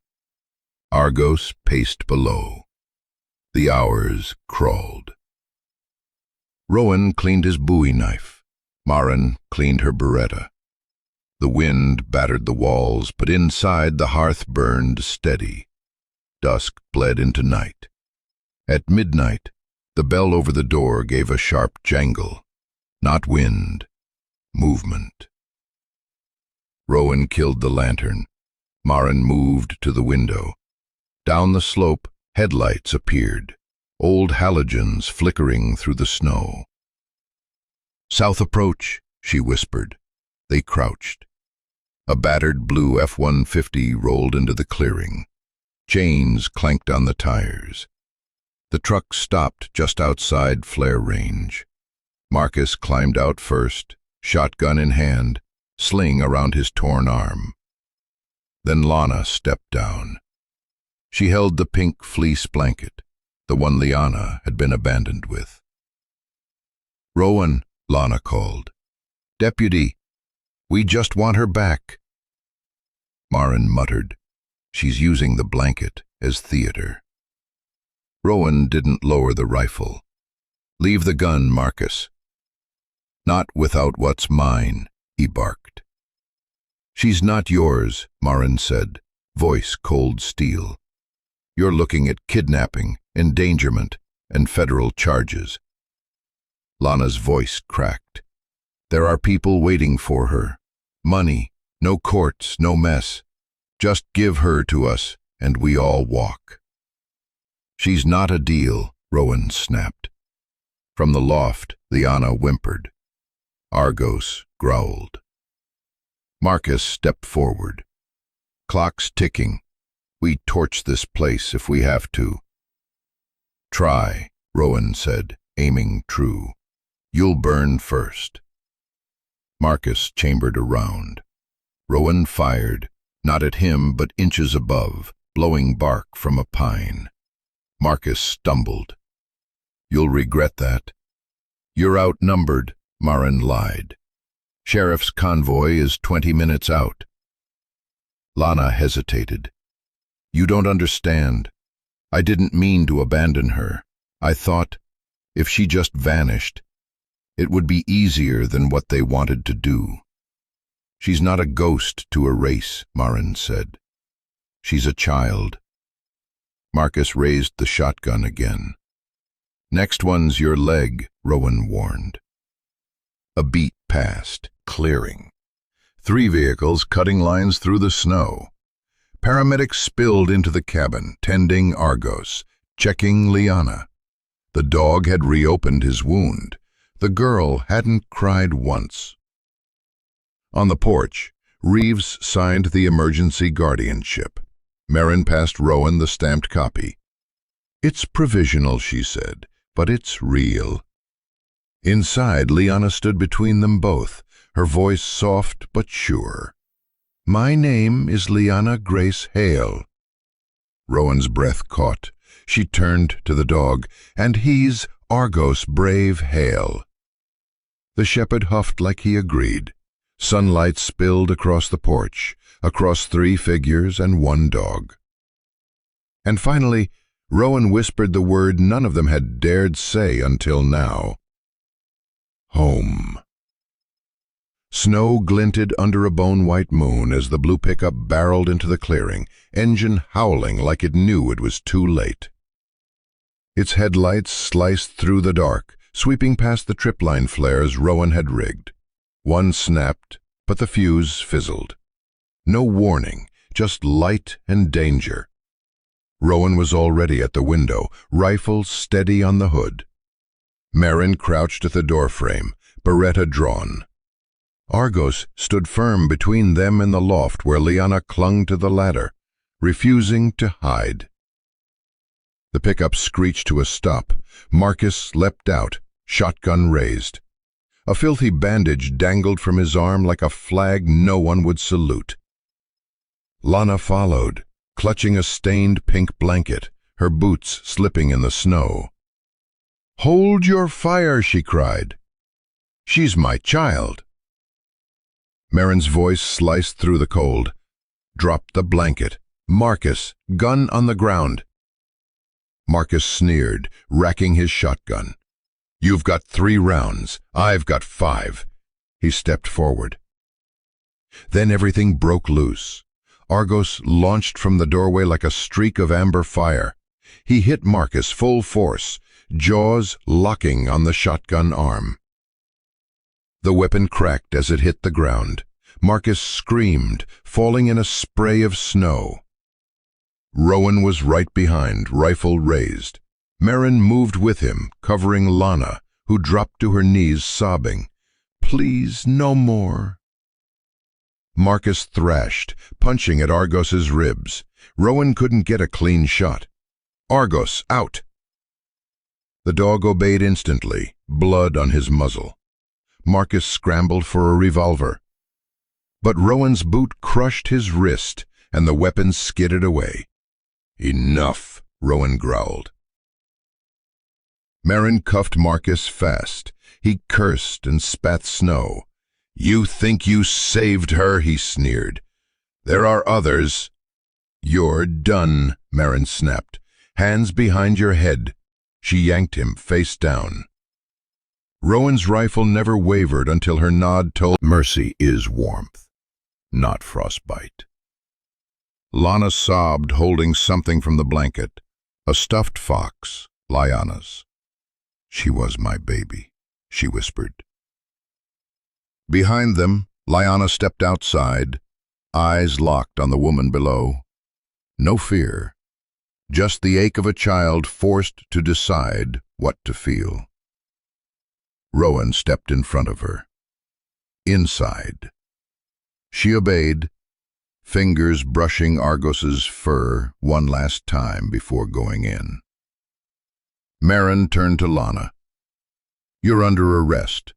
Argos paced below. The hours crawled. Rowan cleaned his bowie knife. Maren cleaned her beretta. The wind battered the walls, but inside the hearth burned steady. Dusk bled into night. At midnight, the bell over the door gave a sharp jangle. Not wind, movement. Rowan killed the lantern. Maren moved to the window. Down the slope, headlights appeared, old halogens flickering through the snow. "South approach," she whispered. They crouched. A battered blue F-150 rolled into the clearing. Chains clanked on the tires. The truck stopped just outside flare range. Marcus climbed out first, shotgun in hand, sling around his torn arm. Then Lana stepped down. She held the pink fleece blanket, the one Liana had been abandoned with. "Rowan," Lana called. "Deputy, we just want her back." Maren muttered, "She's using the blanket as theater." Rowan didn't lower the rifle. "Leave the gun, Marcus." "Not without what's mine," he barked. "She's not yours," Maren said, voice cold steel. "You're looking at kidnapping, endangerment, and federal charges." Lana's voice cracked. "There are people waiting for her. Money, no courts, no mess. Just give her to us, and we all walk." "She's not a deal," Rowan snapped. From the loft, Liana whimpered. Argos growled. Marcus stepped forward. "Clock's ticking. We torch this place if we have to." "Try," Rowan said, aiming true. "You'll burn first." Marcus chambered around. Rowan fired, not at him but inches above, blowing bark from a pine. Marcus stumbled. "You'll regret that." "You're outnumbered," Maren lied. "Sheriff's convoy is 20 minutes out." Lana hesitated. "You don't understand. I didn't mean to abandon her. I thought, if she just vanished, it would be easier than what they wanted to do." "She's not a ghost to erase," Maren said. "She's a child." Marcus raised the shotgun again. "Next one's your leg," Rowan warned. A beat passed, clearing. 3 vehicles cutting lines through the snow. Paramedics spilled into the cabin, tending Argos, checking Liana. The dog had reopened his wound. The girl hadn't cried once. On the porch, Reeves signed the emergency guardianship. Maren passed Rowan the stamped copy. "It's provisional," she said, "but it's real." Inside, Liana stood between them both, her voice soft but sure. "My name is Liana Grace Hale." Rowan's breath caught. She turned to the dog. "And he's Argos Brave Hale." The shepherd huffed like he agreed. Sunlight spilled across the porch, across 3 figures and 1 dog. And finally, Rowan whispered the word none of them had dared say until now. Home. Snow glinted under a bone-white moon as the blue pickup barreled into the clearing, engine howling like it knew it was too late. Its headlights sliced through the dark, sweeping past the tripline flares Rowan had rigged. One snapped, but the fuse fizzled. No warning, just light and danger. Rowan was already at the window, rifle steady on the hood. Maren crouched at the doorframe, beretta drawn. Argos stood firm between them and the loft where Liana clung to the ladder, refusing to hide. The pickup screeched to a stop. Marcus leapt out, shotgun raised. A filthy bandage dangled from his arm like a flag no one would salute. Lana followed, clutching a stained pink blanket, her boots slipping in the snow. "Hold your fire," she cried. "She's my child." Maren's voice sliced through the cold. dropped the blanket. "Marcus, gun on the ground." Marcus sneered, racking his shotgun. "You've got 3 rounds. I've got 5. He stepped forward. Then everything broke loose. Argos launched from the doorway like a streak of amber fire. He hit Marcus full force, jaws locking on the shotgun arm. The weapon cracked as it hit the ground. Marcus screamed, falling in a spray of snow. Rowan was right behind, rifle raised. Marin moved with him, covering Lana, who dropped to her knees sobbing. "Please, no more." Marcus thrashed, punching at Argos's ribs. Rowan couldn't get a clean shot. "Argos, out!" The dog obeyed instantly, blood on his muzzle. Marcus scrambled for a revolver. But Rowan's boot crushed his wrist, and the weapon skidded away. "Enough," Rowan growled. Marin cuffed Marcus fast. He cursed and spat snow. "You think you saved her?" he sneered. "There are others." "You're done," Marin snapped. "Hands behind your head." She yanked him face down. Rowan's rifle never wavered until her nod told mercy is warmth, not frostbite. Lana sobbed, holding something from the blanket, a stuffed fox, Lyanna's. "She was my baby," she whispered. Behind them, Lyanna stepped outside, eyes locked on the woman below. No fear, just the ache of a child forced to decide what to feel. Rowan stepped in front of her. Inside. She obeyed, fingers brushing Argos's fur one last time before going in. Marin turned to Lana. "You're under arrest.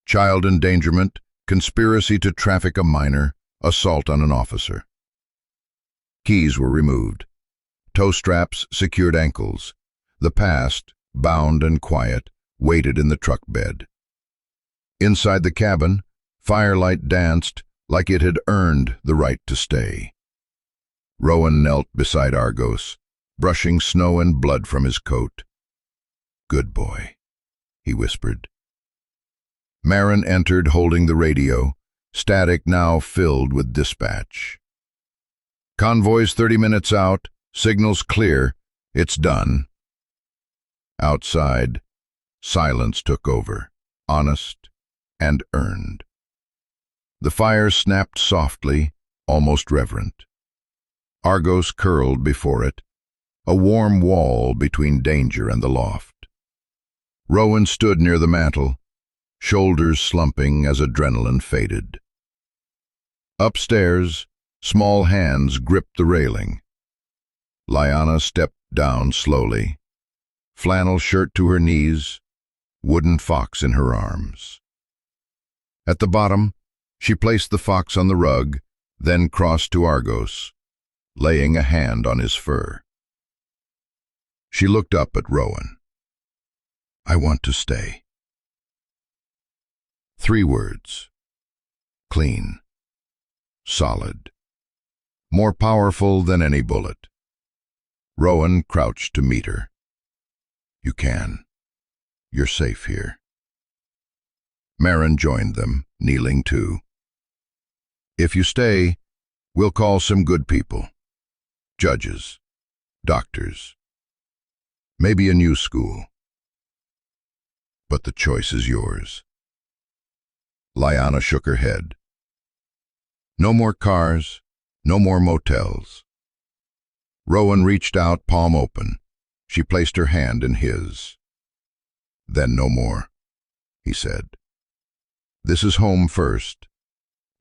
Child endangerment, conspiracy to traffic a minor, assault on an officer." Keys were removed. Toe straps secured ankles. The past, bound and quiet, waited in the truck bed. Inside the cabin, firelight danced like it had earned the right to stay. Rowan knelt beside Argos, brushing snow and blood from his coat. "Good boy," he whispered. Marin entered holding the radio, static now filled with dispatch. "Convoy's 30 minutes out, signal's clear, it's done." Outside, silence took over, honest and earned. The fire snapped softly, almost reverent. Argos curled before it, a warm wall between danger and the loft. Rowan stood near the mantel, shoulders slumping as adrenaline faded. Upstairs, small hands gripped the railing. Lyanna stepped down slowly, flannel shirt to her knees, wooden fox in her arms. At the bottom, she placed the fox on the rug, then crossed to Argos, laying a hand on his fur. She looked up at Rowan. "I want to stay." 3 words. Clean. Solid. More powerful than any bullet. Rowan crouched to meet her. "You can. You're safe here." Marin joined them, kneeling too. "If you stay, we'll call some good people. Judges. Doctors. Maybe a new school. But the choice is yours." Lyanna shook her head. "No more cars, no more motels." Rowan reached out, palm open. She placed her hand in his. "Then no more," he said. "This is home first,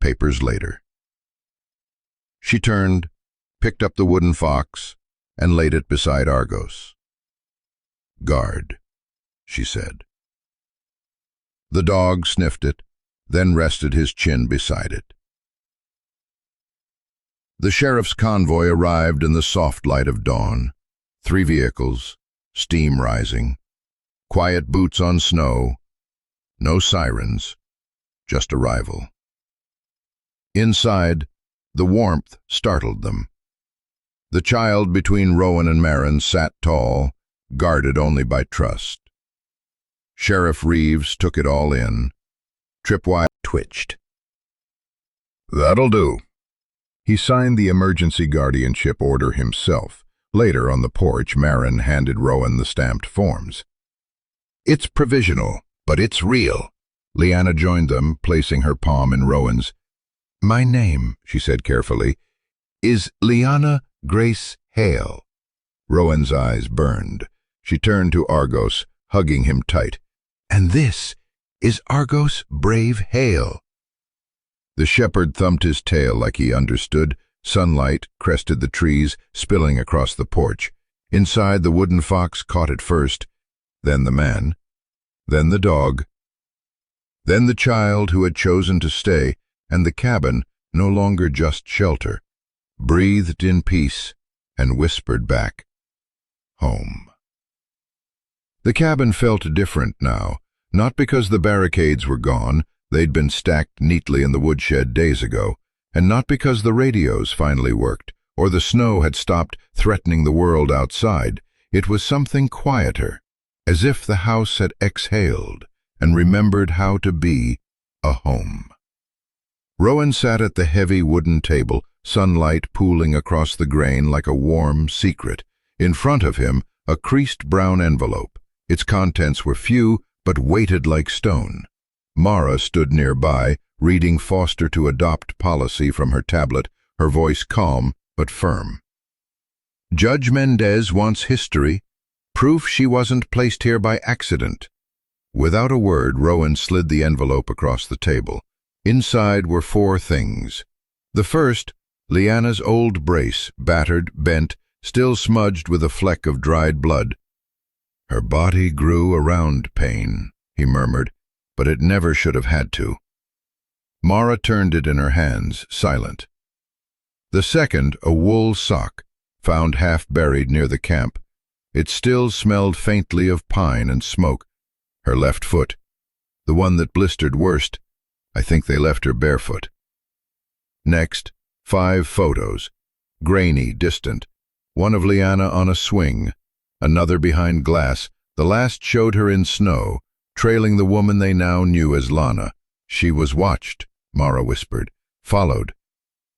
papers later." She turned, picked up the wooden fox, and laid it beside Argos. "Guard," she said. The dog sniffed it, then rested his chin beside it. The sheriff's convoy arrived in the soft light of dawn. 3 vehicles, steam rising, quiet boots on snow, no sirens, just arrival. Inside, The warmth startled them. The child between Rowan and Marin sat tall, guarded only by trust. Sheriff Reeves took it all in. Tripwire twitched. "That'll do." He signed the emergency guardianship order himself. Later, on the porch, Marin handed Rowan the stamped forms. "It's provisional, but it's real." Liana joined them, placing her palm in Rowan's. "My name," she said carefully, "is Liana Grace Hale." Rowan's eyes burned. She turned to Argos, hugging him tight. "And this is Argos Brave Hale." The shepherd thumped his tail like he understood. Sunlight crested the trees, spilling across the porch. Inside, the wooden fox caught it first, then the man, then the dog, then the child who had chosen to stay, and the cabin, no longer just shelter, breathed in peace and whispered back, "Home." The cabin felt different now, not because the barricades were gone. They'd been stacked neatly in the woodshed days ago, and not because the radios finally worked, or the snow had stopped threatening the world outside. It was something quieter, as if the house had exhaled and remembered how to be a home. Rowan sat at the heavy wooden table, sunlight pooling across the grain like a warm secret. In front of him, a creased brown envelope. Its contents were few, but weighted like stone. Mara stood nearby, reading Foster to Adopt policy from her tablet, her voice calm but firm. "Judge Mendez wants history, proof she wasn't placed here by accident." Without a word, Rowan slid the envelope across the table. Inside were 4 things. The first, Liana's old brace, battered, bent, still smudged with a fleck of dried blood. "Her body grew around pain," he murmured, "but it never should have had to." Mara turned it in her hands, silent. The second, a wool sock, found half buried near the camp. It still smelled faintly of pine and smoke. Her left foot, the one that blistered worst, I think they left her barefoot. Next, 5 photos, grainy, distant. One of Liana on a swing, another behind glass. The last showed her in snow, trailing the woman they now knew as Lana. "She was watched," Mara whispered, "followed.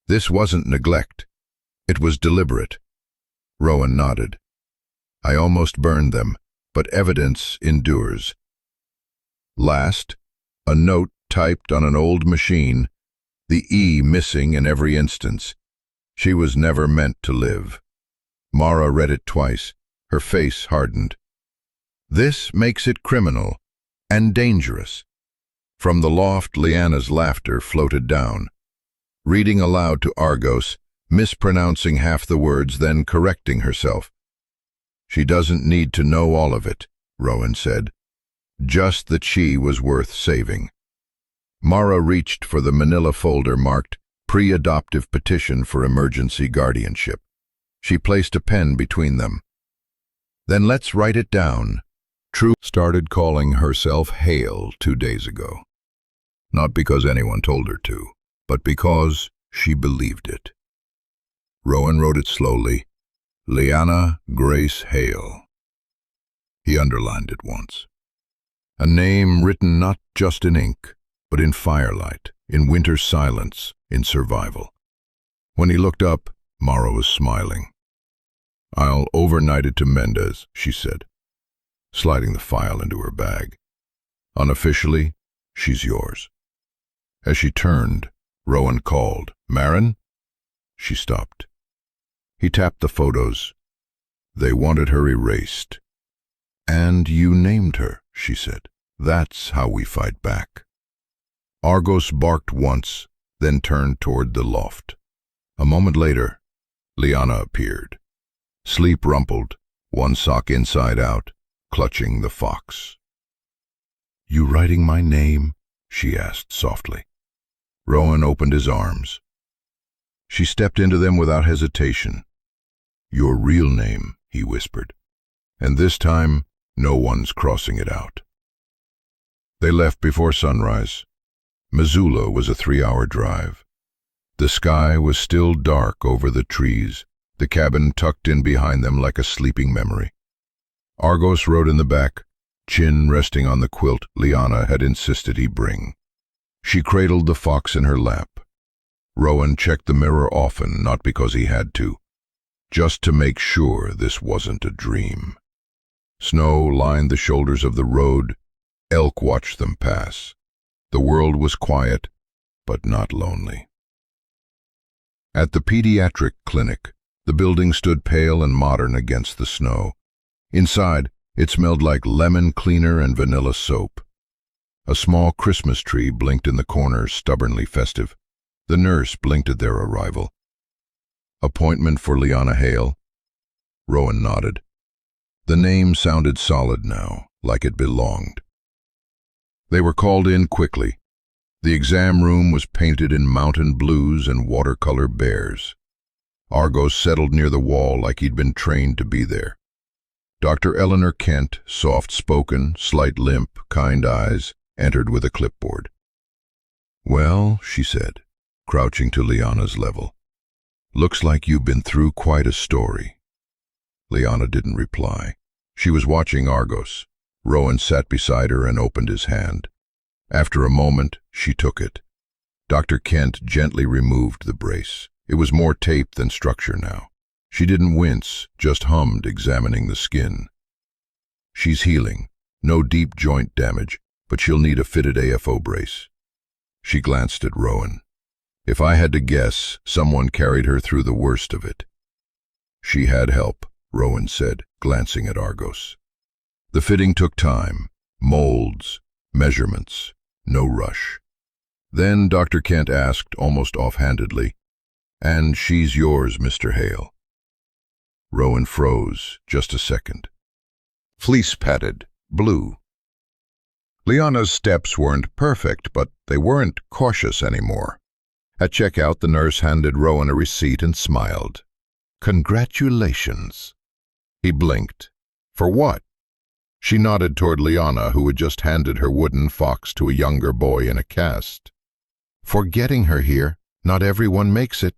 This wasn't neglect. It was deliberate." Rowan nodded. "I almost burned them, but evidence endures." Last, a note typed on an old machine, the E missing in every instance. She was never meant to live. Mara read it twice. Her face hardened. "This makes it criminal and dangerous." From the loft, Liana's laughter floated down. Reading aloud to Argos, mispronouncing half the words, then correcting herself. "She doesn't need to know all of it," Rowan said. "Just that she was worth saving." Mara reached for the manila folder marked Pre-Adoptive Petition for Emergency Guardianship. She placed a pen between them. "Then let's write it down." True started calling herself Hale 2 days ago. Not because anyone told her to, but because she believed it. Rowan wrote it slowly, Liana Grace Hale. He underlined it once. A name written not just in ink, but in firelight, in winter silence, in survival. When he looked up, Mara was smiling. "I'll overnight it to Mendez," she said, sliding the file into her bag. "Unofficially, she's yours." As she turned, Rowan called, "Marin?" She stopped. He tapped the photos. "They wanted her erased." "And you named her," she said. "That's how we fight back." Argos barked once, then turned toward the loft. A moment later, Liana appeared. Sleep rumpled, one sock inside out, clutching the fox. "You writing my name?" she asked softly. Rowan opened his arms. She stepped into them without hesitation. "Your real name," he whispered. "And this time, no one's crossing it out." They left before sunrise. Missoula was a 3-hour drive. The sky was still dark over the trees, the cabin tucked in behind them like a sleeping memory. Argos rode in the back, chin resting on the quilt Liana had insisted he bring. She cradled the fox in her lap. Rowan checked the mirror often, not because he had to, just to make sure this wasn't a dream. Snow lined the shoulders of the road. Elk watched them pass. The world was quiet, but not lonely. At the pediatric clinic, the building stood pale and modern against the snow. Inside, it smelled like lemon cleaner and vanilla soap. A small Christmas tree blinked in the corner, stubbornly festive. The nurse blinked at their arrival. Appointment for Liana Hale? Rowan nodded. The name sounded solid now, like it belonged. They were called in quickly. The exam room was painted in mountain blues and watercolor bears. Argos settled near the wall like he'd been trained to be there. Dr. Eleanor Kent, soft-spoken, slight limp, kind eyes, entered with a clipboard. "Well," she said, crouching to Liana's level, "looks like you've been through quite a story." Liana didn't reply. She was watching Argos. Rowan sat beside her and opened his hand. After a moment, she took it. Dr. Kent gently removed the brace. It was more tape than structure now. She didn't wince, just hummed, examining the skin. "She's healing. No deep joint damage, but she'll need a fitted AFO brace." She glanced at Rowan. "If I had to guess, someone carried her through the worst of it." "She had help," Rowan said, glancing at Argos. The fitting took time. Molds, measurements, no rush. Then Dr. Kent asked, almost offhandedly, "And she's yours, Mr. Hale?" Rowan froze, just a second. Fleece-padded, blue. Liana's steps weren't perfect, but they weren't cautious anymore. At checkout, the nurse handed Rowan a receipt and smiled. "Congratulations." He blinked. "For what?" She nodded toward Liana, who had just handed her wooden fox to a younger boy in a cast. "For getting her here. Not everyone makes it."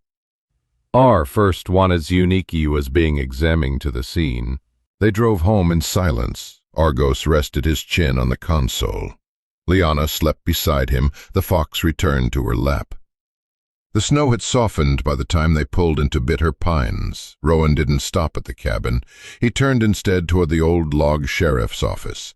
Our first one as unique was being examined to the scene. They drove home in silence. Argos rested his chin on the console. Liana slept beside him. The fox returned to her lap. The snow had softened by the time they pulled into Bitter Pines. Rowan didn't stop at the cabin. He turned instead toward the old log sheriff's office.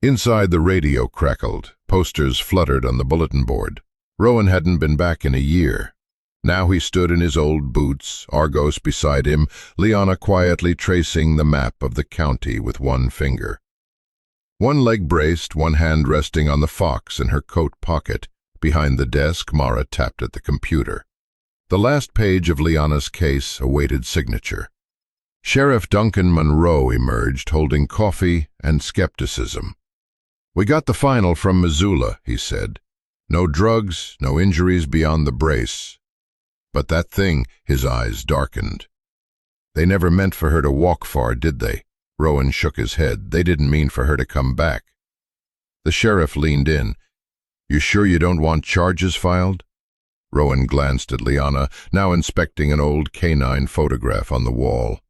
Inside, the radio crackled. Posters fluttered on the bulletin board. Rowan hadn't been back in a year. Now he stood in his old boots, Argos beside him, Liana quietly tracing the map of the county with one finger. One leg braced, one hand resting on the fox in her coat pocket. Behind the desk, Mara tapped at the computer. The last page of Liana's case awaited signature. Sheriff Duncan Monroe emerged, holding coffee and skepticism. "We got the final from Missoula," he said. "No drugs, no injuries beyond the brace. But that thing," his eyes darkened. "They never meant for her to walk far, did they?" Rowan shook his head. "They didn't mean for her to come back." The sheriff leaned in. "You sure you don't want charges filed?" Rowan glanced at Liana, now inspecting an old canine photograph on the wall.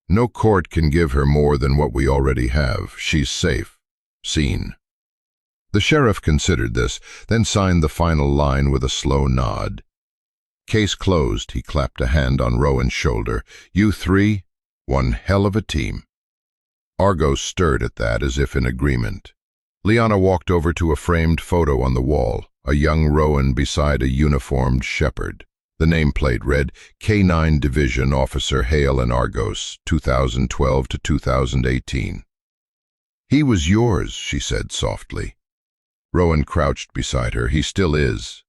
"No court can give her more than what we already have. She's safe. Seen." The sheriff considered this, then signed the final line with a slow nod. "Case closed," he clapped a hand on Rowan's shoulder. "You three, one hell of a team." Argos stirred at that as if in agreement. Liana walked over to a framed photo on the wall, a young Rowan beside a uniformed shepherd. The nameplate read, K9 Division Officer Hale and Argos, 2012 to 2018. "He was yours," she said softly. Rowan crouched beside her. "He still is."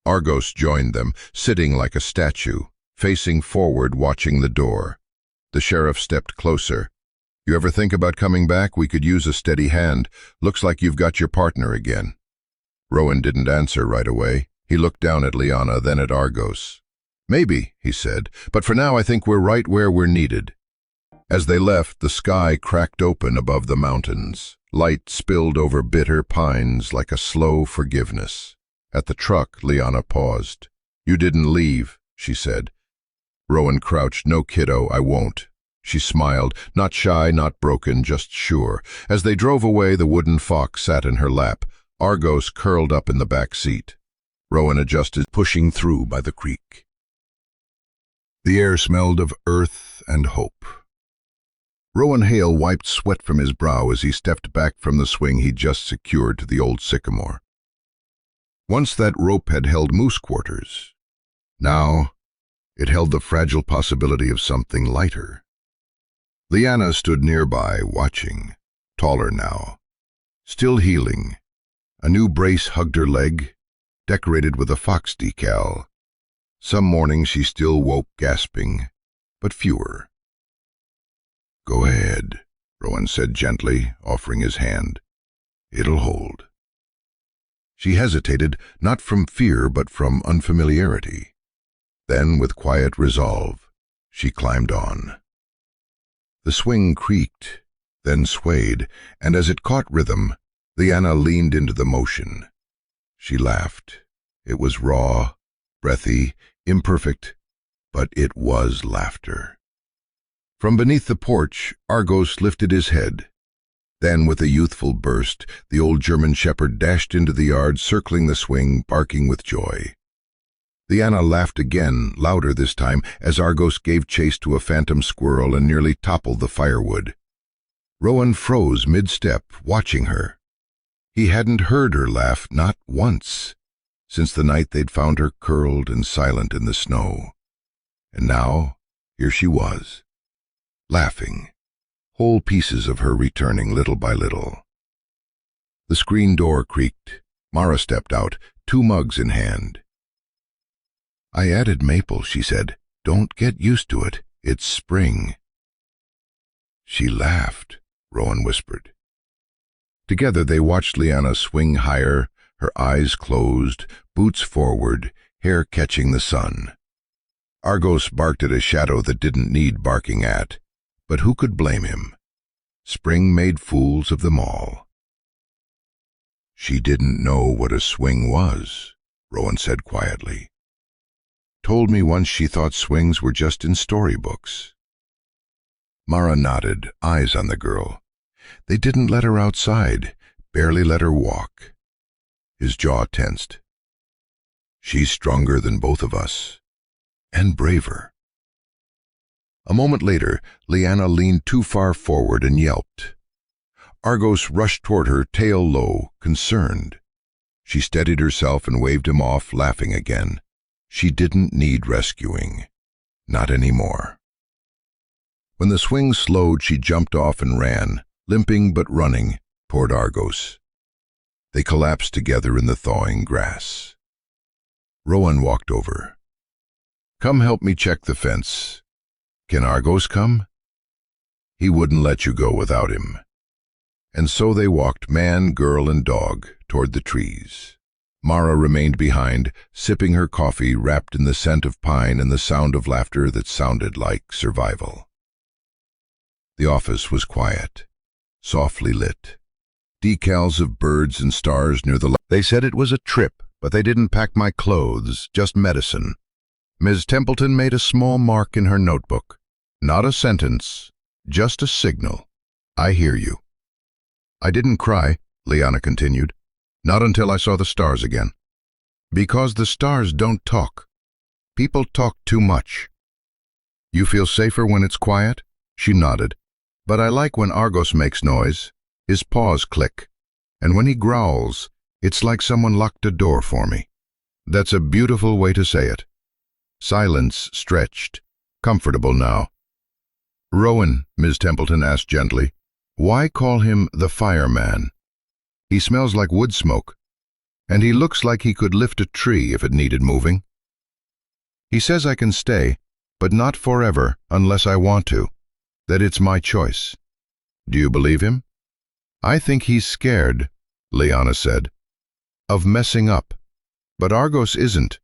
Argos joined them, sitting like a statue, facing forward, watching the door. The sheriff stepped closer. "You ever think about coming back? We could use a steady hand. Looks like you've got your partner again." Rowan didn't answer right away. He looked down at Liana, then at Argos. "Maybe," he said, "but for now I think we're right where we're needed." As they left, the sky cracked open above the mountains. Light spilled over Bitter Pines like a slow forgiveness. At the truck, Liana paused. You didn't leave, she said. Rowan crouched. No, kiddo, I won't. She smiled, not shy, not broken, just sure. As they drove away, the wooden fox sat in her lap, Argos curled up in the back seat. Rowan adjusted, pushing through by the creek. The air smelled of earth and hope. Rowan Hale wiped sweat from his brow as he stepped back from the swing he'd just secured to the old sycamore. Once that rope had held moose quarters. Now it held the fragile possibility of something lighter. Liana stood nearby, watching, taller now, still healing. A new brace hugged her leg, decorated with a fox decal. Some mornings she still woke gasping, but fewer. Go ahead, Rowan said gently, offering his hand. It'll hold. She hesitated, not from fear but from unfamiliarity. Then, with quiet resolve, she climbed on. The swing creaked, then swayed, and as it caught rhythm, Liana leaned into the motion. She laughed. It was raw, breathy, imperfect, but it was laughter. From beneath the porch, Argos lifted his head. Then, with a youthful burst, the old German shepherd dashed into the yard, circling the swing, barking with joy. Liana laughed again, louder this time, as Argos gave chase to a phantom squirrel and nearly toppled the firewood. Rowan froze mid-step, watching her. He hadn't heard her laugh, not once, since the night they'd found her curled and silent in the snow. And now, here she was, laughing, whole pieces of her returning little by little. The screen door creaked. Mara stepped out, 2 mugs in hand. I added maple, she said. Don't get used to it. It's spring. She laughed, Rowan whispered. Together they watched Liana swing higher, her eyes closed, boots forward, hair catching the sun. Argos barked at a shadow that didn't need barking at, but who could blame him? Spring made fools of them all. She didn't know what a swing was, Rowan said quietly. Told me once she thought swings were just in storybooks. Mara nodded, eyes on the girl. They didn't let her outside, barely let her walk. His jaw tensed. She's stronger than both of us, and braver. A moment later, Liana leaned too far forward and yelped. Argos rushed toward her, tail low, concerned. She steadied herself and waved him off, laughing again. She didn't need rescuing. Not anymore. When the swing slowed, she jumped off and ran, limping but running, toward Argos. They collapsed together in the thawing grass. Rowan walked over. Come help me check the fence. Can Argos come? He wouldn't let you go without him. And so they walked, man, girl, and dog, toward the trees. Mara remained behind, sipping her coffee, wrapped in the scent of pine and the sound of laughter that sounded like survival. The office was quiet, softly lit. Decals of birds and stars near the light. They said it was a trip, but they didn't pack my clothes, just medicine. Ms. Templeton made a small mark in her notebook. Not a sentence, just a signal. I hear you. I didn't cry, Liana continued. Not until I saw the stars again. Because the stars don't talk. People talk too much. You feel safer when it's quiet? She nodded. But I like when Argos makes noise. His paws click. And when he growls, it's like someone locked a door for me. That's a beautiful way to say it. Silence stretched, comfortable now. Rowan, Ms. Templeton asked gently, why call him the fireman? He smells like wood smoke, and he looks like he could lift a tree if it needed moving. He says I can stay, but not forever unless I want to, that it's my choice. Do you believe him? I think he's scared, Liana said, of messing up, but Argos isn't,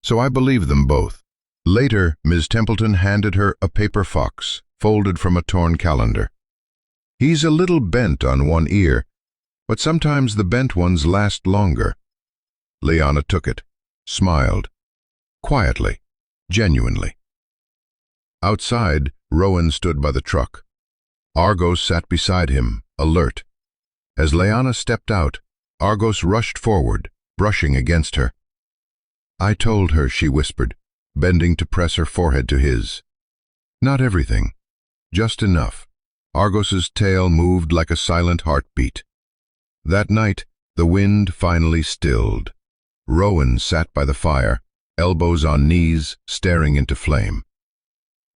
so I believe them both. Later, Ms. Templeton handed her a paper fox, folded from a torn calendar. He's a little bent on one ear, but sometimes the bent ones last longer. Liana took it, smiled. quietly, genuinely. Outside, Rowan stood by the truck. Argos sat beside him, alert. As Leanna stepped out, Argos rushed forward, brushing against her. "I told her," she whispered, bending to press her forehead to his. "Not everything, just enough." Argos's tail moved like a silent heartbeat. That night, the wind finally stilled. Rowan sat by the fire, elbows on knees, staring into flame.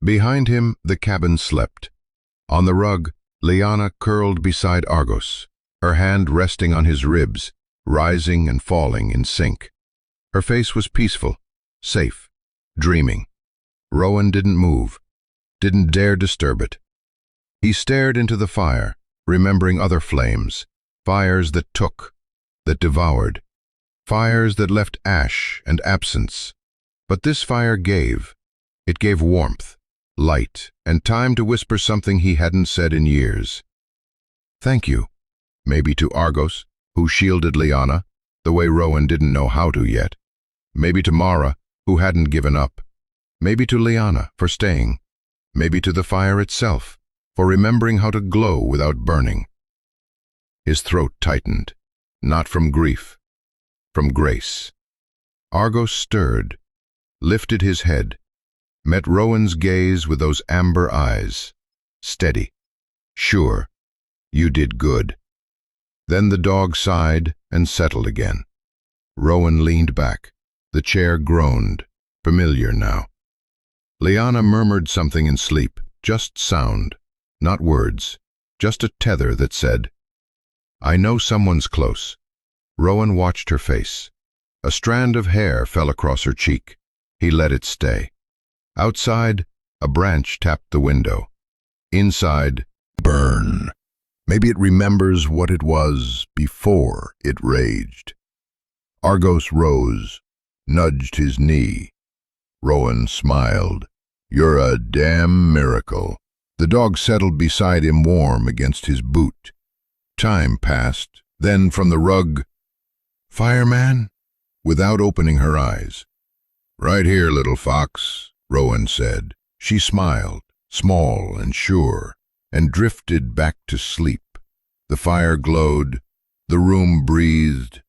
Behind him, the cabin slept. On the rug, Leanna curled beside Argos, her hand resting on his ribs, rising and falling in sync. Her face was peaceful, safe, dreaming. Rowan didn't move, didn't dare disturb it. He stared into the fire, remembering other flames, fires that took, that devoured, fires that left ash and absence. But this fire gave. It gave warmth, light, and time to whisper something he hadn't said in years. "Thank you," maybe to Argos, who shielded Leanna, the way Rowan didn't know how to yet. Maybe to Mara, who hadn't given up. Maybe to Leanna, for staying. Maybe to the fire itself, for remembering how to glow without burning. His throat tightened, not from grief, from grace. Argos stirred, lifted his head, met Rowan's gaze with those amber eyes. Steady. "Sure, you did good." Then the dog sighed and settled again. Rowan leaned back. The chair groaned, familiar now. Leanna murmured something in sleep, just sound, not words, just a tether that said, "I know someone's close." Rowan watched her face. A strand of hair fell across her cheek. He let it stay. Outside, a branch tapped the window. Inside, burn. Maybe it remembers what it was before it raged. Argos rose, nudged his knee. Rowan smiled. "You're a damn miracle." The dog settled beside him, warm against his boot. Time passed. Then from the rug, "Fireman?" Without opening her eyes. "Right here, little fox," Rowan said. She smiled, small and sure, and drifted back to sleep. The fire glowed, the room breathed,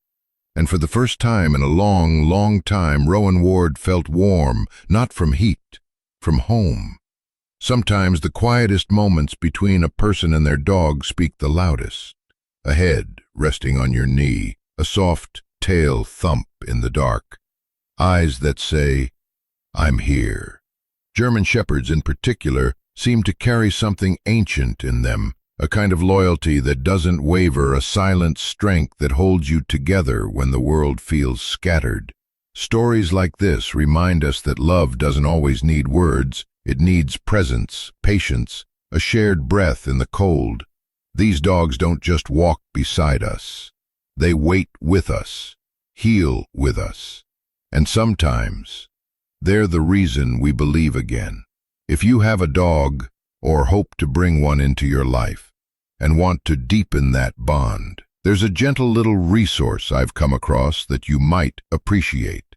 and for the first time in a long, long time, Rowan Ward felt warm, not from heat, from home. Sometimes the quietest moments between a person and their dog speak the loudest. A head resting on your knee, a soft tail thump in the dark, eyes that say, "I'm here." German shepherds in particular seem to carry something ancient in them, a kind of loyalty that doesn't waver, a silent strength that holds you together when the world feels scattered. Stories like this remind us that love doesn't always need words. It needs presence, patience, a shared breath in the cold. These dogs don't just walk beside us. They wait with us, heal with us. And sometimes, they're the reason we believe again. If you have a dog, or hope to bring one into your life, and want to deepen that bond, there's a gentle little resource I've come across that you might appreciate.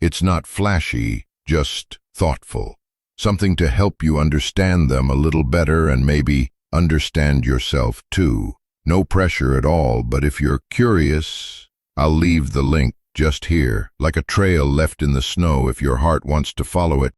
It's not flashy, just thoughtful. Something to help you understand them a little better and maybe understand yourself too. No pressure at all, but if you're curious, I'll leave the link just here, like a trail left in the snow if your heart wants to follow it.